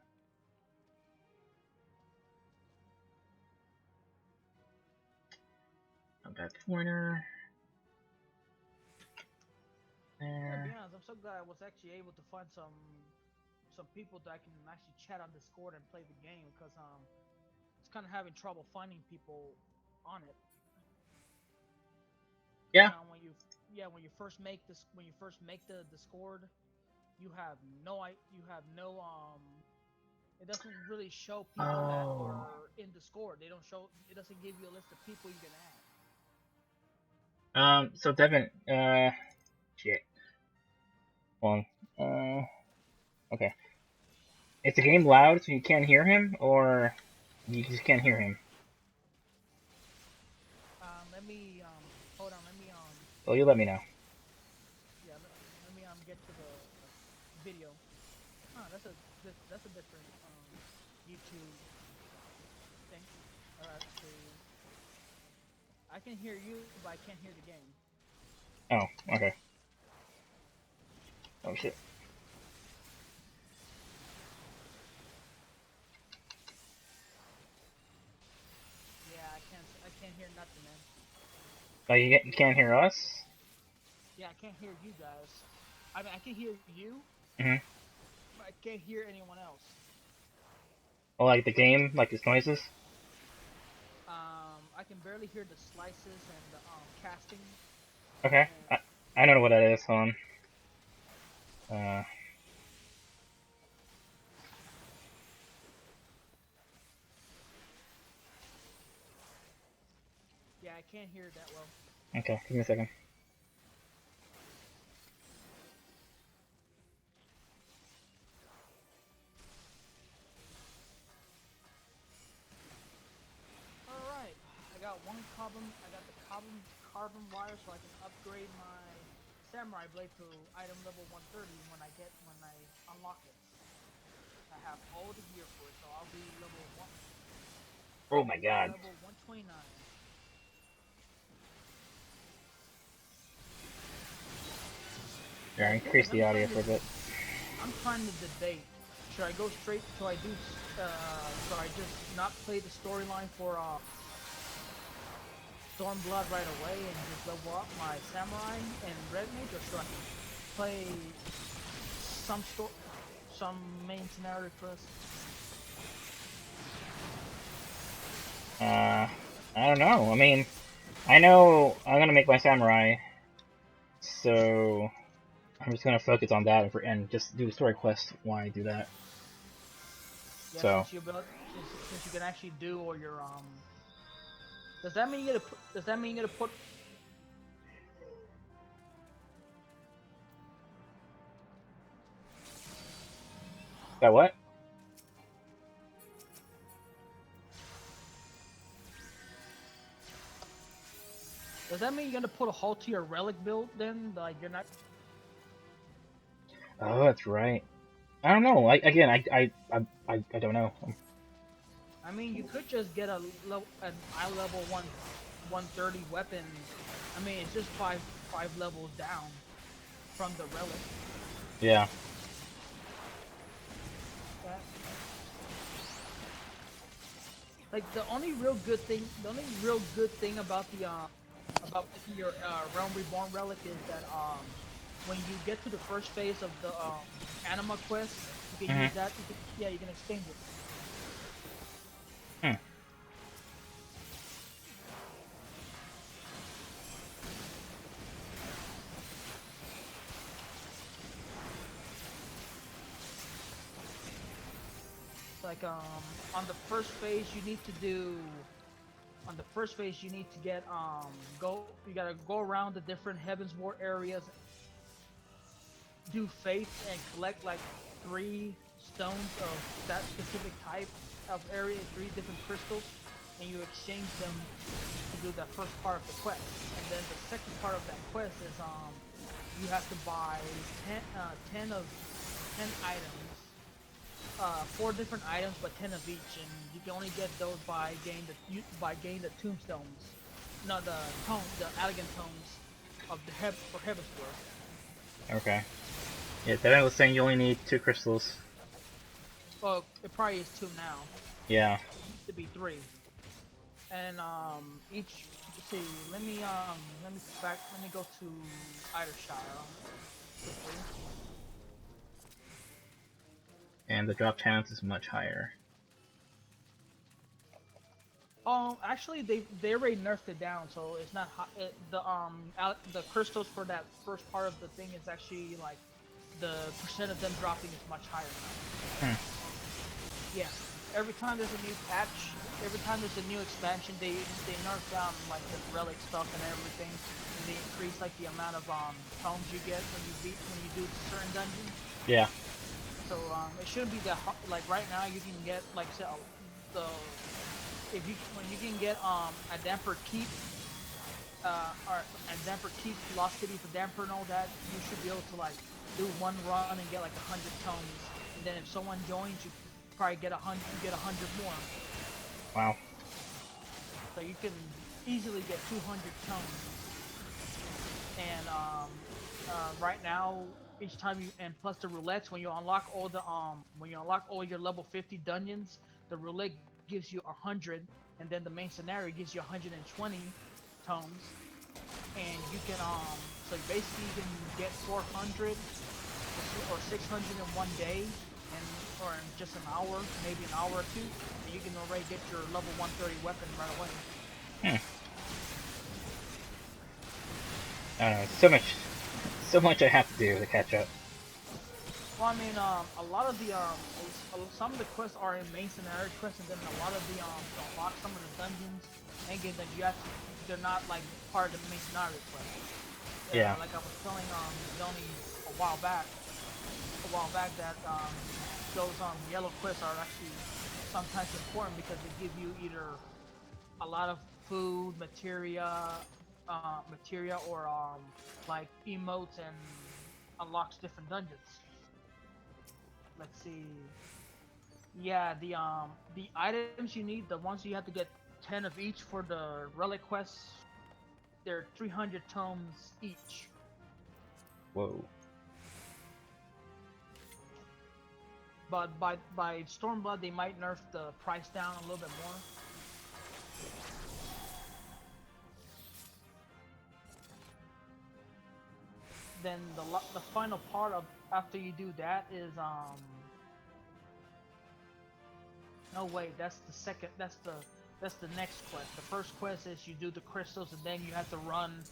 Bad pointer. Yeah, to be There. honest, I'm so glad I was actually able to find some people that I can actually chat on Discord and play the game because it's kind of having trouble finding people on it. Yeah. When you first make the Discord, you have no it doesn't really show people that Oh. are in Discord. It doesn't give you a list of people you can add. So Devin, shit. Hold on. Okay. Is the game loud so you can't hear him, or you just can't hear him? Let me hold on. Let me Oh, you let me know. yeah. Let me get to the video. That's a different YouTube thing. Let's see. I can hear you, but I can't hear the game. Oh, okay. Oh shit. Yeah, I can't hear nothing, man. Oh, you can't hear us? Yeah, I can't hear you guys. I mean, I can hear you, Mhm. but I can't hear anyone else. Oh, like the game, like its noises? I can barely hear the slices and the casting. Okay. And I don't know what that is. Hold on. yeah, I can't hear it that well. Okay. Give me a second. All right, I got one carbon. I got the carbon wire, so I can upgrade my samurai blade to item level 130 when I unlock it. I have all the gear for it, so I'll be level one. Oh my god. Level 129. Yeah, The thing increase is, the audio for a bit. I'm trying to debate. Should I go straight? Should I just not play the storyline for Stormblood right away and just level up my samurai and red mage, or should I play some main scenario first? I don't know. I mean, I know I'm gonna make my samurai, so I'm just gonna focus on that and just do the story quest while I do that. Yeah, So. since you can. Do all your Does that mean you gotta put? That what? Does that mean you're gonna put a halt to your relic build then? Like you're not. Oh, that's right. I don't know. I don't know. I mean, you could just get an eye level 130 weapon. I mean, it's just five levels down from the relic. Yeah. That, like the only real good thing about your Realm Reborn relic is that when you get to the first phase of the Anima quest, you can use that. You can exchange it. Hmm. Like on the first phase you need to do get you gotta go around the different Heaven's War areas, do faith and collect like 3 stones of that specific type of area, 3 different crystals, and you exchange them to do that first part of the quest. And then the second part of that quest is you have to buy 10 items, 4 different items, but 10 of each, and you can only get those by gaining the tombstones. No, the tone, the elegant tones of the for Heaven's Door. Okay. Yeah, Devin was saying you only need 2 crystals. Well, it probably is 2 now. Yeah. It used to be 3. And each. Let's see. Let me go to Idershire quickly. And the drop chance is much higher. Actually, they already nerfed it down, so it's not hot. The crystals for that first part of the thing is actually like the percent of them dropping is much higher now. Yeah, every time there's a new patch, every time there's a new expansion, they nerf down like the relic stuff and everything, and they increase like the amount of tomes you get when you do certain dungeons. Yeah. So it shouldn't be that hard. Like right now, you can get like say, when you can get a damper keep, or a damper keep, lost city for damper and all that, you should be able to like do one run and get like 100 tomes, and then if someone joins, you probably get 100 more. Wow. So you can easily get 200 tomes. And right now, each time you, and plus the roulettes, when you unlock all your level 50 dungeons, the roulette gives you 100, and then the main scenario gives you 120 tomes, and you can so basically you can get 400 or 600 in one day, or in just an hour, maybe an hour or 2, and you can already get your level 130 weapon right away. I don't know, so much I have to do to catch up. Well, I mean, a lot of the some of the quests are in main scenario quests, and then a lot of the to unlock some of the dungeons and games that they're not like part of the main scenario quest. Yeah. Like I was telling Johnny a while back that those yellow quests are actually sometimes important because they give you either a lot of food, materia, or like emotes, and unlocks different dungeons. Let's see. Yeah, the items you need, the ones you have to get 10 of each for the relic quests, they're 300 tomes each. Whoa. But by Stormblood, they might nerf the price down a little bit more. Then the final part of after you do that is no wait, that's the second, that's the next quest. The first quest is you do the crystals, and then you have to run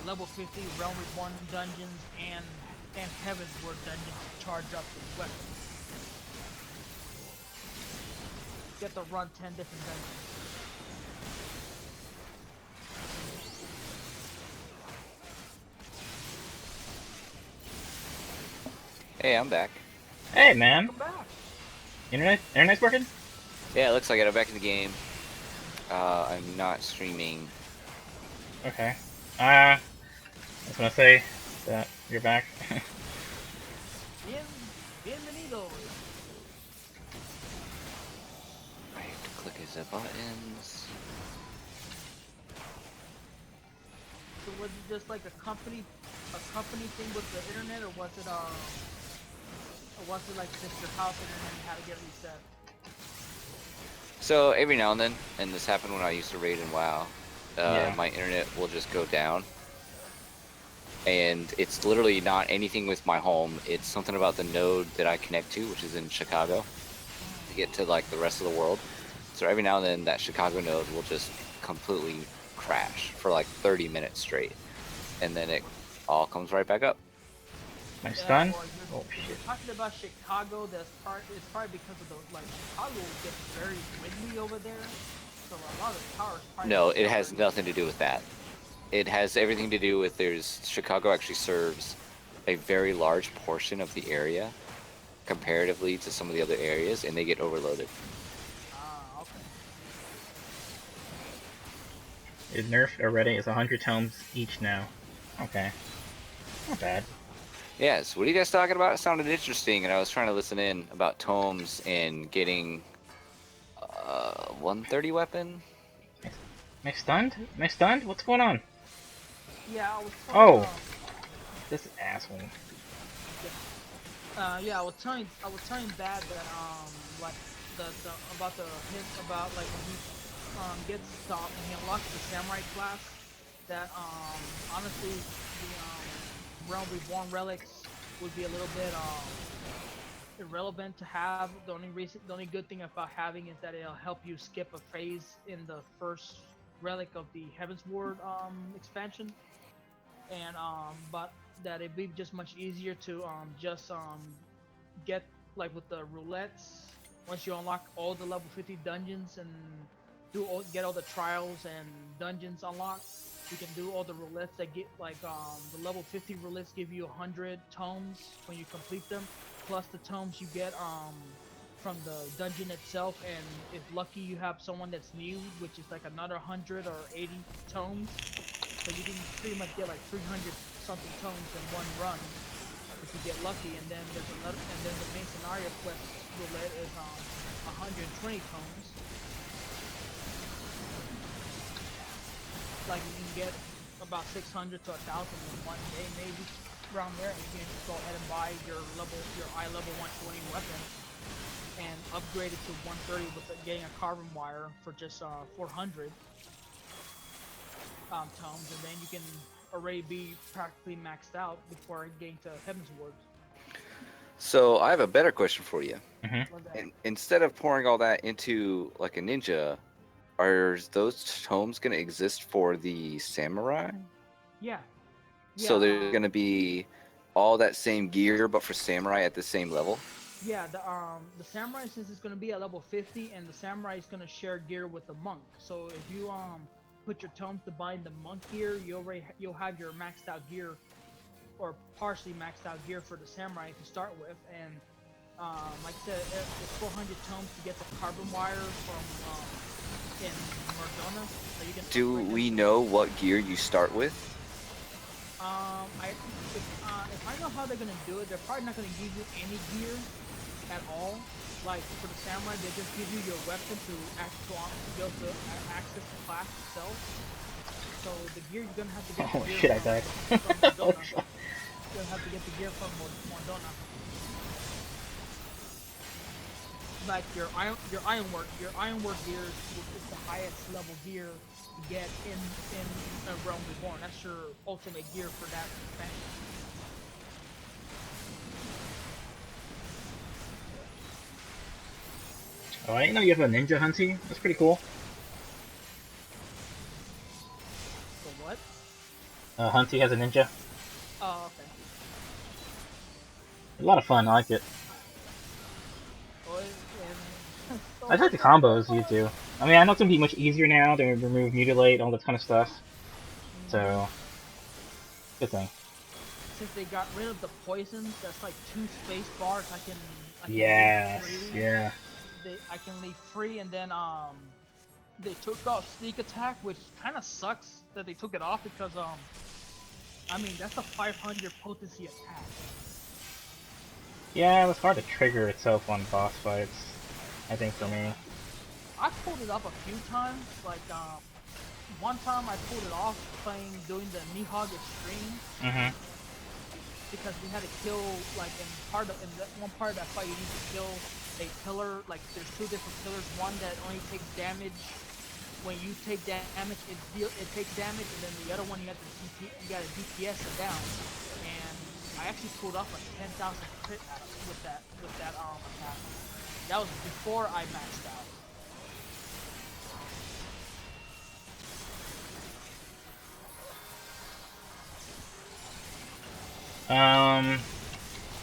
level 50 Realm Reborn dungeons and Heaven's Word dungeons to charge up the weapon. You have to run 10 different dungeons. Hey, I'm back. Hey, man. Come back. Internet's working? Yeah, it looks like I'm back in the game. I'm not streaming. Okay. I was gonna say that you're back. Bienvenido. I have to click the buttons. So was it just like a company thing with the internet, or was it like just your house internet and how to get reset? So every now and then, and this happened when I used to raid in WoW, my internet will just go down. And it's literally not anything with my home. It's something about the node that I connect to, which is in Chicago, to get to like the rest of the world. So every now and then that Chicago node will just completely crash for like 30 minutes straight. And then it all comes right back up. My stun? Well, Oh you're shit. talking about Chicago. It's probably because of the Chicago gets very windy over there, so a lot of the towers. No, it has nothing to do with that. It has everything to do with Chicago actually serves a very large portion of the area comparatively to some of the other areas, and they get overloaded. Ah, okay. It's nerfed already. It's 100 tomes each now. Okay. Not bad. Yes, what are you guys talking about? It sounded interesting, and I was trying to listen in about tomes and getting 130 weapon. Am I stunned? Am I stunned? What's going on? Yeah, I was Oh, this asshole. yeah, I was telling Bad that like the about the hint about like when he gets stopped and he unlocks the samurai class, that honestly the realm reborn relics would be a little bit irrelevant to have. The only good thing about having is that it'll help you skip a phase in the first relic of the Heaven's Ward expansion, and but that it'd be just much easier to just get like with the roulettes. Once you unlock all the level 50 dungeons and get all the trials and dungeons unlocked, you can do all the roulettes that get like the level 50 roulettes give you 100 tomes when you complete them, plus the tomes you get from the dungeon itself, and if lucky you have someone that's new, which is like another 100 or 80 tomes, so you can pretty much get like 300 something tomes in one run if you get lucky. And then there's another, and then the main scenario quest roulette is 120 tomes. Like you can get about 600 to 1,000 in one day, maybe around there. And you can just go ahead and buy your eye level 120 weapon and upgrade it to 130 with getting a carbon wire for just 400 tomes, and then you can already be practically maxed out before getting to Heaven's Ward. So I have a better question for you. Mm-hmm. Instead of pouring all that into like a ninja, are those tomes going to exist for the samurai? Yeah. So there's going to be all that same gear, but for samurai at the same level? Yeah, the samurai, since it's going to be at level 50, and the samurai is going to share gear with the monk. So if you put your tomes to buy the monk gear, you'll have your maxed out gear, or partially maxed out gear for the samurai to start with. And like I said, it's 400 tomes to get the carbon wire from in Mordona. So you can. Do we know what gear you start with? If I know how they're gonna do it, they're probably not gonna give you any gear at all. Like for the samurai, they just give you your weapon to be able to access the class itself. So the gear you're gonna have to get. Oh shit! I died. From Mordona. You'll have to get the gear from Mordona. Like your ironwork gear is the highest level gear to get in Realm Reborn. That's your ultimate gear for that expansion. Oh, I didn't know you have a ninja hunty. That's pretty cool. So what? Hunty has a ninja. Oh, okay. A lot of fun. I like it. Well, I like the combos you do. I mean, I know it's gonna be much easier now. They remove mutilate, all that kind of stuff. So, good thing. Since they got rid of the poisons, that's like 2 space bars. I can Yes, leave free. yeah. I can leave free, and then they took off sneak attack, which kind of sucks that they took it off, because I mean that's a 500 potency attack. Yeah, it was hard to trigger itself on boss fights, I think, for me. I pulled it up a few times. Like one time I pulled it off doing the Nihog Extreme. Mm-hmm. Because we had to kill, like in that one part of that fight, you need to kill a pillar. Like there's 2 different pillars. One that only takes damage when you take damage. It takes damage, and then the other one you got to DPS it down. And I actually pulled off a 10,000 crit with that attack. That was before I maxed out.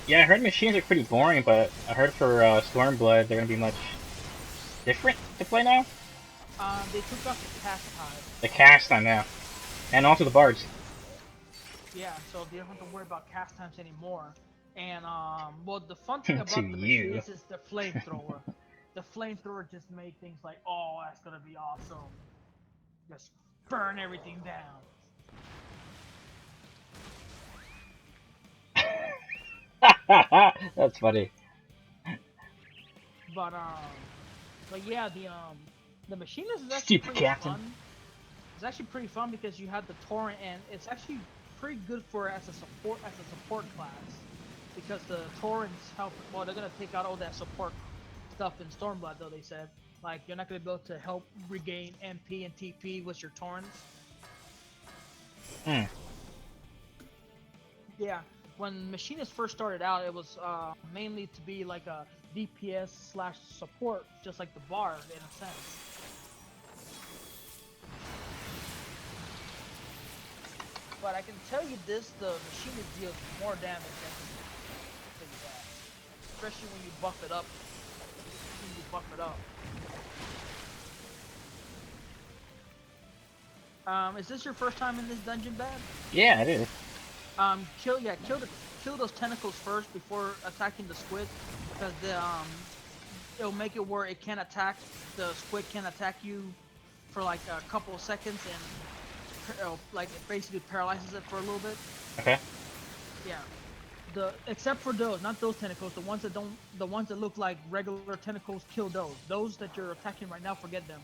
Yeah, I heard machines are pretty boring, but I heard for Stormblood they're gonna be much different to play now. They took off the cast time. The cast time, yeah, and also the bards. Yeah, so they don't have to worry about cast times anymore. And well, the fun thing about To the you. machines is the flamethrower. The flamethrower just made things like, oh, that's gonna be awesome. Just burn everything down. That's funny. But But yeah, the machinist is actually Stupid pretty captain. fun. It's actually pretty fun because you have the torrent, and it's actually pretty good for as a support class. Because the torrents help. Well, they're gonna take out all that support stuff in Stormblood, though they said. Like you're not gonna be able to help regain MP and TP with your torrents. Hmm. Yeah, when Machinist first started out, it was mainly to be like a DPS slash support, just like the Bard in a sense. But I can tell you this: the Machinist deals more damage than that, especially when you buff it up. Is this your first time in this dungeon, Bad? Yeah, it is. Kill those tentacles first before attacking the squid, because it'll make it where it can't attack the squid can attack you for like a couple of seconds, and like it basically paralyzes it for a little bit. Okay. Yeah. Except for those, not those tentacles, the ones that look like regular tentacles, kill those. Those that you're attacking right now, forget them.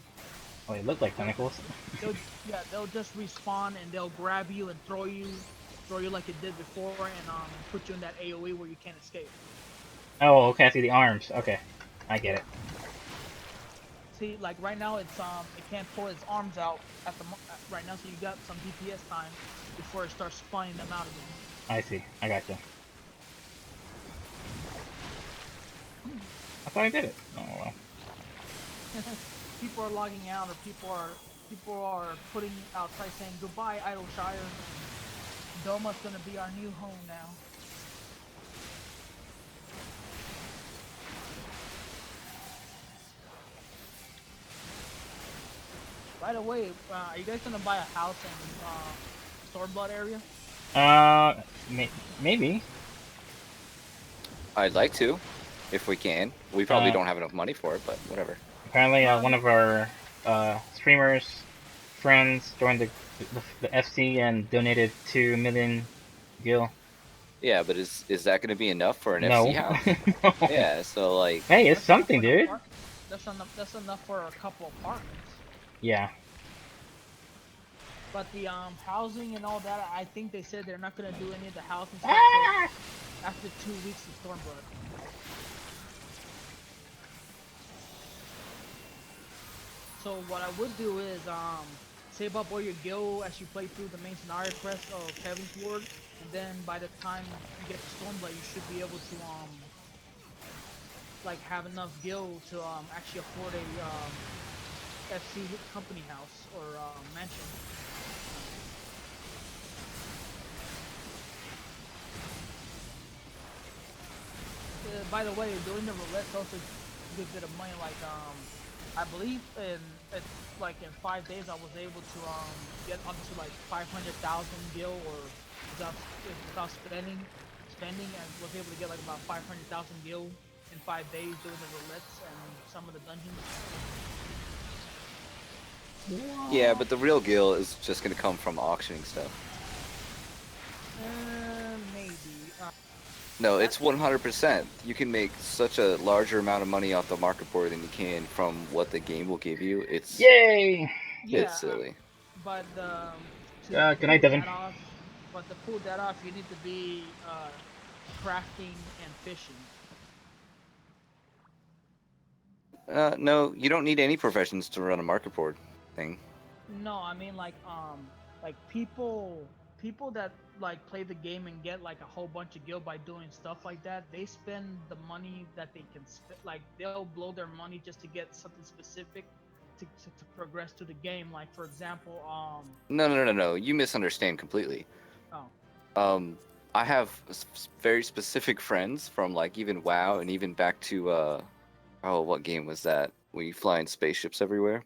Oh, they look like tentacles. They'll just respawn and they'll grab you and throw you like it did before, and put you in that AOE where you can't escape. Oh, okay. I see the arms. Okay, I get it. See, like right now, it can't pull its arms out right now, so you got some DPS time before it starts spawning them out again. I see. I gotcha. I thought I did it. Oh well. People are logging out, or people are putting outside saying goodbye, Idleshire. Doma's gonna be our new home now. By the way, are you guys gonna buy a house in Stormblood area? Maybe. I'd like to, if we can. We probably don't have enough money for it, but whatever. Apparently, one of our streamers friends joined the FC and donated 2 million gil. Yeah, but is that going to be enough for an No. FC house? No. Yeah, so like. Hey, it's something, dude. That's enough for a couple apartments. Yeah. But the housing and all that, I think they said they're not gonna do any of the housing stuff after 2 weeks of Stormblood. So what I would do is save up all your gil as you play through the main scenario quest of Heaven's Ward, and then by the time you get to Stormblood, you should be able to like have enough gil to actually afford a FC company house or mansion. By the way, doing the roulette also a good bit of money. Like I believe in 5 days I was able to get up to like 500,000 gil, or without spending, and was able to get like about 500,000 gil in 5 days doing the roulettes and some of the dungeons. Yeah, but the real gil is just gonna come from auctioning stuff. Maybe. No, it's 100%. You can make such a larger amount of money off the market board than you can from what the game will give you. It's Yay! It's silly. But good night, Devin. But to pull that off, you need to be crafting and fishing. No, you don't need any professions to run a market board thing. No, I mean like people that like play the game and get like a whole bunch of gil by doing stuff like that, they spend the money that they can like they'll blow their money just to get something specific to progress to the game. Like for example, No, you misunderstand completely. Oh. I have very specific friends from like even WoW and even back to what game was that? Where you fly in spaceships everywhere?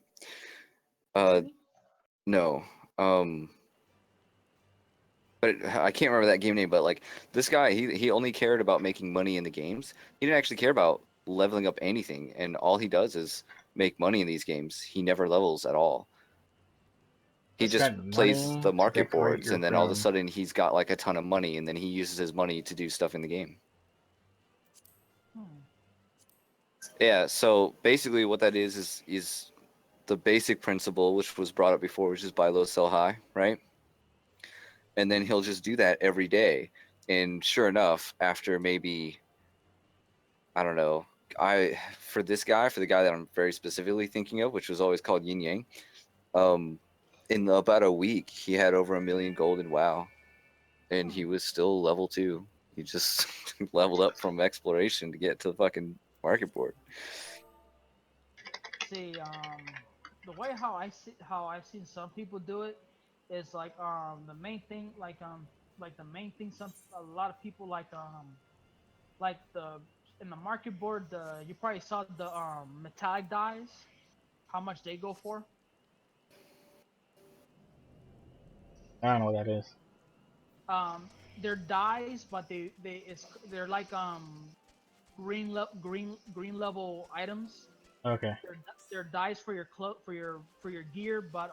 No. But I can't remember that game name, but like this guy, he only cared about making money in the games. He didn't actually care about leveling up anything, and all he does is make money in these games. He never levels at all. He just plays the market boards, and then all of a sudden he's got like a ton of money, and then he uses his money to do stuff in the game. Yeah, so basically what that is the basic principle which was brought up before, which is buy low, sell high, right? And then he'll just do that every day. And sure enough, after maybe, I don't know, for the guy that I'm very specifically thinking of, which was always called Yin Yang, in about a week he had over 1 million gold in WoW, and he was still level 2. He just leveled up from exploration to get to the fucking market board. See, the way how I've seen some people do it is like the main thing like the main thing some a lot of people like the in the market board you probably saw the metallic dyes, how much they go for. I don't know what that is. They're dyes, but they're like green level items. Okay, They're dyes for your for your gear, but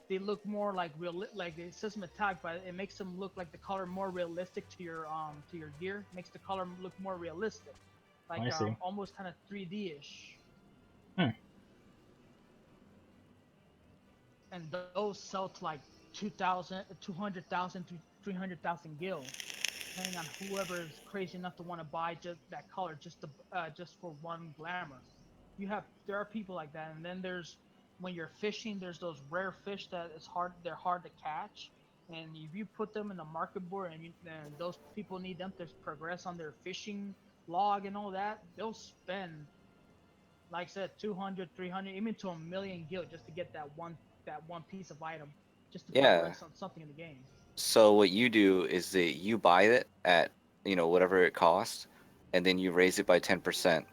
they look more like like it says metallic, but it makes them look like the color more realistic to your gear. Makes the color look more realistic, like I see. almost kind of 3D ish. Hmm. And those sell to like 2,000, 200,000 to 300,000 gil, depending on whoever is crazy enough to want to buy just that color just for one glamour. There are people like that, and then there's when you're fishing, there's those rare fish that they're hard to catch, and if you put them in the market board and those people need them to progress on their fishing log and all that, they'll spend, like I said, 200, 300, even to 1 million gil just to get that one piece of item, just to Yeah. progress on something in the game. So what you do is that you buy it at, whatever it costs, and then you raise it by 10%,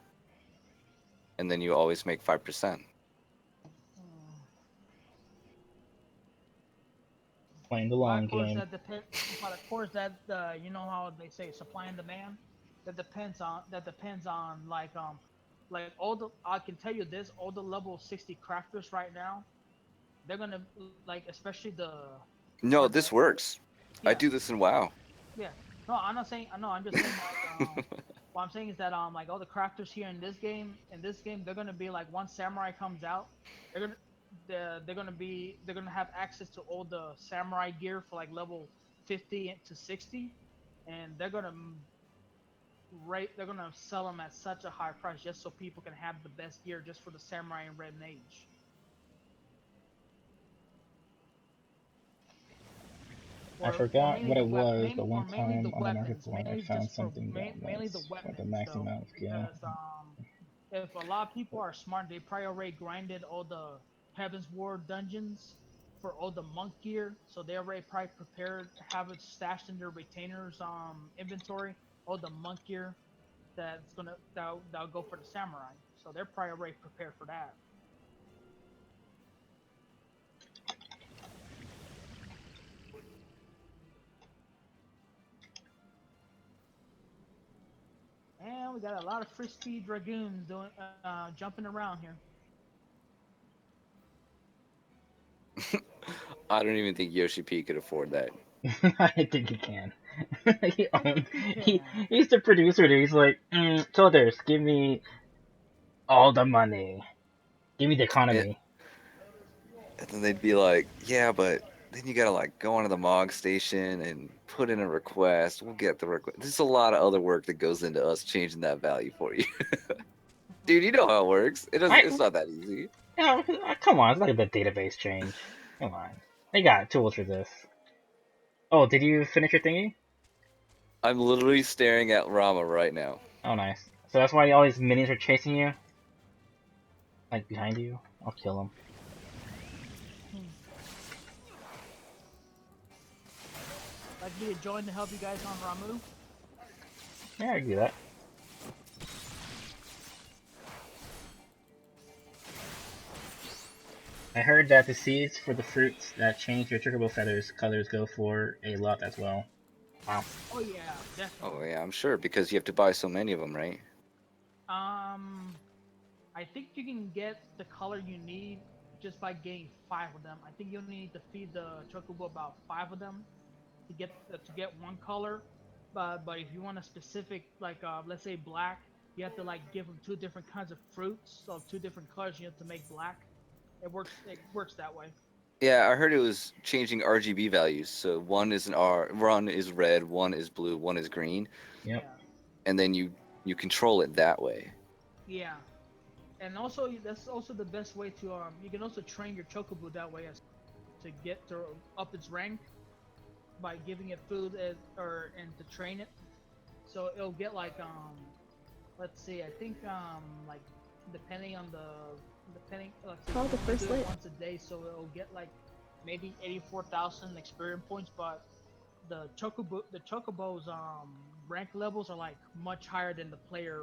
and then you always make 5%. Hmm. Playing the But long of course game. that depend. But of course that you know how they say supply and demand. That depends on like all the I can tell you this, all the level 60 crafters right now, they're gonna like especially for No, the this works. I yeah do this in WoW. yeah. No, I'm not saying. No, I'm just saying like what I'm saying is that like all the crafters here in this game, they're gonna be like once Samurai comes out, they're gonna they're gonna have access to all the Samurai gear for like level 50 to 60, and they're gonna sell them at such a high price just so people can have the best gear just for the Samurai and Red Mage. I Or forgot mainly what the it was, but or one mainly the time on the market weapons, board I mainly found just for something that mainly the was for the weapons max though, amount of skill. because if a lot of people are smart, they probably already grinded all the Heaven's War dungeons for all the monk gear, so they already probably prepared, have it stashed in their retainers inventory, all the monk gear that'll go for the samurai. So they're probably already prepared for that. And we got a lot of frisky dragoons doing jumping around here. I don't even think Yoshi P could afford that. I think he can. he, I think he he can. he's the producer. Dude. He's like, Tothers, give me all the money. Give me the It, economy. and then they'd be like, yeah, but then you gotta like go onto the MOG station and put in a request. We'll get the request. There's a lot of other work that goes into us changing that value for you. Dude, you know how it works. I, It's not that easy. come on, it's like a database change. Come on, they got tools for this. Oh, did you finish your thingy? I'm literally staring at Rama right now. Oh, nice. So that's why all these minions are chasing you, like behind you. I'll kill them. Hmm. Like me to join to help you guys on Ramu. Yeah, I can do that. I heard that the seeds for the fruits that change your chocobo feathers colors go for a lot as well. Wow. Oh yeah, Oh definitely. yeah, I'm sure because you have to buy so many of them, right? Um, I think you can get the color you need just by getting 5 of them. I think you only need to feed the chocobo about 5 of them to get one color. But if you want a specific like let's say black, you have to like give them 2 different kinds of fruits of 2 different colors. You have to make black. It works that way. Yeah, I heard it was changing RGB values. So one is one is red, one is blue, one is green, Yep. Yeah. and then you control it that way. Yeah. And also that's also the best way to you can also train your chocobo that way as to get to up its rank by giving it food and to train it. So it'll get like let's see, I think like depending on let's see, Oh, the you first do it lit. once a day, so it'll get like maybe 84,000 experience points, but the chocobo's rank levels are like much higher than the player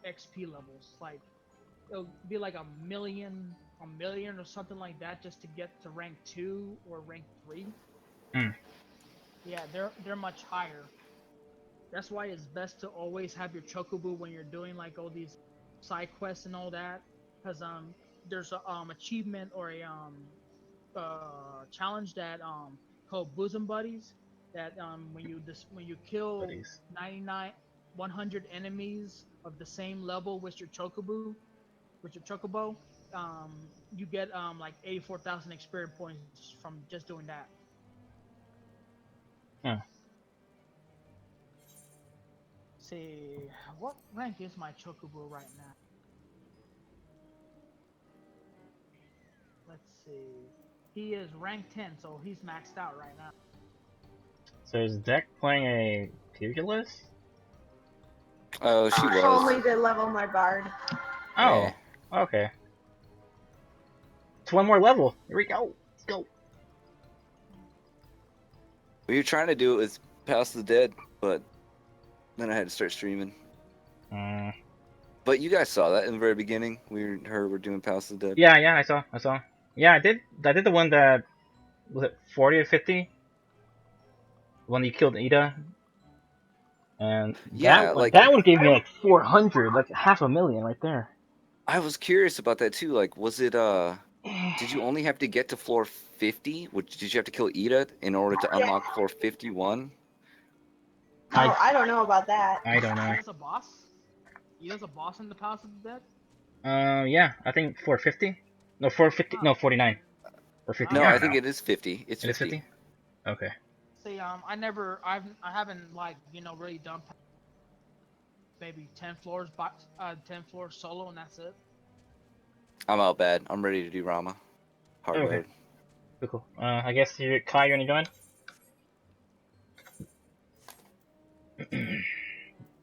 XP levels. Like it'll be like a million or something like that just to get to rank 2 or rank 3. Hmm. Yeah, they're much higher. That's why it's best to always have your chocobo when you're doing like all these side quests and all that, because there's a achievement or a challenge that called bosom buddies that when you kill Buddies. 99 100 enemies of the same level with your chocobo, you get like 84,000 experience points from just doing that. Huh. See, what rank is my chocobo right now? Let's see. He is rank 10, so he's maxed out right now. So is Deck playing a pugilist? Oh, she was. Only to level my bard. Oh, Yeah. okay. It's one more level. Here we go. Let's go. We were trying to do it with Past the Dead, but then I had to start streaming. But you guys saw that in the very beginning. We're doing Past the Dead. Yeah, I saw. Yeah, I did the one that was it 40 or 50? When you killed Ida. And Yeah, that one gave me like 400, like 500,000 right there. I was curious about that too. Like, was it did you only have to get to floor 50? Did you have to kill Ida in order to unlock floor 51? Oh, I don't know about that. I don't know. Ida's a boss? Ida's a boss in the Palace of the Dead? Yeah, I think 450. No, 450. No, 49. Or 50. No, I I don't think know. it is 50. It's It is 50. 50. Okay. See, I haven't like really done maybe 10 floors, 10 floors solo, and that's it. I'm out bad. I'm ready to do Rama. Hard Okay. mode. Cool. I guess Kai, you wanna join?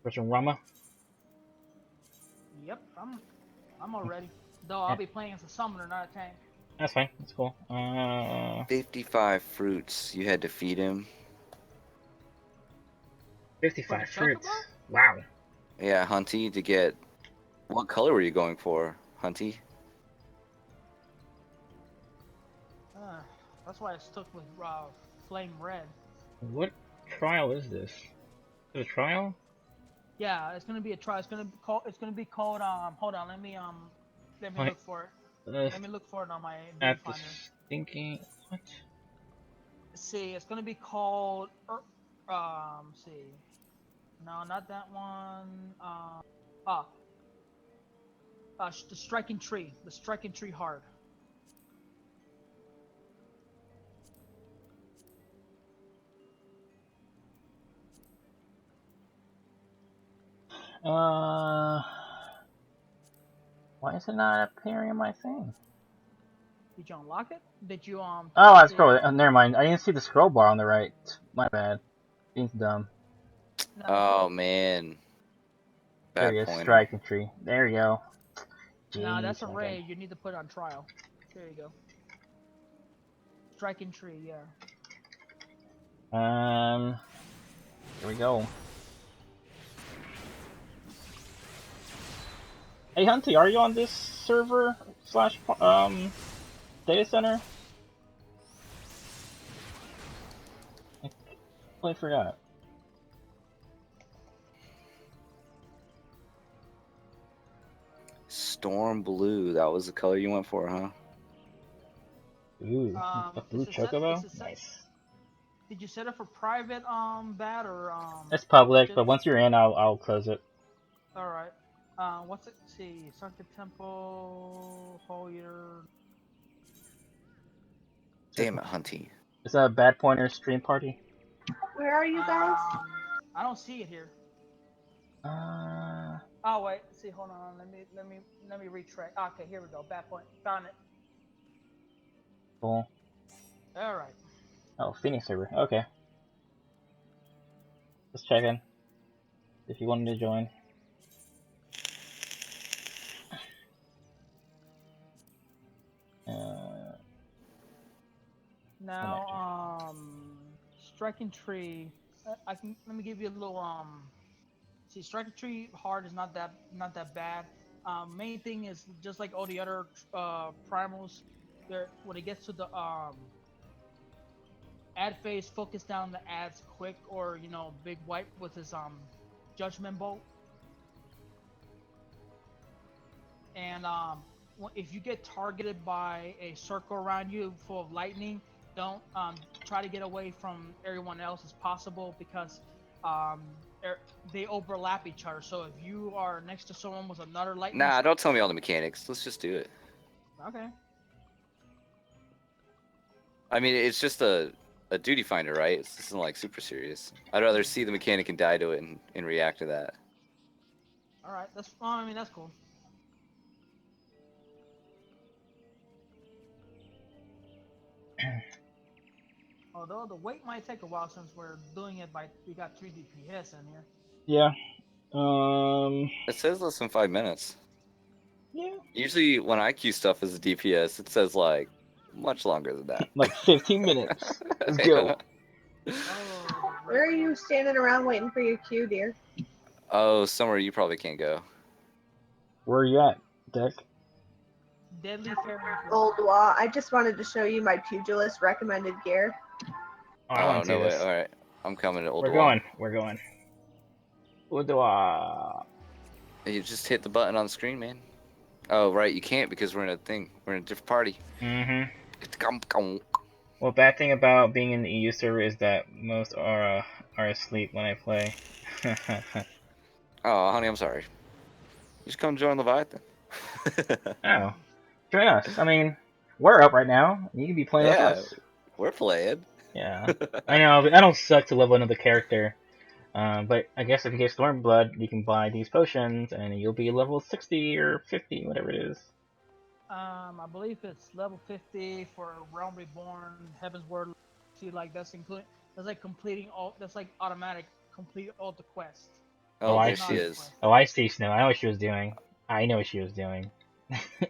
For some Rama. Yep, I'm all ready. Though I'll be playing as a summoner, not a tank. That's fine. That's cool. 55 fruits. You had to feed him. 55 For the fruits. chocobo? Wow. Yeah, Hunty, to get... What color were you going for, Hunty? That's why I stuck with flame red. What trial is this? Is it a trial? Yeah, it's gonna be a try. It's gonna be called hold on, let me look for it. Let me look for it on my At the viewfinder. stinking what? See, it's gonna be called see. No, not that one. The striking tree. The striking tree hard. Why is it not appearing in my thing? Did you unlock it? Did you Oh, I see- scrolled. Never mind. I didn't see the scroll bar on the right. My bad. Being dumb. No. Oh, man. There Bad he is. pointer. Striking tree. There you go. No, that's a Jeez, raid. You need to put it on trial. There you go. Striking tree, yeah. Here we go. Hey, Hunty, are you on this server / data center? I completely forgot. Stormblood. That was the color you went for, huh? Ooh, a blue chocobo? Nice. Did you set it for private bat or It's public, just... but once you're in, I'll close it. Alright. What's it? Let's see, Sunken Temple, Hoyer. Damn it, Hunty. Is that a Bad Pointer stream party? Where are you guys? I don't see it here. Uh, Oh wait, see, hold on. Let me retract. Okay, here we go. Bad point. Found it. cool. All right. Oh, Phoenix server. Okay. Just checking. If you wanted to join. Now, striking tree. I can let me give you a little See, striking tree hard is not that bad. Main thing is just like all the other primals. There, when it gets to the ad phase, focus down the ads quick, or big wipe with his judgment bolt. And if you get targeted by a circle around you full of lightning, don't try to get away from everyone else as possible, because um, they overlap each other. So if you are next to someone with another lightning Nah, don't tell me all the mechanics. Let's just do it. Okay. I mean, it's just a duty finder, right? This isn't like super serious. I'd rather see the mechanic and die to it and react to that. All right, that's I mean that's cool. Although the wait might take a while since we're doing it we got 3 DPS in here. Yeah. It says less than 5 minutes. Yeah. Usually when I queue stuff as a DPS, it says like much longer than that. Like 15 minutes. Let's go. Oh, Where are you standing around waiting for your queue, dear? Oh, somewhere you probably can't go. Where are you at, Dick? Deadly Fairy. Old Law. I just wanted to show you my pugilist recommended gear. Oh, I want to see no way. this. All right, I'm coming to Old We're Wall. going. We're going. Udwa. You just hit the button on the screen, man. Oh, right, you can't because we're in a thing. We're in a different party. Mm-hmm. Well, bad thing about being in the EU server is that most are asleep when I play. Oh, honey, I'm sorry. Just come join Leviathan. Oh. Join us. I mean, we're up right now. You can be playing with us. We're playing. Yeah. I know, but I don't suck to level another character. But I guess if you get Stormblood, you can buy these potions, and you'll be level 60 or 50, whatever it is. I believe it's level 50 for Realm Reborn, Heaven's Word. See, like that's like completing all. That's like automatic. Complete all the quests. Oh, I there see. she is. Oh, I see, Snow. I know what she was doing. I know what she was doing.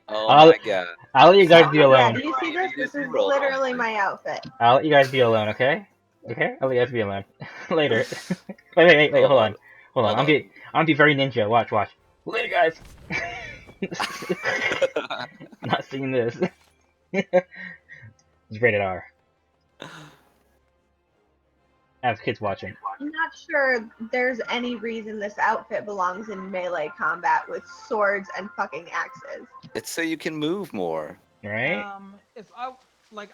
Oh my god. I'll let you guys be Yeah, alone. do you see this? This is literally my outfit. I'll let you guys be alone, okay? Okay? I'll let you guys be alone. Later. wait, hold on. I'm gonna be very ninja. Watch. Later, guys! Not seeing this. It's rated R. I have kids watching. I'm not sure there's any reason this outfit belongs in melee combat with swords and fucking axes. It's so you can move more. Right? If I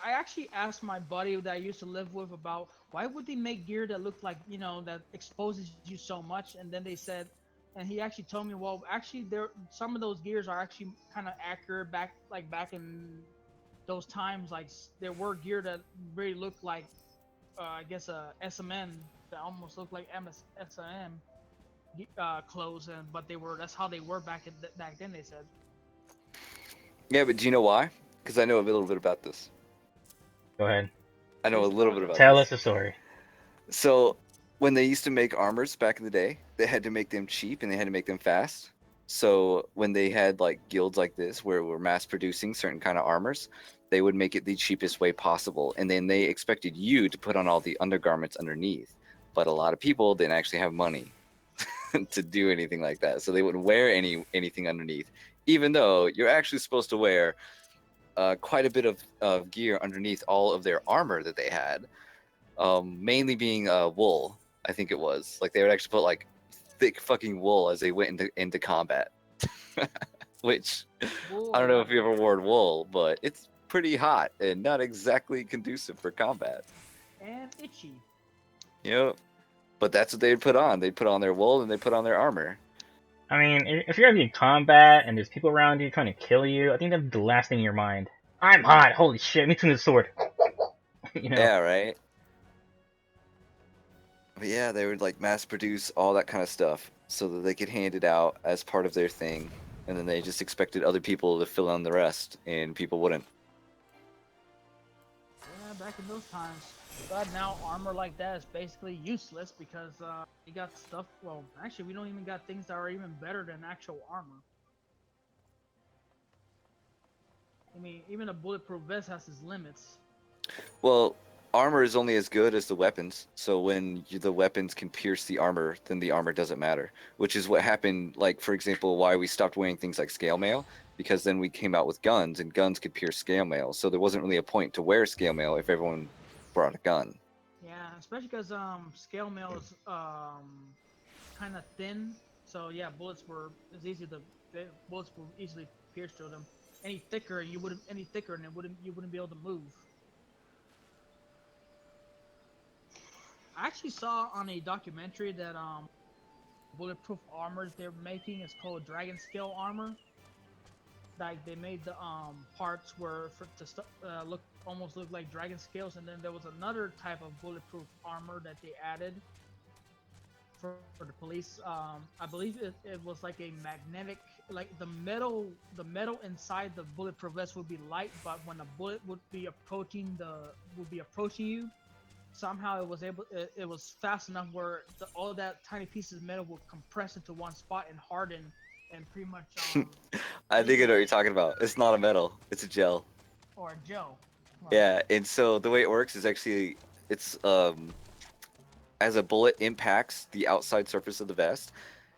actually asked my buddy that I used to live with about why would they make gear that looked like that exposes you so much, and then they said, and he actually told me, well, actually some of those gears are actually kind of accurate back in those times. Like there were gear that really looked like I guess a SMN that almost looked like SMN clothes, but that's how they were back then. They said. Yeah, but do you know why? Because I know a little bit about this. Go ahead. I know a little bit about Tell this. us a story. So, when they used to make armors back in the day, they had to make them cheap and they had to make them fast. So, when they had like guilds like this where we're mass producing certain kind of armors, they would make it the cheapest way possible. And then they expected you to put on all the undergarments underneath. But a lot of people didn't actually have money to do anything like that. So they wouldn't wear anything underneath, even though you're actually supposed to wear quite a bit of gear underneath all of their armor that they had, mainly being wool. I think it was like they would actually put like thick fucking wool as they went into combat. Which I don't know if you ever wore wool, but it's pretty hot and not exactly conducive for combat. And itchy. Yep. But that's what they'd put on. They'd put on their wool and they put on their armor. I mean, if you're gonna be in combat and there's people around you trying to kill you, I think that's the last thing in your mind. I'm hot. Holy shit! Me too, the sword. You know. Yeah, right. But yeah, they would like mass produce all that kind of stuff so that they could hand it out as part of their thing, and then they just expected other people to fill in the rest, and people wouldn't. Yeah, back in those times. But now armor like that is basically useless because you got stuff. Well, actually, we don't even got things that are even better than actual armor. I mean, even a bulletproof vest has its limits. Well, armor is only as good as the weapons. So when the weapons can pierce the armor, then the armor doesn't matter. Which is what happened, like, for example, why we stopped wearing things like scale mail. Because then we came out with guns, and guns could pierce scale mail. So there wasn't really a point to wear scale mail if everyone brought a gun. Yeah, especially because scale mail is kind of thin. So yeah, bullets were easily pierce through them. Any thicker, and you wouldn't be able to move. I actually saw on a documentary that bulletproof armors they're making is called dragon scale armor. Like they made the parts were almost look like dragon scales, and then there was another type of bulletproof armor that they added for the police. I believe it was like a magnetic, like the metal inside the bulletproof vest would be light, but when a bullet would be approaching you, somehow it was fast enough where all that tiny pieces of metal would compress into one spot and harden and pretty much I think I know what you're talking about. It's not a metal, it's a gel. or a gel. Yeah, and so the way it works is actually it's as a bullet impacts the outside surface of the vest,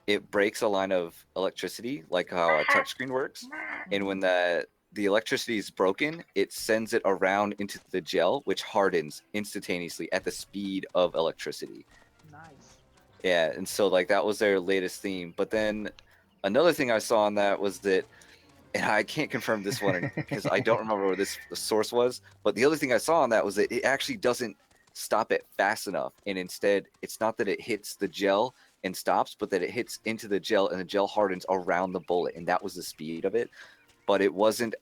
it breaks a line of electricity, like how a touchscreen works. And when the electricity is broken, it sends it around into the gel, which hardens instantaneously at the speed of electricity. Nice. Yeah, and so like that was their latest theme. But then another thing I saw on that was that, and I can't confirm this one because I don't remember where the source was, but the other thing I saw on that was that it actually doesn't stop it fast enough, and instead it's not that it hits the gel and stops, but that it hits into the gel and the gel hardens around the bullet, and that was the speed of it. But it wasn't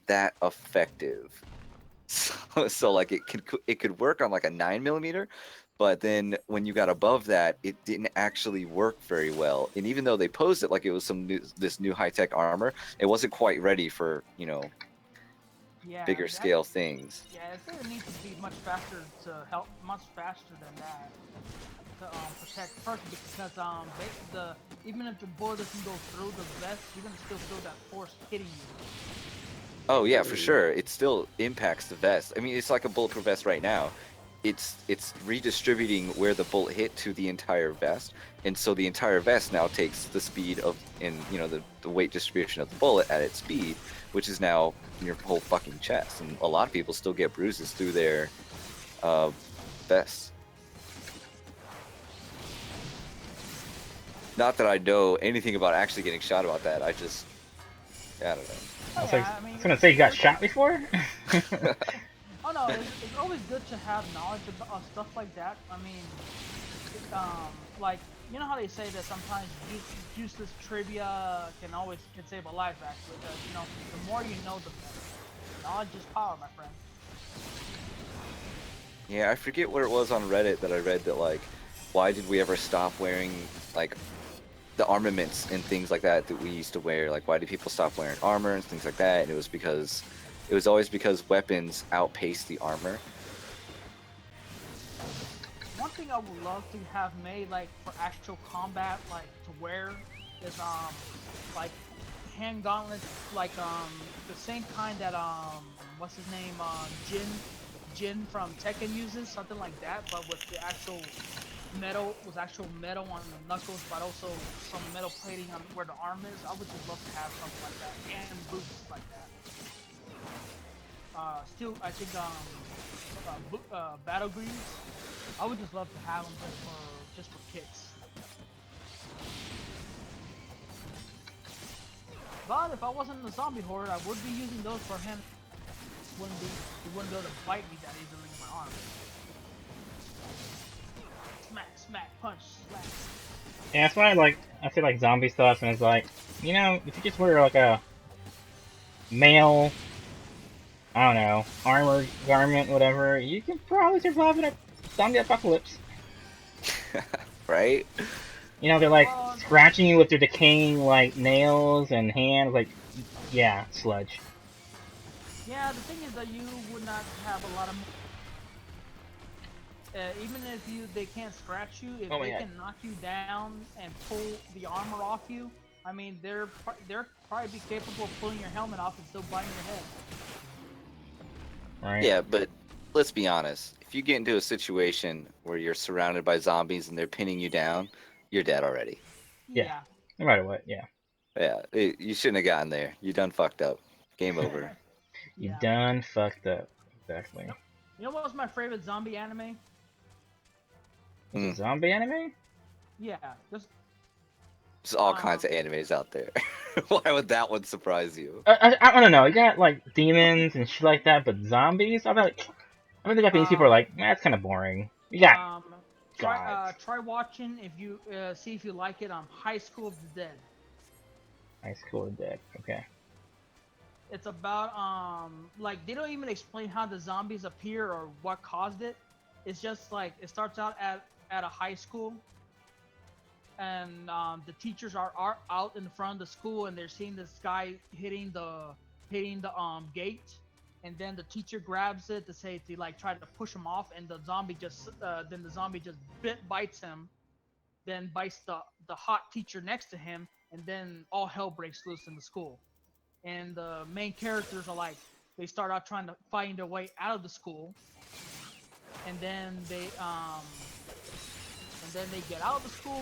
that effective. So like it could work on like a 9mm, but then when you got above that, it didn't actually work very well. And even though they posed it like it was this new high-tech armor, it wasn't quite ready for, bigger scale things. Yeah, I think it needs to be much faster much faster than that to protect first, because even if the bullet doesn't go through the vest, you're gonna still feel that force hitting you. Oh yeah, for sure. It still impacts the vest. I mean, it's like a bulletproof vest right now. It's redistributing where the bullet hit to the entire vest, and so the entire vest now takes the speed of, and the weight distribution of the bullet at its speed, which is now your whole fucking chest. And a lot of people still get bruises through their vests. Not that I know anything about actually getting shot about that. I don't know. I was gonna say you got shot before. Oh no, it's always good to have knowledge of stuff like that. I mean, like you know how they say that sometimes useless trivia can save a life, actually. Because the more you know, the better. Knowledge is power, my friend. Yeah, I forget what it was on Reddit that I read that like, why did we ever stop wearing like the armaments and things like that we used to wear? Like, why did people stop wearing armor and things like that? And it was always because weapons outpaced the armor. One thing I would love to have made, like for actual combat, like to wear, is like hand gauntlets, like the same kind that what's his name, Jin from Tekken uses, something like that, but with the actual metal on the knuckles, but also some metal plating on where the arm is. I would just love to have something like that, and boots like that. Still, I think battle greaves. I would just love to have them just for kicks. But if I wasn't in the zombie horde, I would be using those for him. He wouldn't be able to bite me that easily in my arm. smack, smack, punch, slap. Yeah, that's why I feel like zombie stuff, and it's like, you know, if you just wear like a male, I don't know, armor garment, whatever, you can probably survive in a zombie apocalypse. Right? You know, they're like Well, scratching you with their decaying like nails and hands, like, yeah, sludge. yeah, the thing is that you would not have a lot of. Even if they can't scratch you, if Oh my they god. can knock you down and pull the armor off you, I mean, they're probably be capable of pulling your helmet off and still biting your head. Right. Yeah, but let's be honest. If you get into a situation where you're surrounded by zombies and they're pinning you down, you're dead already. Yeah. No matter what, yeah. Yeah, you shouldn't have gotten there. You done fucked up. Game over. You Yeah. done fucked up. Exactly. You know what was my favorite zombie anime? Was Mm. it zombie anime? Yeah, just There's all kinds of animes out there. Why would that one surprise you? I don't know. You got like demons and shit like that, but zombies? I mean, the Japanese people are like, that's kind of boring. You got gods. try watching if you see if you like it. High School of the Dead. High School of Dead. Okay. It's about like they don't even explain how the zombies appear or what caused it. It's just like it starts out at a high school, and the teachers are out in front of the school, and they're seeing this guy hitting the gate, and then the teacher grabs it to like try to push him off, and the zombie just bites him, then bites the hot teacher next to him, and then all hell breaks loose in the school. And the main characters are like, they start out trying to find their way out of the school, and then they get out of the school,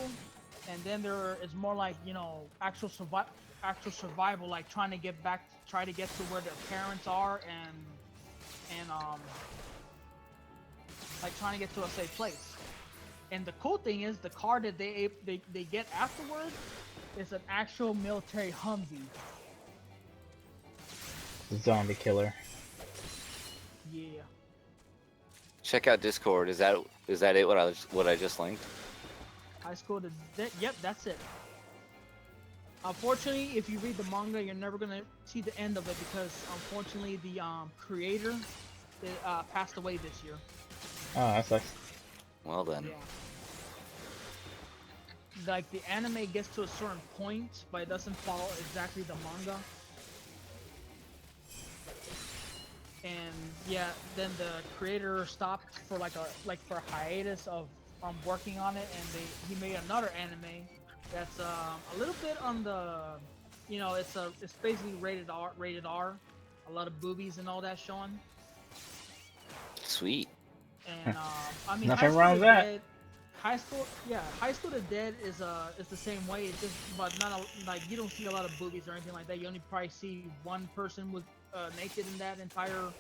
and then there is more like, you know, actual survival, like try to get to where their parents are, and like trying to get to a safe place. And the cool thing is the car that they get afterward is an actual military Humvee. Zombie killer. Yeah. Check out Discord. Is that it? What I just linked? High School to Dead. Yep, that's it. Unfortunately, if you read the manga, you're never gonna see the end of it because unfortunately the creator passed away this year. Oh, that sucks. Well then. Yeah. Like the anime gets to a certain point, but it doesn't follow exactly the manga. And yeah, then the creator stopped for for a hiatus of working on it, and he made another anime that's a little bit on the, you know, it's basically rated R, a lot of boobies and all that showing. Sweet. And I mean, Nothing wrong with that. High School to Dead is the same way. It's just, but not like you don't see a lot of boobies or anything like that. You only probably see one person with naked in that entire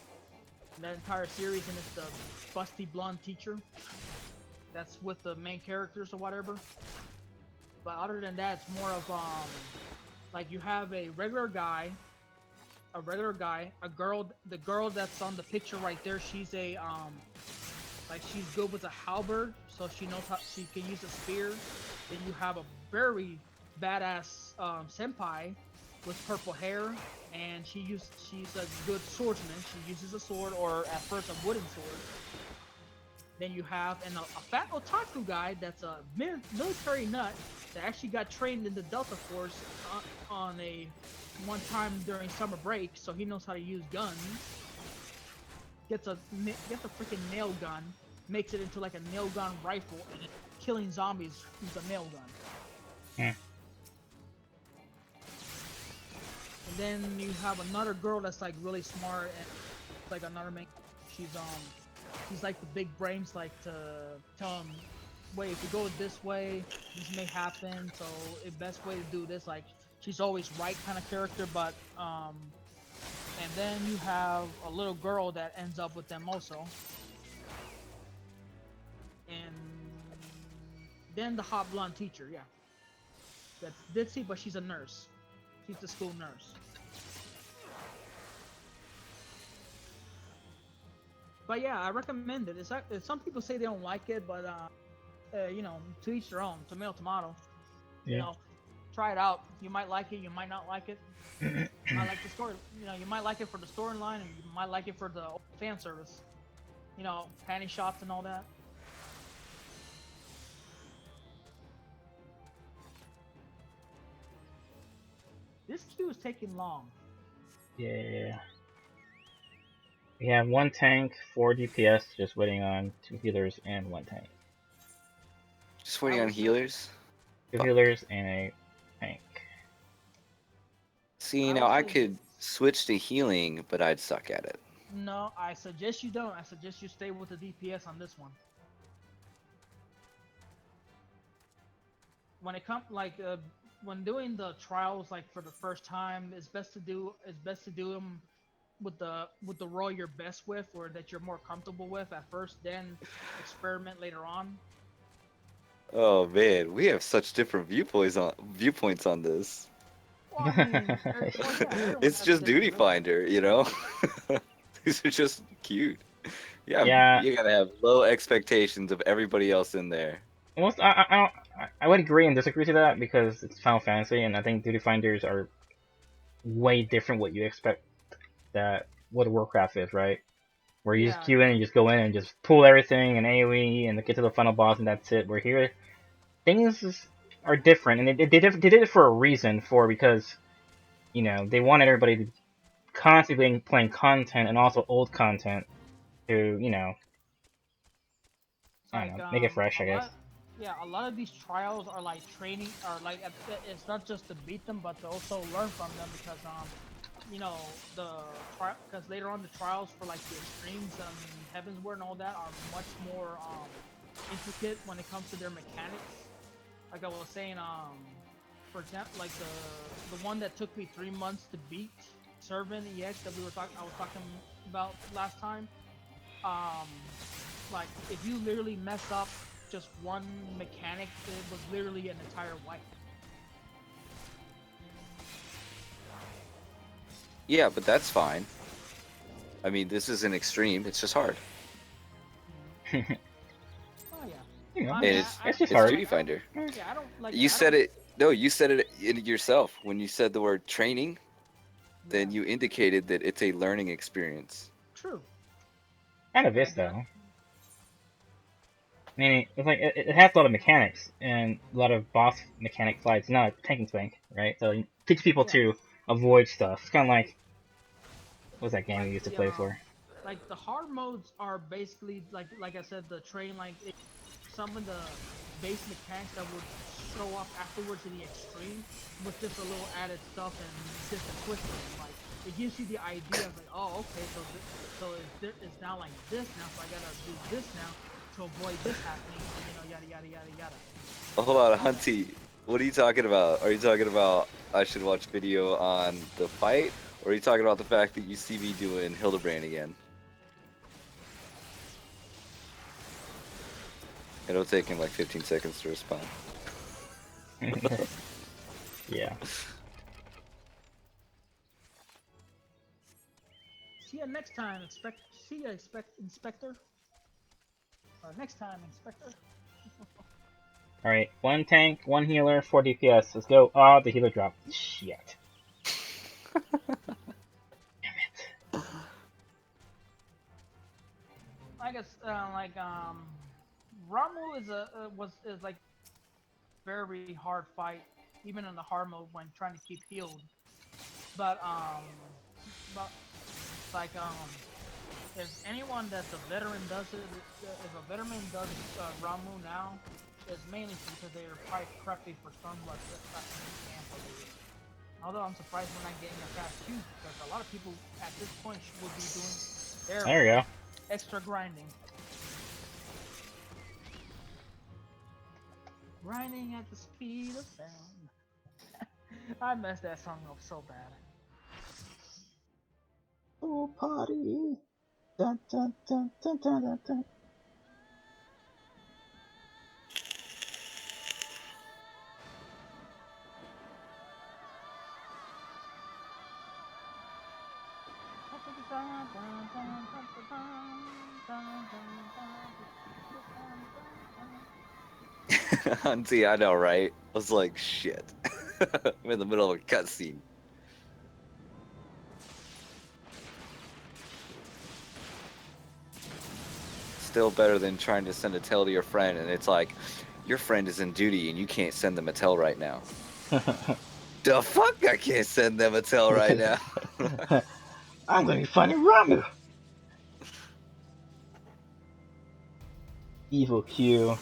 series, and it's the busty blonde teacher that's with the main characters or whatever. But other than that, it's more of like you have a regular guy, a girl. The girl that's on the picture right there, she's a like she's good with a halberd, so she knows how she can use a spear. Then you have a very badass senpai with purple hair, and she's a good swordsman. She uses a sword, or at first a wooden sword. Then you have a fat otaku guy that's a military nut that actually got trained in the Delta Force on a one time during summer break, so he knows how to use guns. Gets a freaking nail gun, makes it into like a nail gun rifle, and killing zombies with a nail gun. Yeah. And then you have another girl that's like really smart, and like another main. She's like the big brains, like to tell him, wait, if you go this way, this may happen. So the best way to do this, like she's always right kind of character. But and then you have a little girl that ends up with them also. And then the hot blonde teacher, yeah, that's ditzy, but she's a nurse. She's the school nurse. But yeah, I recommend it. Some people say they don't like it, but you know, to each their own. Tomato, tomato. You Yeah. know, try it out. You might like it. You might not like it. You might like the story. You know, you might like it for the storyline, and you might like it for the fan service. You know, panty shots and all that. This queue is taking long. Yeah. We have 1 tank, 4 DPS, just waiting on 2 healers and 1 tank. Just waiting on healers. 2 Fuck. healers and a tank. See, I now would I say could switch to healing, but I'd suck at it. No, I suggest you don't. I suggest you stay with the DPS on this one. When it comes when doing the trials like for the first time, it's best to do them with the role you're best with or that you're more comfortable with at first, then experiment later on. Oh man, we have such different viewpoints on this. Well, I mean, everyone It's has a just different Duty build. Finder, you know. These are just cute. Yeah, Yeah. you gotta have low expectations of everybody else in there. Most I would agree and disagree to that because it's Final Fantasy, and I think duty finders are way different what you expect that what Warcraft is, right? Where you just Yeah, queue in and just go in and just pull everything and AoE and get to the final boss and that's it. Where here, things are different, and they did it for a reason, because you know they wanted everybody to constantly be playing content and also old content to it's I don't like know, make it fresh, a I guess. lot. Yeah, a lot of these trials are like training, are like it's not just to beat them, but to also learn from them because you know the trial because later on the trials for like the extremes and Heavensward and all that are much more intricate when it comes to their mechanics. Like I was saying, for example, like the one that took me 3 months to beat, Servant EX that I was talking about last time. Um, like if you literally mess up just one mechanic, it was literally an entire wipe. Yeah, but that's fine. I mean, this is an extreme. It's just hard. Oh yeah. You know, I mean, it's just It's hard. Duty Finder. Yeah, I don't like. You I said don't, it. No, you said it yourself when you said the word training. Then yeah, you indicated that it's a learning experience. true. Kind of Like, is though. I mean, it's like it has a lot of mechanics and a lot of boss mechanic fights. Not a tank and spank, right? So you teach people yeah, to avoid stuff. It's kind of like what was that game we like used to the play for? like the hard modes are basically like I said, the train like some of the base mechanics that would show up afterwards in the extreme with just a little added stuff and just a twist of it. Like it gives you the idea of like, oh, okay, it's now like this now, so I gotta do this now to avoid this happening, and yada yada yada yada. Oh, hold on, Hunty. What are you talking about? Are you talking about I should watch video on the fight, or are you talking about the fact that you see me doing Hildebrand again? It'll take him like 15 seconds to respond. Yeah. See ya next time, Inspector. Next time, Inspector. Alright, 1 tank, 1 healer, 4 DPS. Let's go. Oh, the healer dropped. Shit. Damn it. I guess Ramu is like very hard fight, even in the hard mode when trying to keep healed. But like if anyone that's a veteran does it, if a veteran does Ramu now, it's mainly because they are probably prepping for Stormblood. Although I'm surprised we're not getting a fast queue because a lot of people at this point would be doing their There we go. extra grinding. Grinding at the speed of sound. I messed that song up so bad. Oh, party. Dun, dun, dun, dun, dun, dun, dun. See, I know, right? I was like, shit. I'm in the middle of a cutscene. Still better than trying to send a tell to your friend, and it's like, your friend is in duty and you can't send them a tell right now. The fuck? I can't send them a tell right now. I'm gonna be finding Ramu. Evil Q.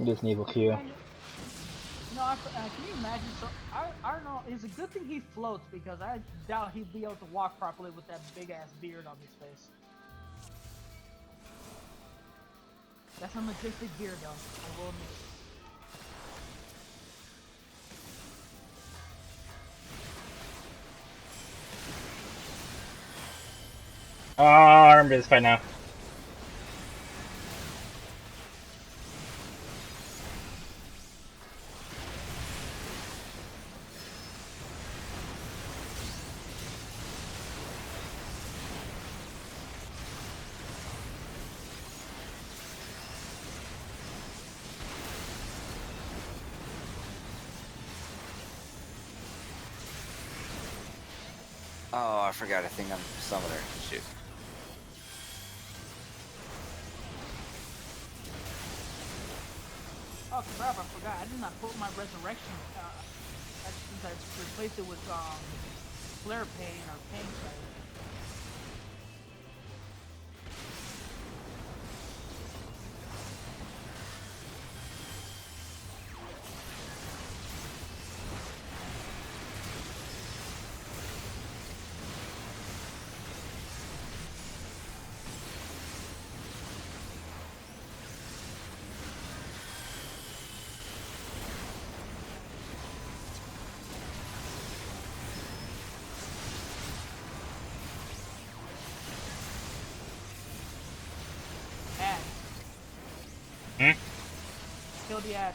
It is an evil Q. And can you imagine? So I don't know. It's a good thing he floats because I doubt he'd be able to walk properly with that big ass beard on his face. That's a majestic beard, though. I will admit. Oh, I remember this fight now. Oh, I forgot. I think I'm a summoner. Shoot. Oh crap! I forgot. I did not put my resurrection. Since I replaced it with flare pain or pain play. Ad. Hmm? Kill the ad.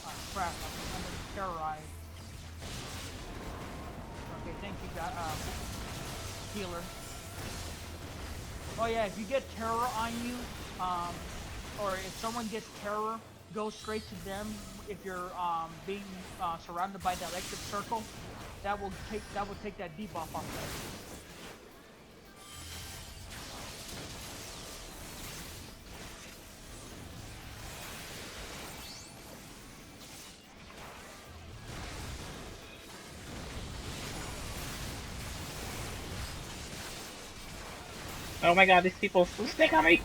Oh crap! I'm gonna terrorize. Okay, thank you, healer. Oh yeah, if you get terror on you, or if someone gets terror, go straight to them. If you're being surrounded by the electric circle, that will take that debuff off them. Oh my god, these people stick on me!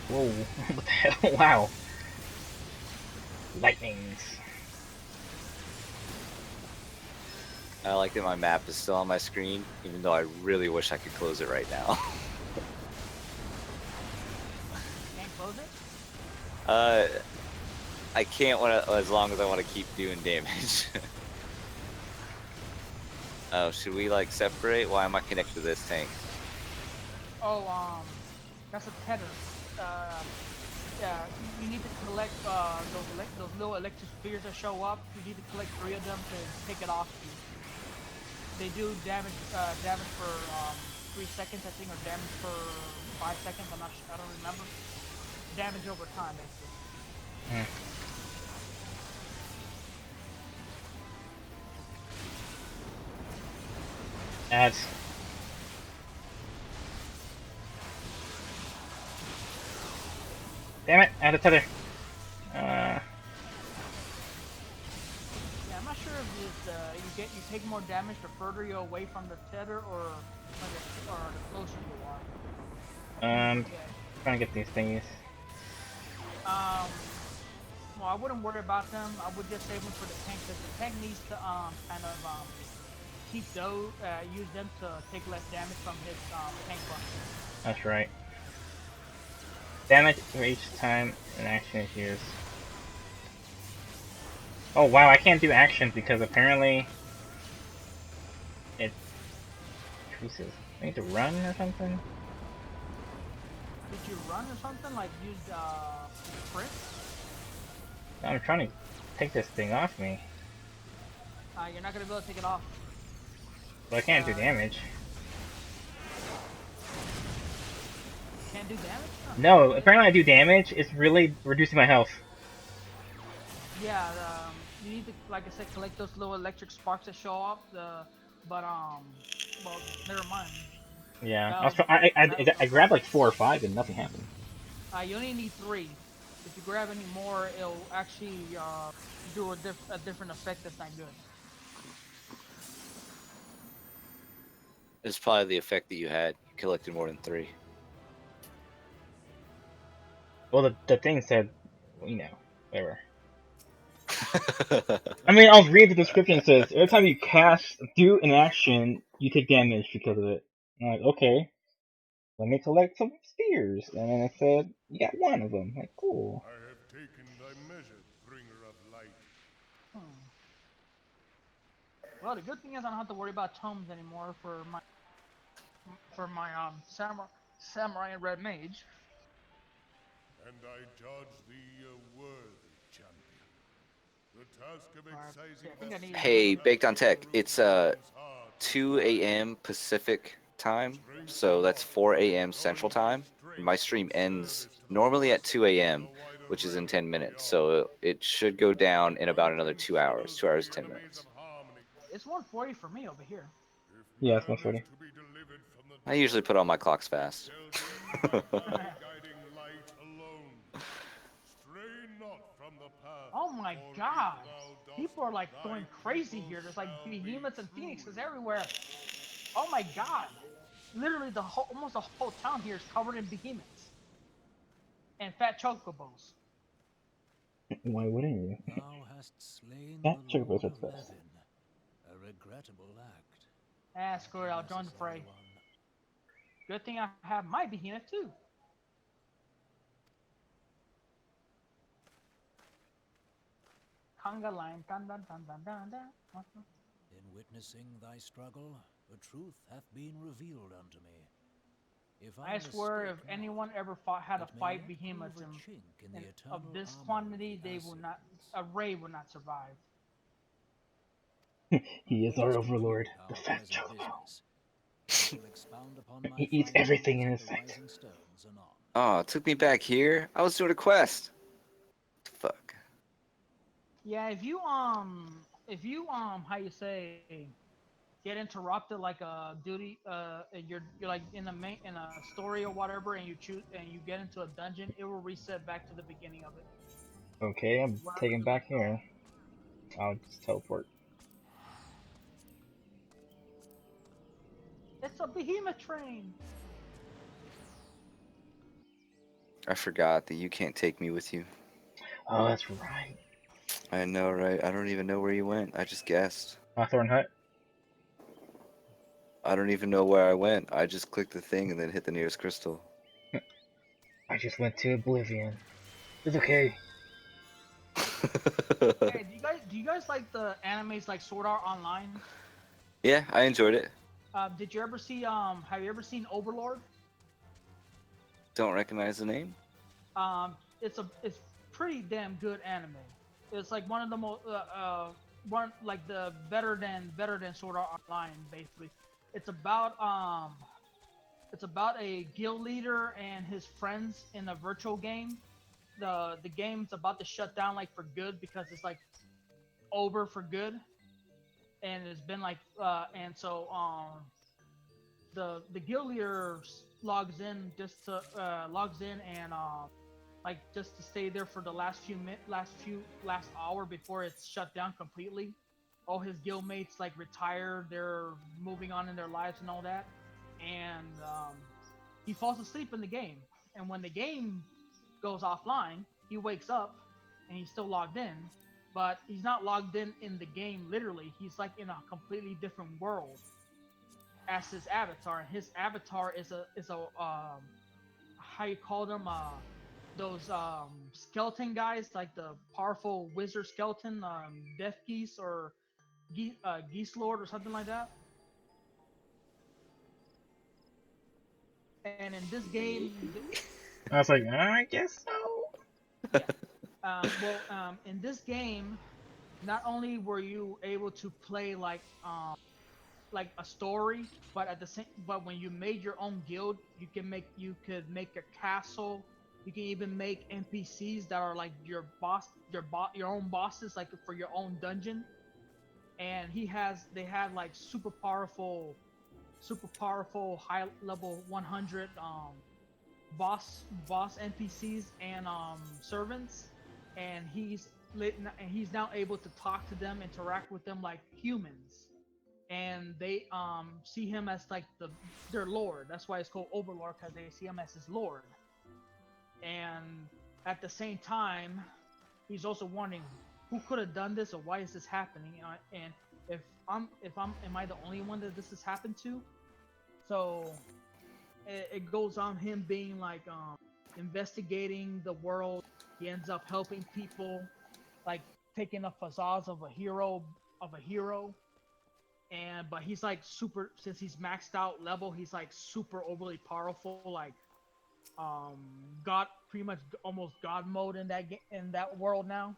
Whoa, what the hell? Wow. Lightnings. I like that my map is still on my screen, even though I really wish I could close it right now. Can't close it? I can't as long as I want to keep doing damage. Oh, should we like separate? Why am I connected to this tank? Oh, that's a tether. Yeah, you need to collect those little electric spheres that show up. You need to collect 3 of them to take it off you. They do damage for 3 seconds, I think, or damage for 5 seconds. I don't remember. Damage over time, basically. Ads. Damn it, I had a tether. Yeah, I'm not sure if you take more damage the further you're away from the tether or the closer you are. Yeah. Trying to get these thingies. Well, I wouldn't worry about them. I would just save them for the tank because the tank needs to kind of use them to take less damage from his tank buff. That's right. Damage for each time an action is used. Oh wow, I can't do actions because apparently it increases. I need to run or something? Did you run or something? Like use sprint? I'm trying to take this thing off me. You're not gonna be able to take it off. But I can't do damage. Can't do damage? Huh. No, apparently I do damage. It's really reducing my health. Yeah, you need to, like I said, collect those little electric sparks that show up. Well, never mind. Yeah, That'll- I grabbed like 4 or 5 and nothing happened. You only need 3. If you grab any more, it'll actually do a different effect that's not good. It's probably the effect that you had. You collected more than 3. Well, the thing said, you know, whatever. I mean, I'll read the description. It says, every time you do an action, you take damage because of it. I'm like, okay, let me collect some spears. And then it said, you got 1 of them. Like, cool. I have taken thy measure, bringer of light. Well, the good thing is I don't have to worry about tomes anymore for my samurai and red mage. And I judge thee a worthy champion. The task of excising I think I need- Hey, Baked on Tech, it's 2 a.m. Pacific time, so that's 4 a.m. Central time. My stream ends normally at 2 a.m., which is in 10 minutes, so it should go down in about another 2 hours, 2 hours, 10 minutes. It's 1:40 for me over here. Yeah, it's 140. I usually put all my clocks fast. Oh my god! People are like going crazy here. There's like behemoths and phoenixes everywhere. Oh my god! Literally, almost the whole town here is covered in behemoths and fat chocobos. Why wouldn't you? Thou hast slain That the took Lord us of at best. Levin. A regrettable act. Screw it, I'll join the fray. Necessary one. Good thing I have my behemoth too. Conga line, dun dun dun dun dun dun. In witnessing thy struggle, the truth hath been revealed unto me. If I swear, if mistake not, anyone ever had to it may fight yet behemoths prove a chink in the of eternal this armor quantity, of the they will not. Assassins. A ray will not survive. He is Let our us overlord, conclude the our fat present chocobo. business. I will expound upon my He eats findings everything in at his the sight. Rising Stones anon. Oh, it took me back here? I was doing a quest. Fuck. Yeah, if you how you say, get interrupted like a duty, and you're like in a story or whatever, and you get into a dungeon, it will reset back to the beginning of it. Okay, I'm Wherever taking you back left off. here. I'll just teleport. It's a behemoth train. I forgot that you can't take me with you. Oh, that's right. I know, right? I don't even know where you went. I just guessed. Hawthorne Hut? I don't even know where I went. I just clicked the thing and then hit the nearest crystal. I just went to Oblivion. It's okay. Hey, do you guys like the animes like Sword Art Online? Yeah, I enjoyed it. Did you ever see have you ever seen Overlord? Don't recognize the name? It's pretty damn good anime. It's like one of the most one like the better than Sword Art Online basically. It's about a guild leader and his friends in a virtual game. The game's about to shut down like for good because it's like over for good, and it's been like and so the guild leader logs in and like just to stay there for the last hour before it's shut down completely. All his guildmates like retired, they're moving on in their lives and all that, and he falls asleep in the game. And when the game goes offline, he wakes up and he's still logged in, but he's not logged in the game literally. He's like in a completely different world as his avatar. And his avatar is a how you call them those skeleton guys, like the powerful wizard skeleton, Death Geese or Geese Lord or something like that. And in this game, I was like, I guess so. yeah. In this game, not only were you able to play like a story, but at the same, but when you made your own guild, you could make a castle. You can even make NPCs that are like your boss, your own bosses, like for your own dungeon. And they had like super powerful high level 100 boss NPCs and servants, and he's now able to talk to them, interact with them like humans, and they see him as like their lord. That's why it's called Overlord, because they see him as his lord. And at the same time, he's also wondering who could have done this or why is this happening, and am I the only one that this has happened to? So it goes on him being like investigating the world. He ends up helping people, like taking a facade of a hero. And but he's like super, since he's maxed out level, he's like super overly powerful, like god, pretty much almost god mode in that world now.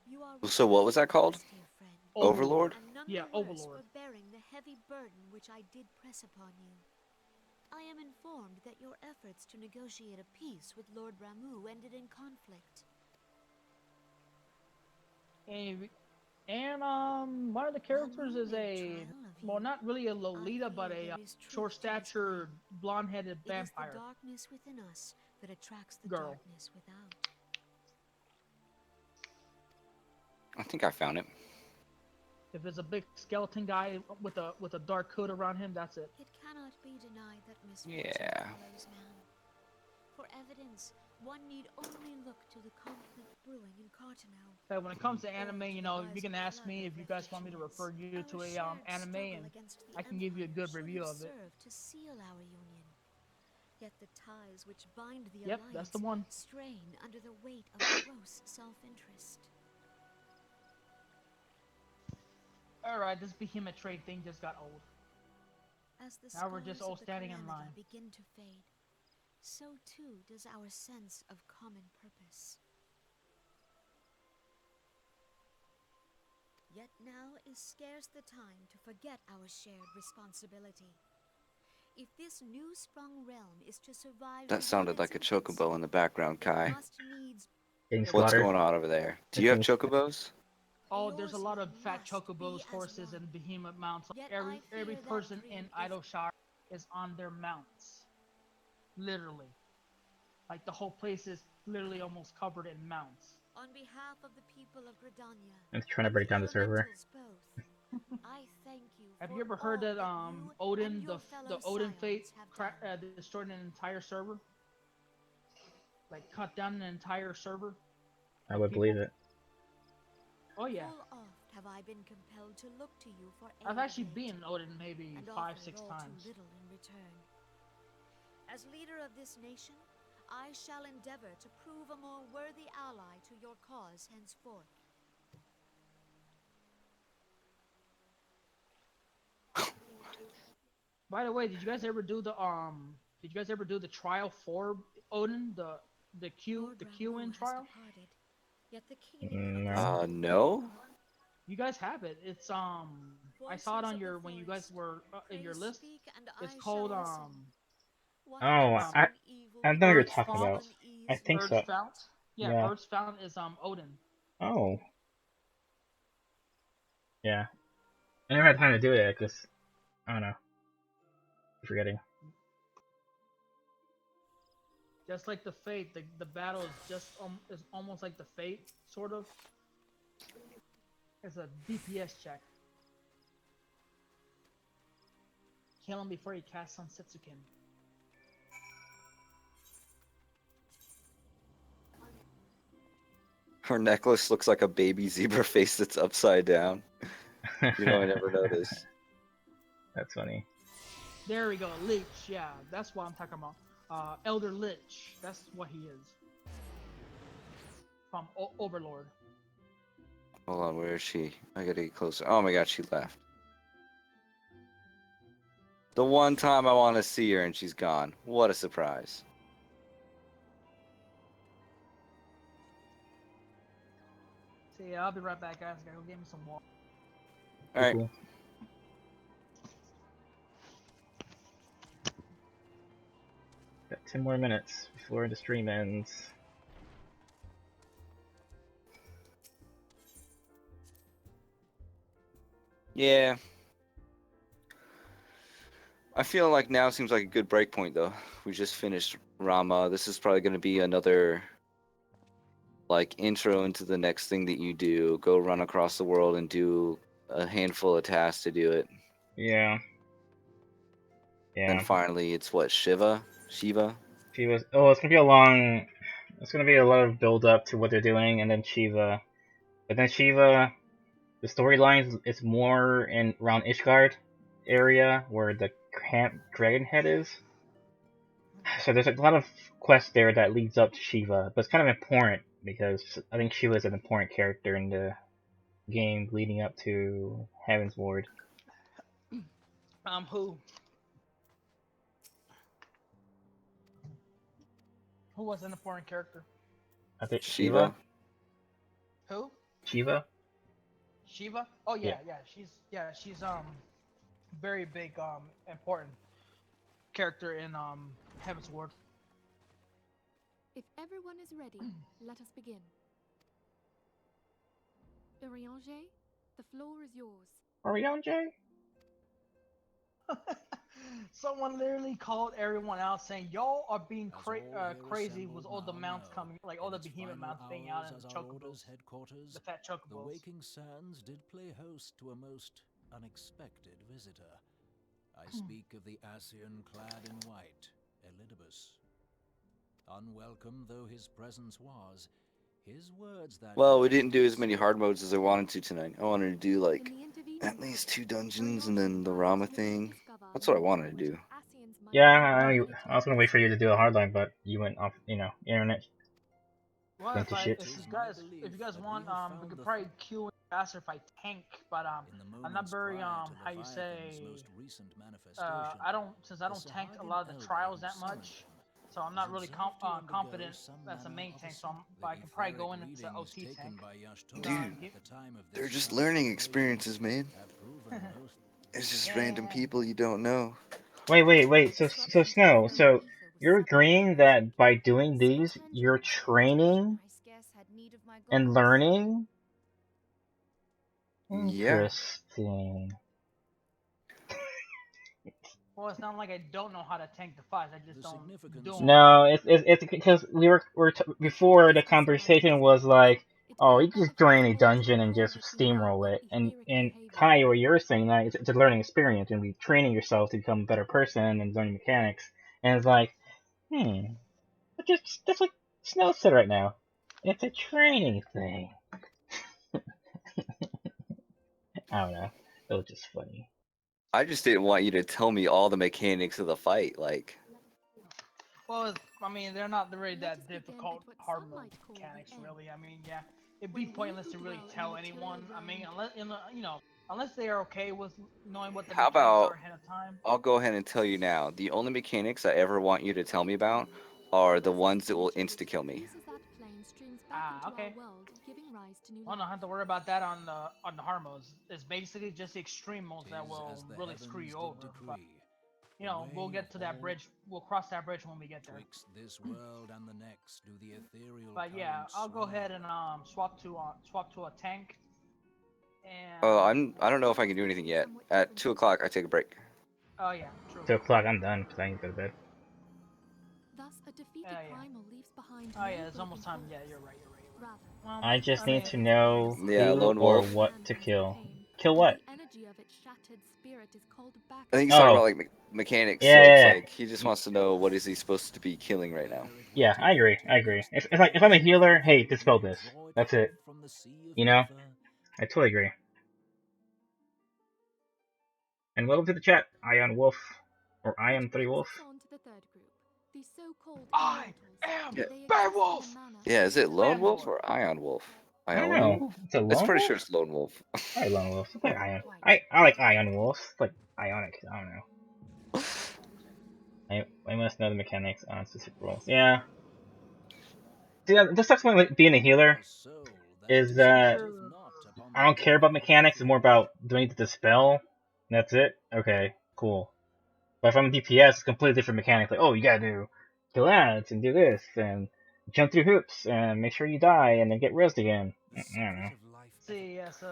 You are So what was that called? dear friend. Overlord? And none Yeah, the worse Overlord. for bearing the heavy burden which I did press upon you. I am informed that your efforts to negotiate a peace with Lord Ramu ended in conflict. And one of the characters is not really a Lolita, but a short statured, blonde headed It is the vampire darkness within us that attracts the girl. darkness without. I think I found it. If it's a big skeleton guy with a dark hood around him, that's it. It cannot be denied that misfortune Yeah. follows man. For evidence, one need only look to the conflict brewing in Cartano. But when it comes to anime, you can ask me if you guys want me to refer you to a anime, and I can give you a good review of it. Serve to seal our union. Yet the ties which bind the Yep, alliance that's the one. strain under the weight of gross self-interest. Alright, this behemoth trade thing just got old. As the Now we're just scars all of the standing in calamity line. begin to fade, so too does our sense of common purpose. Yet now is scarce the time to forget our shared responsibility. If this new sprung realm is to survive, That sounded like a chocobo in the background, it Kai. must needs Getting What's slaughtered. going on over there? Do It you have seems- chocobos? Oh, there's a Yours lot of fat must be chocobos, as horses, one. and behemoth mounts. Yet Every I fear that person dream in is- Idleshire is on their mounts. Literally. Like the whole place is literally almost covered in mounts. On behalf of the people of Gridania, It's trying to break down the server. elementals both, I thank you. Have for you ever heard all that you Odin, and your the fellow Odin fate, scions have done. destroyed an entire server? Like cut down an entire server? I would believe it. Oh yeah. Full oft have I been compelled to look to you for aid I've actually of late, been Odin maybe and 5-6 offered all times. too little in return. As leader of this nation, I shall endeavor to prove a more worthy ally to your cause henceforth. By the way, did you guys ever do the trial for Odin, the Lord Q Ramu in has trial? departed, yet the kingdom No. of this No? You guys have it. It's I saw it on your when you guys were in your list. It's called Oh, I know what you're talking about. I think Bird's so. Fount. Yeah, Yeah. Bird's Fount is Odin. Oh. Yeah. I never had time to do it because I don't know. I'm forgetting. Just like the Fate, the battle is is almost like the Fate, sort of. It's a DPS check. Kill him before he casts on Setsuken. Her necklace looks like a baby zebra face that's upside down. You know, I never noticed. That's funny. There we go, Lich. Yeah, that's what I'm talking about. Elder Lich. That's what he is. From Overlord. Hold on, where is she? I gotta get closer. Oh my god, she left. The one time I want to see her and she's gone. What a surprise. So yeah, I'll be right back, guys. Gotta go get me some water. All right. Cool. Got 10 more minutes before the stream ends. Yeah. I feel like now seems like a good break point though. We just finished Rama. This is probably going to be another like intro into the next thing that you do. Go run across the world and do a handful of tasks to do it. Yeah. Then Yeah. finally, it's what, Shiva? Shiva's. Oh, it's gonna be a long. It's gonna be a lot of build up to what they're doing, and then Shiva. But then Shiva, the storyline is more in around Ishgard area where the Camp Dragonhead is. So there's a lot of quests there that leads up to Shiva, but it's kind of important because I think Shiva is an important character in the game leading up to Heaven's Ward. Who? Who was an important character? I think Shiva. Who? Shiva. Shiva? Oh Yeah. she's very big important character in Heaven's Ward. If everyone is ready, let us begin. Urianger, the floor is yours. Urianger? Someone literally called everyone out saying, y'all are being crazy with all the mounts coming, like all the behemoth mounts being out in the chocobos. The fat The chocobos. Waking Sands did play host to a most unexpected visitor. I speak of the Ascian clad in white, Elidibus. Unwelcome though his presence was, his words that Well, we day didn't do as many sealed hard modes as I wanted to tonight. I wanted to do like In the intervening at least 2 months, dungeons and then the Urianger Rama managed to thing. discover That's what I more wanted to which do. Ascians might Yeah, not I was gonna wait for you to do a hardline, but you went off, internet. Well, Went to shit. if you guys want, we could probably queue faster if I tank, but I'm not very how you say I don't tank a lot of the trials that much, so I'm not really confident as a main tank. But I can probably go in as an OT tank. Dude, they're just learning experiences, man. It's just random people you don't know. Wait. So Snow, so you're agreeing that by doing these, you're training and learning? Yeah. Interesting. Well, it's not like I don't know how to tank the fights. I just don't do them. No, it's because before the conversation was like, oh, you can just join any dungeon and just steamroll it. And Kai, what you're saying, like, it's a learning experience and be training yourself to become a better person and learning mechanics. And it's like, that's what Snow said right now. It's a training thing. I don't know. It was just funny. I just didn't want you to tell me all the mechanics of the fight. Like, Well, I mean, they're not really that difficult hard mode mechanics, really. I mean, yeah, it'd be pointless to really tell anyone. I mean, unless they are okay with knowing what the how mechanics are about ahead of time. I'll go ahead and tell you now. The only mechanics I ever want you to tell me about are the ones that will insta-kill me. Ah, okay. Well, don't have to worry about that on the hard modes. It's basically just the extreme modes that will really screw you over. But we'll get to that bridge. We'll cross that bridge when we get there. This world and the next do the ethereal But yeah, I'll go ahead and swap to a tank. And Oh, I don't know if I can do anything yet. At 2 o'clock, I take a break. oh yeah, true. 2 o'clock, I'm done because I need to go to bed. Thus, a defeated Primal leaves behind Oh yeah, it's almost time. Yeah, you're right. Well, I just need to know Yeah, who Lone or Wolf. what to kill. Kill what? I think he's talking Oh. about like mechanics. Yeah, so it's yeah. like he just wants to know what is he supposed to be killing right now. Yeah, I agree. If I'm a healer, hey, dispel this. That's it. I totally agree. And welcome to the chat, Ion Wolf, or Ion3 Wolf. I am Yeah. Beowulf. Yeah, is it Lone Wolf Landlord. or Ion Wolf? I don't Ion know. Wolf? It's a lone It's pretty wolf? sure it's Lone Wolf. I like lone wolves. It's like Ion. I like Ion wolves. It's like Ionic. I don't know. I must know the mechanics on specific roles. Yeah. See, this sucks when being a healer. is That that dependeth not upon I the don't care about depth of mechanics. It's more your about doing the dispel. That's it. Okay, cool. But if I'm DPS, it's completely different mechanics. Like, oh, you gotta do kill ads and do this and jump through hoops and make sure you die and then get rezzed again. The I don't know. secret of life See, yes,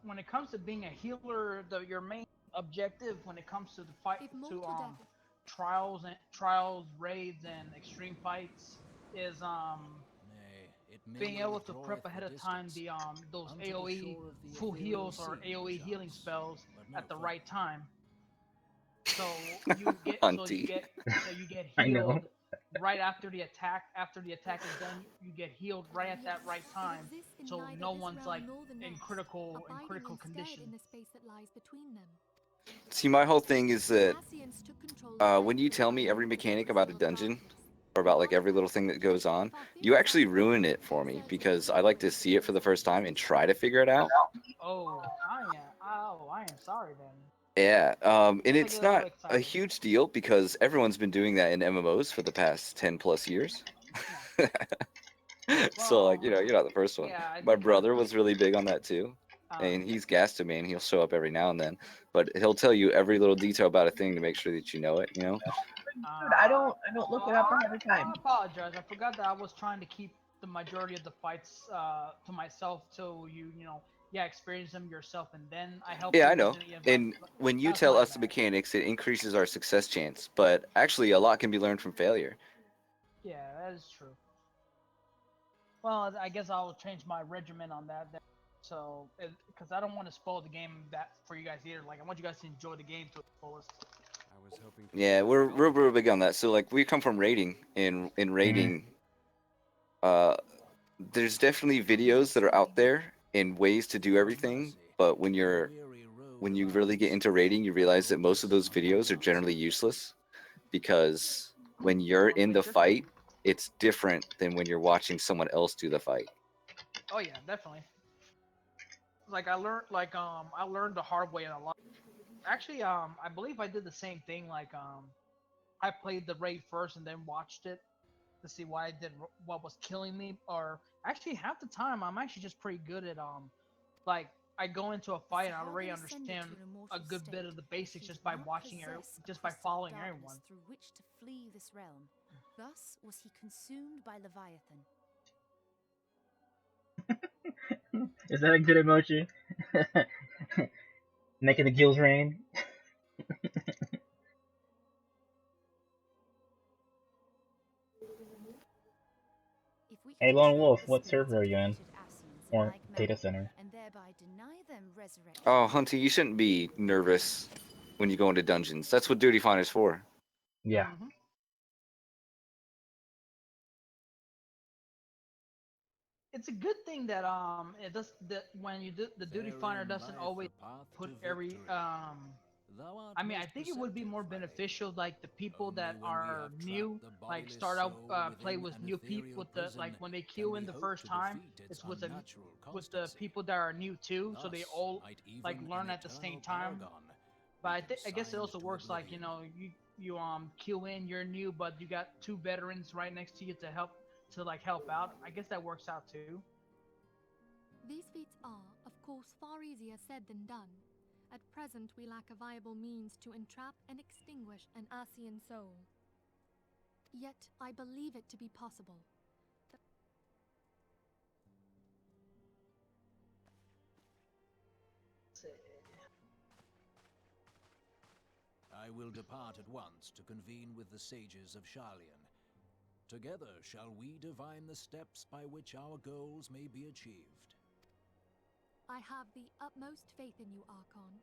when it comes to being a healer, your main objective when it comes to the fight If to mortal death trials, raids, and extreme fights is Nay, it being merely able to prep withdraweth the ahead of time distance those unto the AOE shore of the full ethereal heals or sea, AOE healing perchance, spells but no at the further. right time. So you get Hunty. I know. healed right after the attack. After the attack is done, you get healed right at that right it time. exists in So neither no this one's like realm nor the in next, critical abiding instead condition. in the space that lies between them. See, my whole thing is The that Ascians took control of when you everything tell by me every means of mechanic about a concealed dungeon, darkness. or The about like every artifact little thing that goes on, you Farfetch'd actually Sapphire ruin it for me serves as because a I like to gateway see it for the first time and into try to figure it out. Oh, I am sorry then. Yeah, and Guess I it's get a little not a excited. huge deal because everyone's been doing that in MMOs for the past 10 plus years. Yeah. So like, Well, you're not the first one. yeah, I My did kind of. brother was really big on that too. And he's gassed to me and he'll show up every now and then. But he'll tell you every little detail about a thing to make sure that you know it, you know? Dude, I don't look it up ahead of time. I apologize. I forgot that I was trying to keep the majority of the fights to myself till experience them yourself, and then I help Yeah, you I with know. any advice. And when you That's tell my us the bad. mechanics, it increases our success chance. But actually, a lot can be learned from failure. Yeah, that is true. Well, I guess I'll change my regimen on that. Then. So, because I don't want to spoil the game that for you guys either. Like, I want you guys to enjoy the game to its fullest. I was hoping for Yeah, better we're help. real big on that. So like, we come from raiding, and in raiding, uh, there's definitely videos that are out there and ways to do everything. But when you really get into raiding, you realize that most of those videos are generally useless because when you're in the fight, it's different than when you're watching someone else do the fight. Oh yeah, definitely. Like I learned the hard way a lot. Actually, I believe I did the same thing. Like I played the raid first and then watched it to see what was killing me. Or actually, half the time I'm actually just pretty good at like I go into a fight and I already understand a good bit of the basics just by just by following everyone. through which to flee this realm. Thus was he consumed by Leviathan. Is that a good emoji? Making the gills rain? If we Hey, could Lone entrap Wolf, the what spirits server are of you in? defeated Ascians in Or like data manner, center? and thereby deny them resurrection. Oh, Hunty, you shouldn't be nervous when you go into dungeons. That's what Duty Finder's for. Yeah. Mm-hmm. It's a good thing that it does that when you do the duty finder Therein doesn't lieth always the path put to every victory. Thou art I mean, I most think it would be more perceptive, my beneficial, lady. like the people Only that when we are have new, trapped the like bodiless start out soul play within with an new people ethereal with the like prison, when they can queue we in the hope first to time. defeat its It's unnatural with the constancy. people that are new too, so they Thus all might like even learn an at the same eternal time. paragon But be I guess it consigned also to works like oblivion. you queue in, you're new, but you got two veterans right next to you to like help out. I guess that works out too. These feats are, of course, far easier said than done. At present, we lack a viable means to entrap and extinguish an Ascian soul. Yet, I believe it to be possible. I will depart at once to convene with the sages of Sharlayan. Together shall we divine the steps by which our goals may be achieved. I have the utmost faith in you, Archon.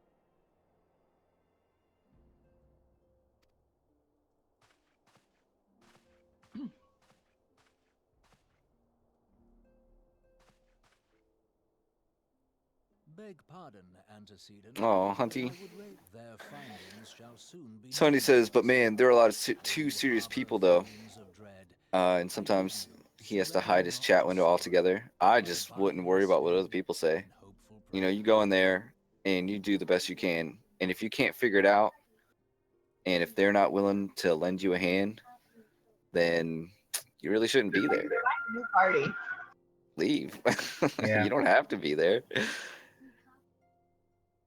Beg pardon, antecedent. Oh, but Hunty. I would rate their findings shall soon be Sonny known says, to but us. man, there are a lot of And too you serious harbor people though. feelings of dread. And I bid sometimes you he has to surrender hide his not chat to window sorrow, altogether. I but just abide wouldn't worry about what other instead people say. in hopeful You know, prayer. you go in there and you do the best you can. And if you can't figure it out, and if they're not willing to lend you a hand, then you really shouldn't be there. New party. leave. Yeah. You don't have to be there.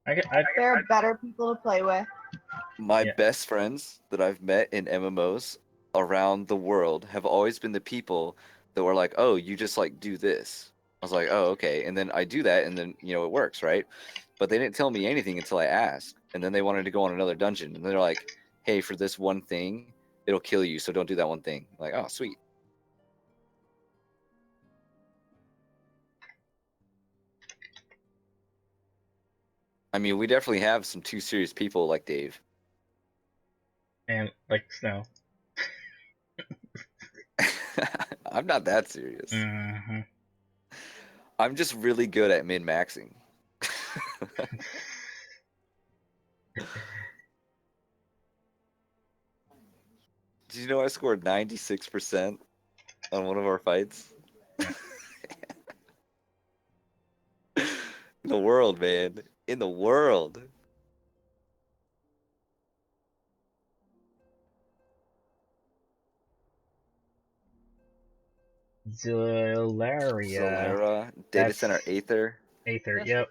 There are better people to play with. My Yeah. best friends that I've met in MMOs around the world have always been the people that were like, "Oh, you just like do this." I was like, "Oh, okay." And then I do that, and then it works, right? But they didn't tell me anything until I asked, and then they wanted to go on another dungeon, and they're like, "Hey, for this one thing, it'll kill you, so don't do that one thing." I'm like, oh, sweet. I mean, we definitely have some too serious people like Dave. And like Snow. I'm not that serious. Mm-hmm. I'm just really good at min-maxing. Did you know I scored 96% on one of our fights? In the world, man. In the world. Zolaria. Zolera, Data Center Aether. Aether, That's yep.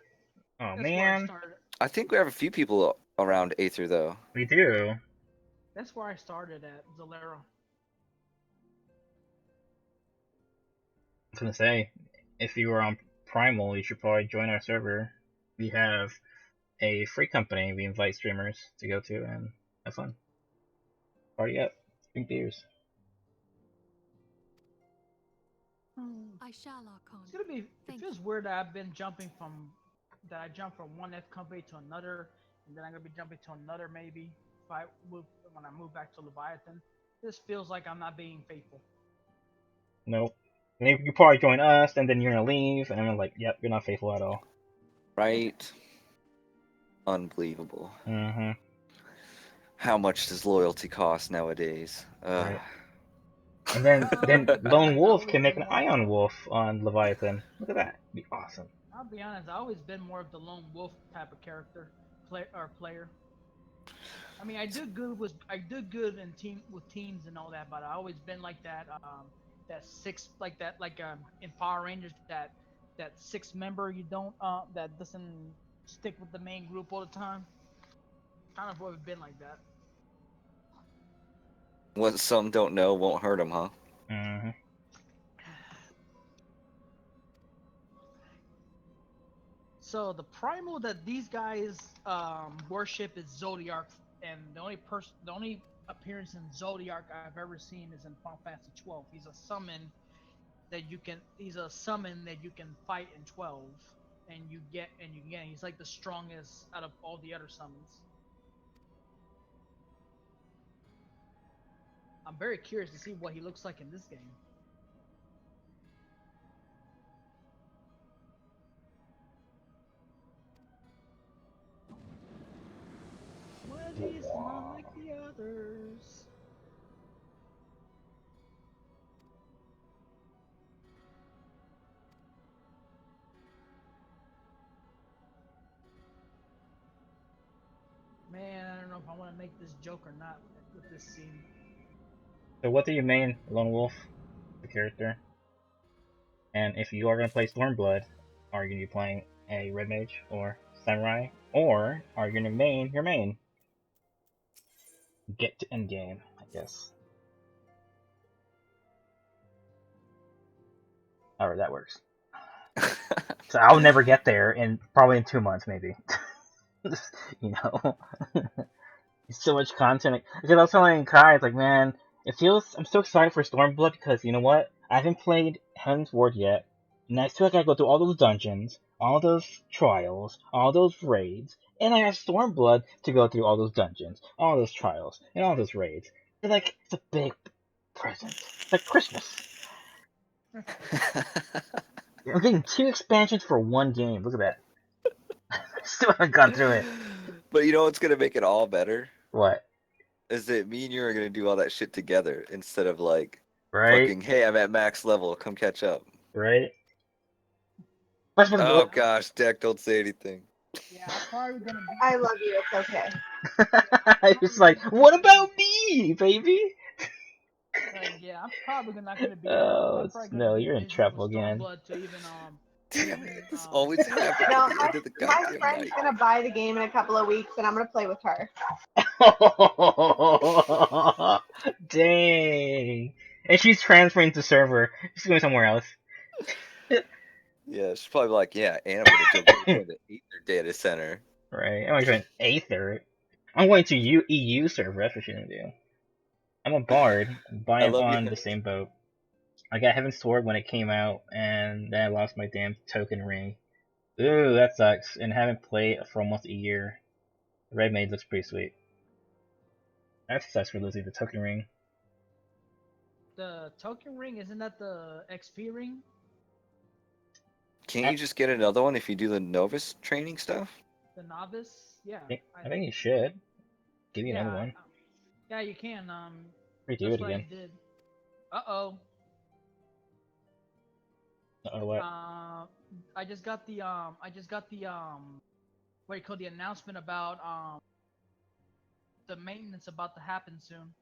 Oh That's where I man, started. I think we have a few people around Aether, though. we do. That's where I started at Zolera. I was gonna say, if you were on Primal, you should probably join our server. We have a free company we invite streamers to go to and have fun. Party up, drink beers. I shall, Archon. It's gonna be. It Thank feels you. weird that I've been jumping from. That I jumped from one F company to another, and then I'm gonna be jumping to another maybe. If I move when I move back to Leviathan, this feels like I'm not being faithful. Nope. And you probably join us, and then you're gonna leave, and I'm like, yep, you're not faithful at all. Right? Unbelievable. Mm-hmm. How much does loyalty cost nowadays? Right. And then Lone I've Wolf always can make been an more- Ion Wolf on Leviathan. Look at that. It'd be awesome. I'll be honest. I've always been more of the lone wolf type of character, player. I mean, I do good in teams and all that, but I always been like that. That six like that like in Power Rangers that six member you don't that doesn't stick with the main group all the time. Kind of always been like that. What some don't know won't hurt them, huh? Mm-hmm. So the primal that these guys worship is Zodiac, and the only appearance in Zodiac I've ever seen is in Final Fantasy 12. He's a summon that you can fight in 12, and he's like the strongest out of all the other summons. I'm very curious to see what he looks like in this game. Well, he's not like the others. Man, I don't know if I want to make this joke or not with this scene. So what do you main, Lone Wolf, the character? And if you are going to play Stormblood, are you going to be playing a Red Mage or Samurai? Or are you going to main your main? Get to endgame, I guess. However that works. So I'll never get there, probably in 2 months, maybe. You know? So much content. Because I was telling Kai, it's like, man, I'm so excited for Stormblood because, you know what? I haven't played Heaven's Ward yet, and I feel like I gotta go through all those dungeons, all those trials, all those raids, and I have Stormblood to go through all those dungeons, all those trials, and all those raids. It's like, it's a big present. It's like Christmas. I'm getting 2 expansions for 1 game. Look at that. Still haven't gone through it. But you know what's gonna make it all better? What? Is that me and you are gonna do all that shit together instead of like Right? fucking, hey, I'm at max level, come catch up. Right? Oh gosh, Deck, don't say anything. Yeah, I'm probably gonna be. I love you. It's okay. It's like, what about me, baby? Yeah, I'm probably not gonna be. Oh, I'm probably gonna no, be you're in busy trouble with again. Stormblood to even Damn it! This um always happens No, at the end of the my goddamn friend's night. gonna buy the game in a couple of weeks, and I'm gonna play with her. Dang. And she's transferring to server. She's going somewhere else. Yeah, she's probably like, yeah, and I'm gonna go to the Aether data center. Right. I'm going to Aether. I'm going to EU server. That's what she's gonna do. I'm a bard, but I I'm love you. on the same boat. I got Heaven's Sword when it came out, and then I lost my damn token ring. Ooh, that sucks. And haven't played for almost a year. The Red Maid looks pretty sweet. That sucks for losing the token ring. the token ring. Isn't that the XP ring? Can't you just get another one if you do the novice training stuff? The novice? Yeah. I think you should. Give you yeah, another one. yeah, you can. Redo That's it what again. I did. Uh-oh. What? I just got the what do you call the announcement about the maintenance about to happen soon.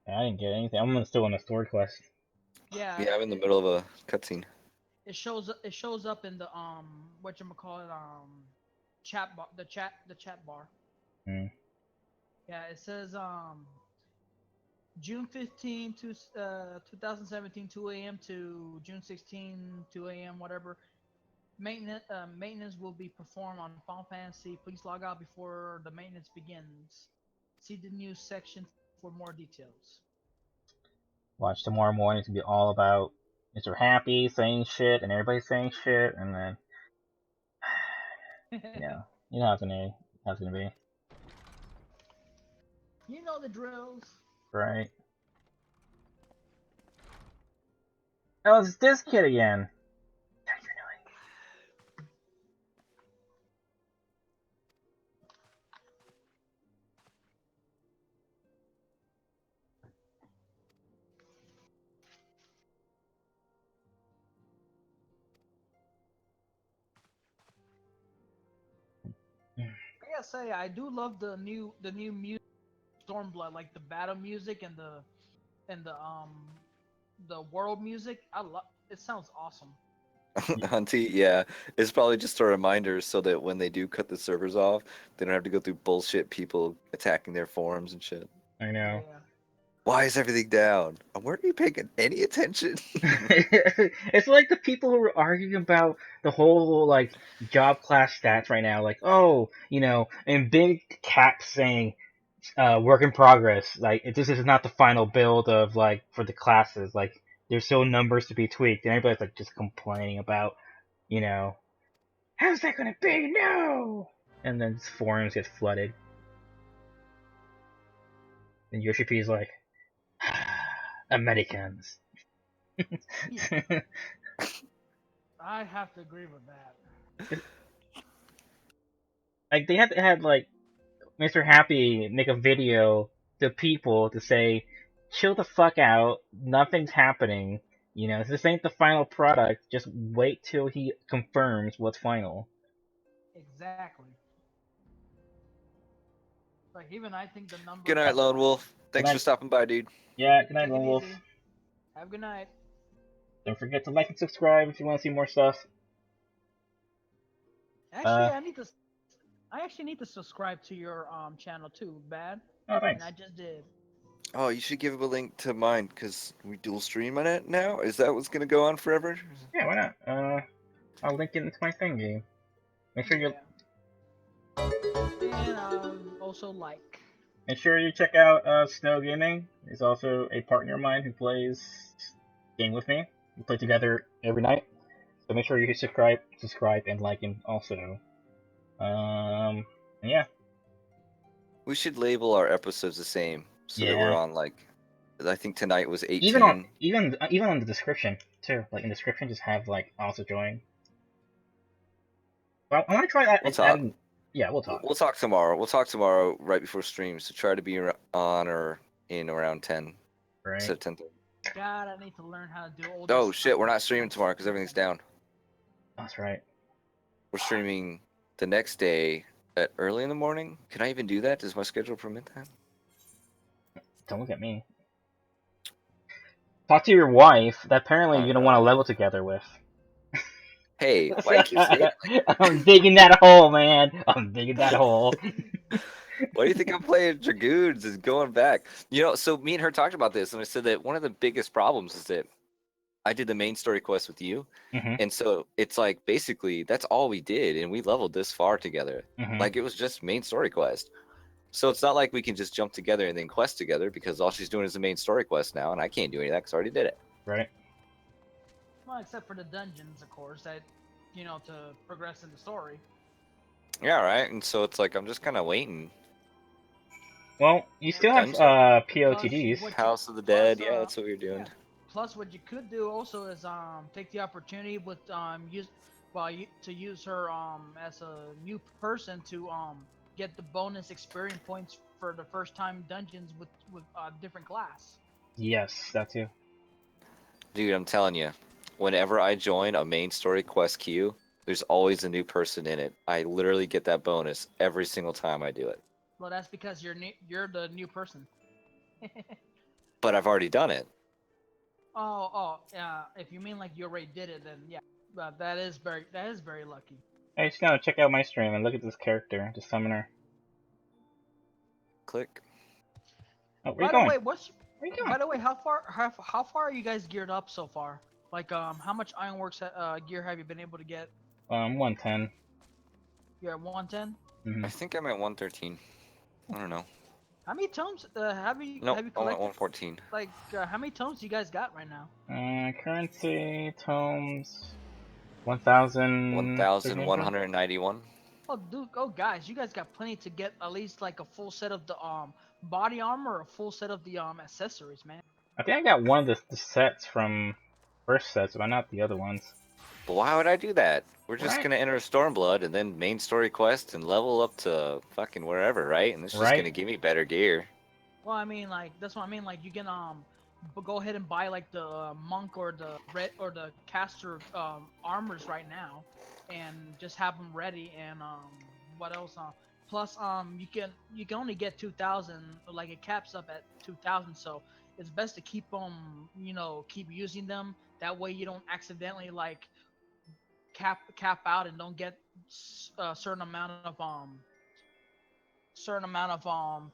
I didn't get anything. I'm still on the sword quest. Yeah. Yeah, I'm in the middle of a cutscene. It shows up in the whatchamacallit, the chat bar. Hmm. Yeah, it says June 15 to 2017 2 a.m. to June 16 2 a.m. whatever. Maintenance will be performed on Final Fantasy. Please log out before the maintenance begins. See the news section for more details. Watch tomorrow morning to be all about Mr. Happy saying shit and everybody saying shit, and then you know how it's gonna be, You know the drills. right? Oh, it's this kid again. I gotta say, I do love the new music, Stormblood, like the battle music and the world music. I love. It sounds awesome. Hunty, yeah, it's probably just a reminder so that when they do cut the servers off, they don't have to go through bullshit people attacking their forums and shit. I know. Yeah. Why is everything down? Weren't you paying any attention? It's like the people who are arguing about the whole like job class stats right now, like, oh, and big caps saying work in progress. Like, this is not the final build of like for the classes. Like, there's still numbers to be tweaked, and everybody's like just complaining about, how's that gonna be? No. And then forums get flooded, and Yoshi P's like, Americans. I have to agree with that. Like, they had like Mr. Happy make a video to people to say, chill the fuck out, nothing's happening, this ain't the final product, just wait till he confirms what's final. Exactly. Like even I think the number. Good night, Lone Wolf. Thanks night. for stopping by, dude. Yeah, good night, Take Lone it Wolf. easy. Have a good night. Don't forget to like and subscribe if you want to see more stuff. Actually, I actually need to subscribe to your channel too, Bad. Oh, thanks. And I just did. Oh, you should give him a link to mine, because we dual stream on it now? Is that what's going to go on forever? Yeah, why not? I'll link it into my thingy. Make sure you And also like. Make sure you check out Snow Gaming. He's also a partner of mine who plays game with me. We play together every night. So make sure you subscribe, and like him also. Yeah. We should label our episodes the same, so that we're on I think tonight was 18. Even on the description too. Like in the description, just have like also join. Well, I want to try that. We'll talk. Yeah, we'll talk. We'll talk tomorrow. We'll talk tomorrow right before stream. So try to be on or in around 10. Right. Instead of 10:30. God, I need to learn how to do all Oh this shit, we're not streaming tomorrow because everything's down. That's right. We're streaming the next day at early in the morning. Can I even do that? Does my schedule permit that? Don't look at me. Talk to your wife that apparently you don't want to level together with. Hey, why do you keep saying it? I'm digging that hole, man. I'm digging that hole. Why do you think I'm playing Dragoons and going back? You know, so me and her talked about this, and I said that one of the biggest problems is that I did the main story quest with you, Mhm. and so it's like basically that's all we did, and we leveled this far together. Mhm. Like it was just main story quest. So it's not like we can just jump together and then quest together because all she's doing is the main story quest now, and I can't do any of that because I already did it. Right. Well, except for the dungeons, of course, that to progress in the story. Yeah, right. And so it's like I'm just kind of waiting. Well, you still have POTDs. Plus, House of the plus, Dead. Yeah, that's what we're doing. Yeah. Plus, what you could do also is take the opportunity with to use her as a new person to get the bonus experience points for the first time dungeons with different class. Yes, that too. Dude, I'm telling you, whenever I join a main story quest queue, there's always a new person in it. I literally get that bonus every single time I do it. Well, that's because you're the new person. But I've already done it. If you mean like you already did it, then yeah, that is very lucky. I just gotta check out my stream and look at this character, the summoner. Click. Oh, where you going? Where you going? By the way, how far are you guys geared up so far? Like, how much Ironworks gear have you been able to get? 110. You're at 110. Mm-hmm. I think I'm at 113. I don't know. How many tomes have you Nope, have you I'm at collected? 114. Like, how many tomes do you guys got right now? Currency tomes 1,000. 1,191. Oh, dude, guys, you guys got plenty to get at least like a full set of the body armor, or a full set of the accessories, man. I think I got one of the sets from first sets, but not the other ones. But why would I do that? We're just Right. gonna enter Stormblood and then main story quest and level up to fucking wherever, right? And it's just Right. gonna give me better gear. Well, I mean, like that's what I mean. Like you can go ahead and buy like the monk or the red or the caster armors right now, and just have them ready. And what else? Plus you can only get 2,000. Like it caps up at 2,000. So it's best to keep them. Keep using them. That way you don't accidentally like cap out and don't get a certain amount of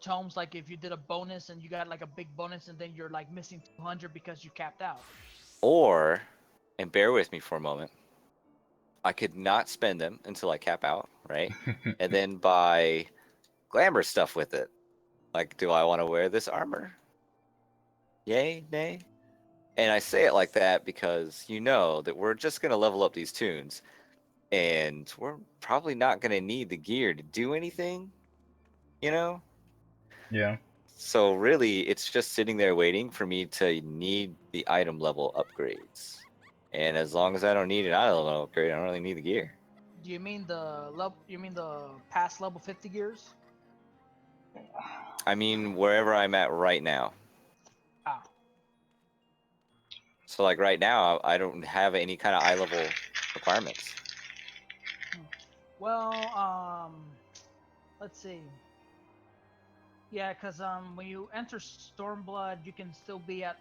tomes. Like if you did a bonus and you got like a big bonus and then you're like missing 200 because you capped out. Or, and bear with me for a moment, I could not spend them until I cap out, right? And then buy glamour stuff with it. Like, do I want to wear this armor? Yay, nay? And I say it like that because you know that we're just gonna level up these tunes, and we're probably not gonna need the gear to do anything, you know? Yeah. So really, it's just sitting there waiting for me to need the item level upgrades. And as long as I don't need an item level upgrade, I don't really need the gear. Do you mean the past level 50 gears? I mean, wherever I'm at right now. Ah. So like right now, I don't have any kind of eye level requirements. Well, let's see. Yeah, because when you enter Stormblood, you can still be at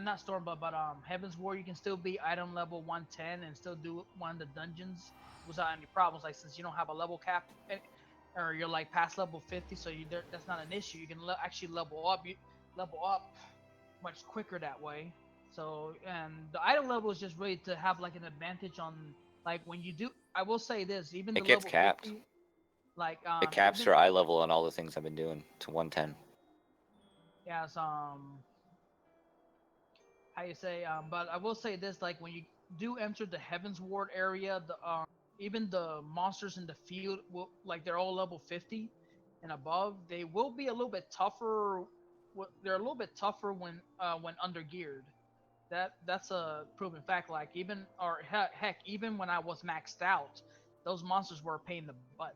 not Stormblood, but Heaven's War. You can still be item level 110 and still do one of the dungeons without any problems. Like since you don't have a level cap, or you're like past level 50, so that's not an issue. You can actually level up much quicker that way. So and the item level is just really to have like an advantage on like when you do. I will say this, even It the gets level capped. 50. Like It caps your eye level on all the things I've been doing to 110. Yeah, how you say but I will say this, like when you do enter the Heaven's Ward area, the even the monsters in the field will like they're all level 50 and above. They will be a little bit tougher. They're a little bit tougher when under geared. That's a proven fact. Like even or heck, even when I was maxed out, those monsters were a pain in the butt.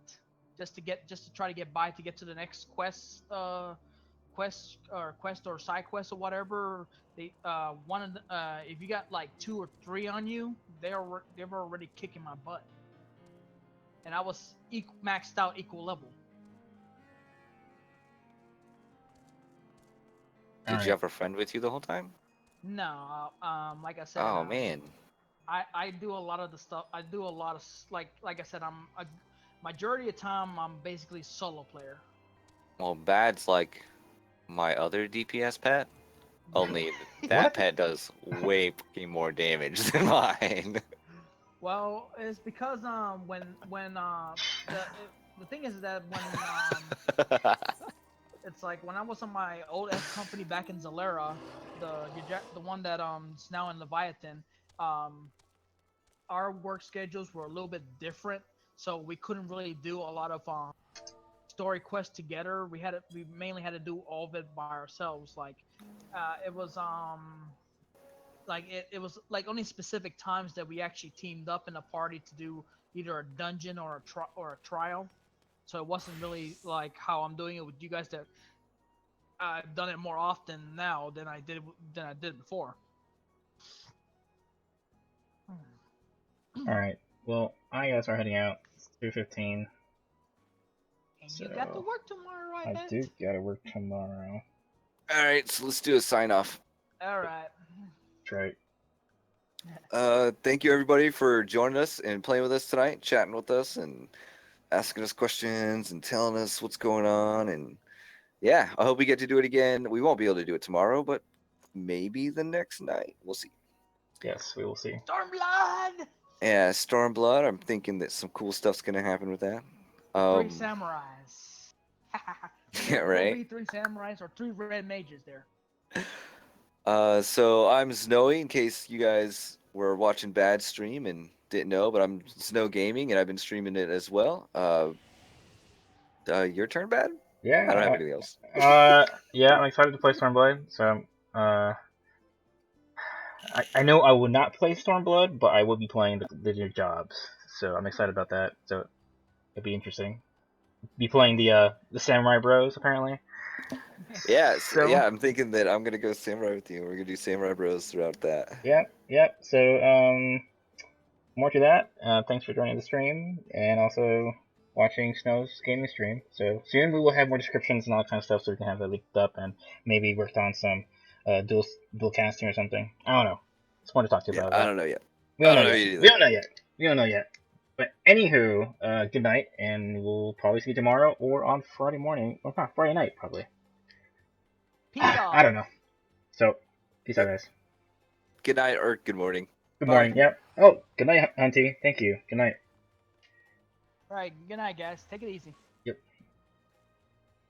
Just to try to get by to get to the next quest or side quest or whatever. They one of the, if you got like 2 or 3 on you, they were already kicking my butt, and I was maxed out equal level. Did you Alright. have a friend with you the whole time? No, like I said, Oh man. I do a lot of the stuff. I do a lot of like I said, majority of time I'm basically solo player. Well, Bad's like my other DPS pet. Only that What? pet does way fucking more damage than mine. Well, it's because the thing is that when it's like when I was on my old company back in Zalera, the one that is now in Leviathan, our work schedules were a little bit different, so we couldn't really do a lot of story quests together. We mainly had to do all of it by ourselves. Like it was it was like only specific times that we actually teamed up in a party to do either a dungeon or a trial. So it wasn't really like how I'm doing it with you guys, that I've done it more often now than I did before. Alright. Well, I guess we're heading out. It's 2:15. And you got to work tomorrow, right, I Ben? do gotta work tomorrow. Alright, so let's do a sign off. All right. That's right. Thank you everybody for joining us and playing with us tonight, chatting with us and asking us questions and telling us what's going on. And yeah, I hope we get to do it again. We won't be able to do it tomorrow, but maybe the next night. We'll see. Yes, we will see. Stormblood. Yeah, Stormblood. I'm thinking that some cool stuff's gonna happen with that. 3 samurais. Yeah, right. There'll be 3 samurais or 3 red mages there. So I'm Snowy, in case you guys were watching Bad stream and didn't know, but I'm Snow Gaming and I've been streaming it as well. Your turn, Bad? Yeah. I don't have anything else. Yeah, I'm excited to play Stormblood. So, I know I will not play Stormblood, but I will be playing the new jobs. So I'm excited about that. So it'll be interesting. Be playing the Samurai Bros apparently. Yeah, So, yeah. I'm thinking that I'm gonna go Samurai with you. We're gonna do Samurai Bros throughout that. Yeah. So more to that. Thanks for joining the stream and also watching Snow's gaming stream. So soon we will have more descriptions and all that kind of stuff, so we can have that leaked up and maybe worked on some dual casting or something. I don't know. Just wanted to talk to you Yeah, about I that. don't know yet. We don't I know don't know yet. either. We don't know yet. But anywho, good night, and we'll probably see you tomorrow or on Friday morning. Or not, Friday night, probably. Peace out. I don't know. So, peace out, guys. Good night or good morning. Good Bye. morning, yep. Oh, good night, Hunty. Thank you. Good night. All right. Good night, guys. Take it easy.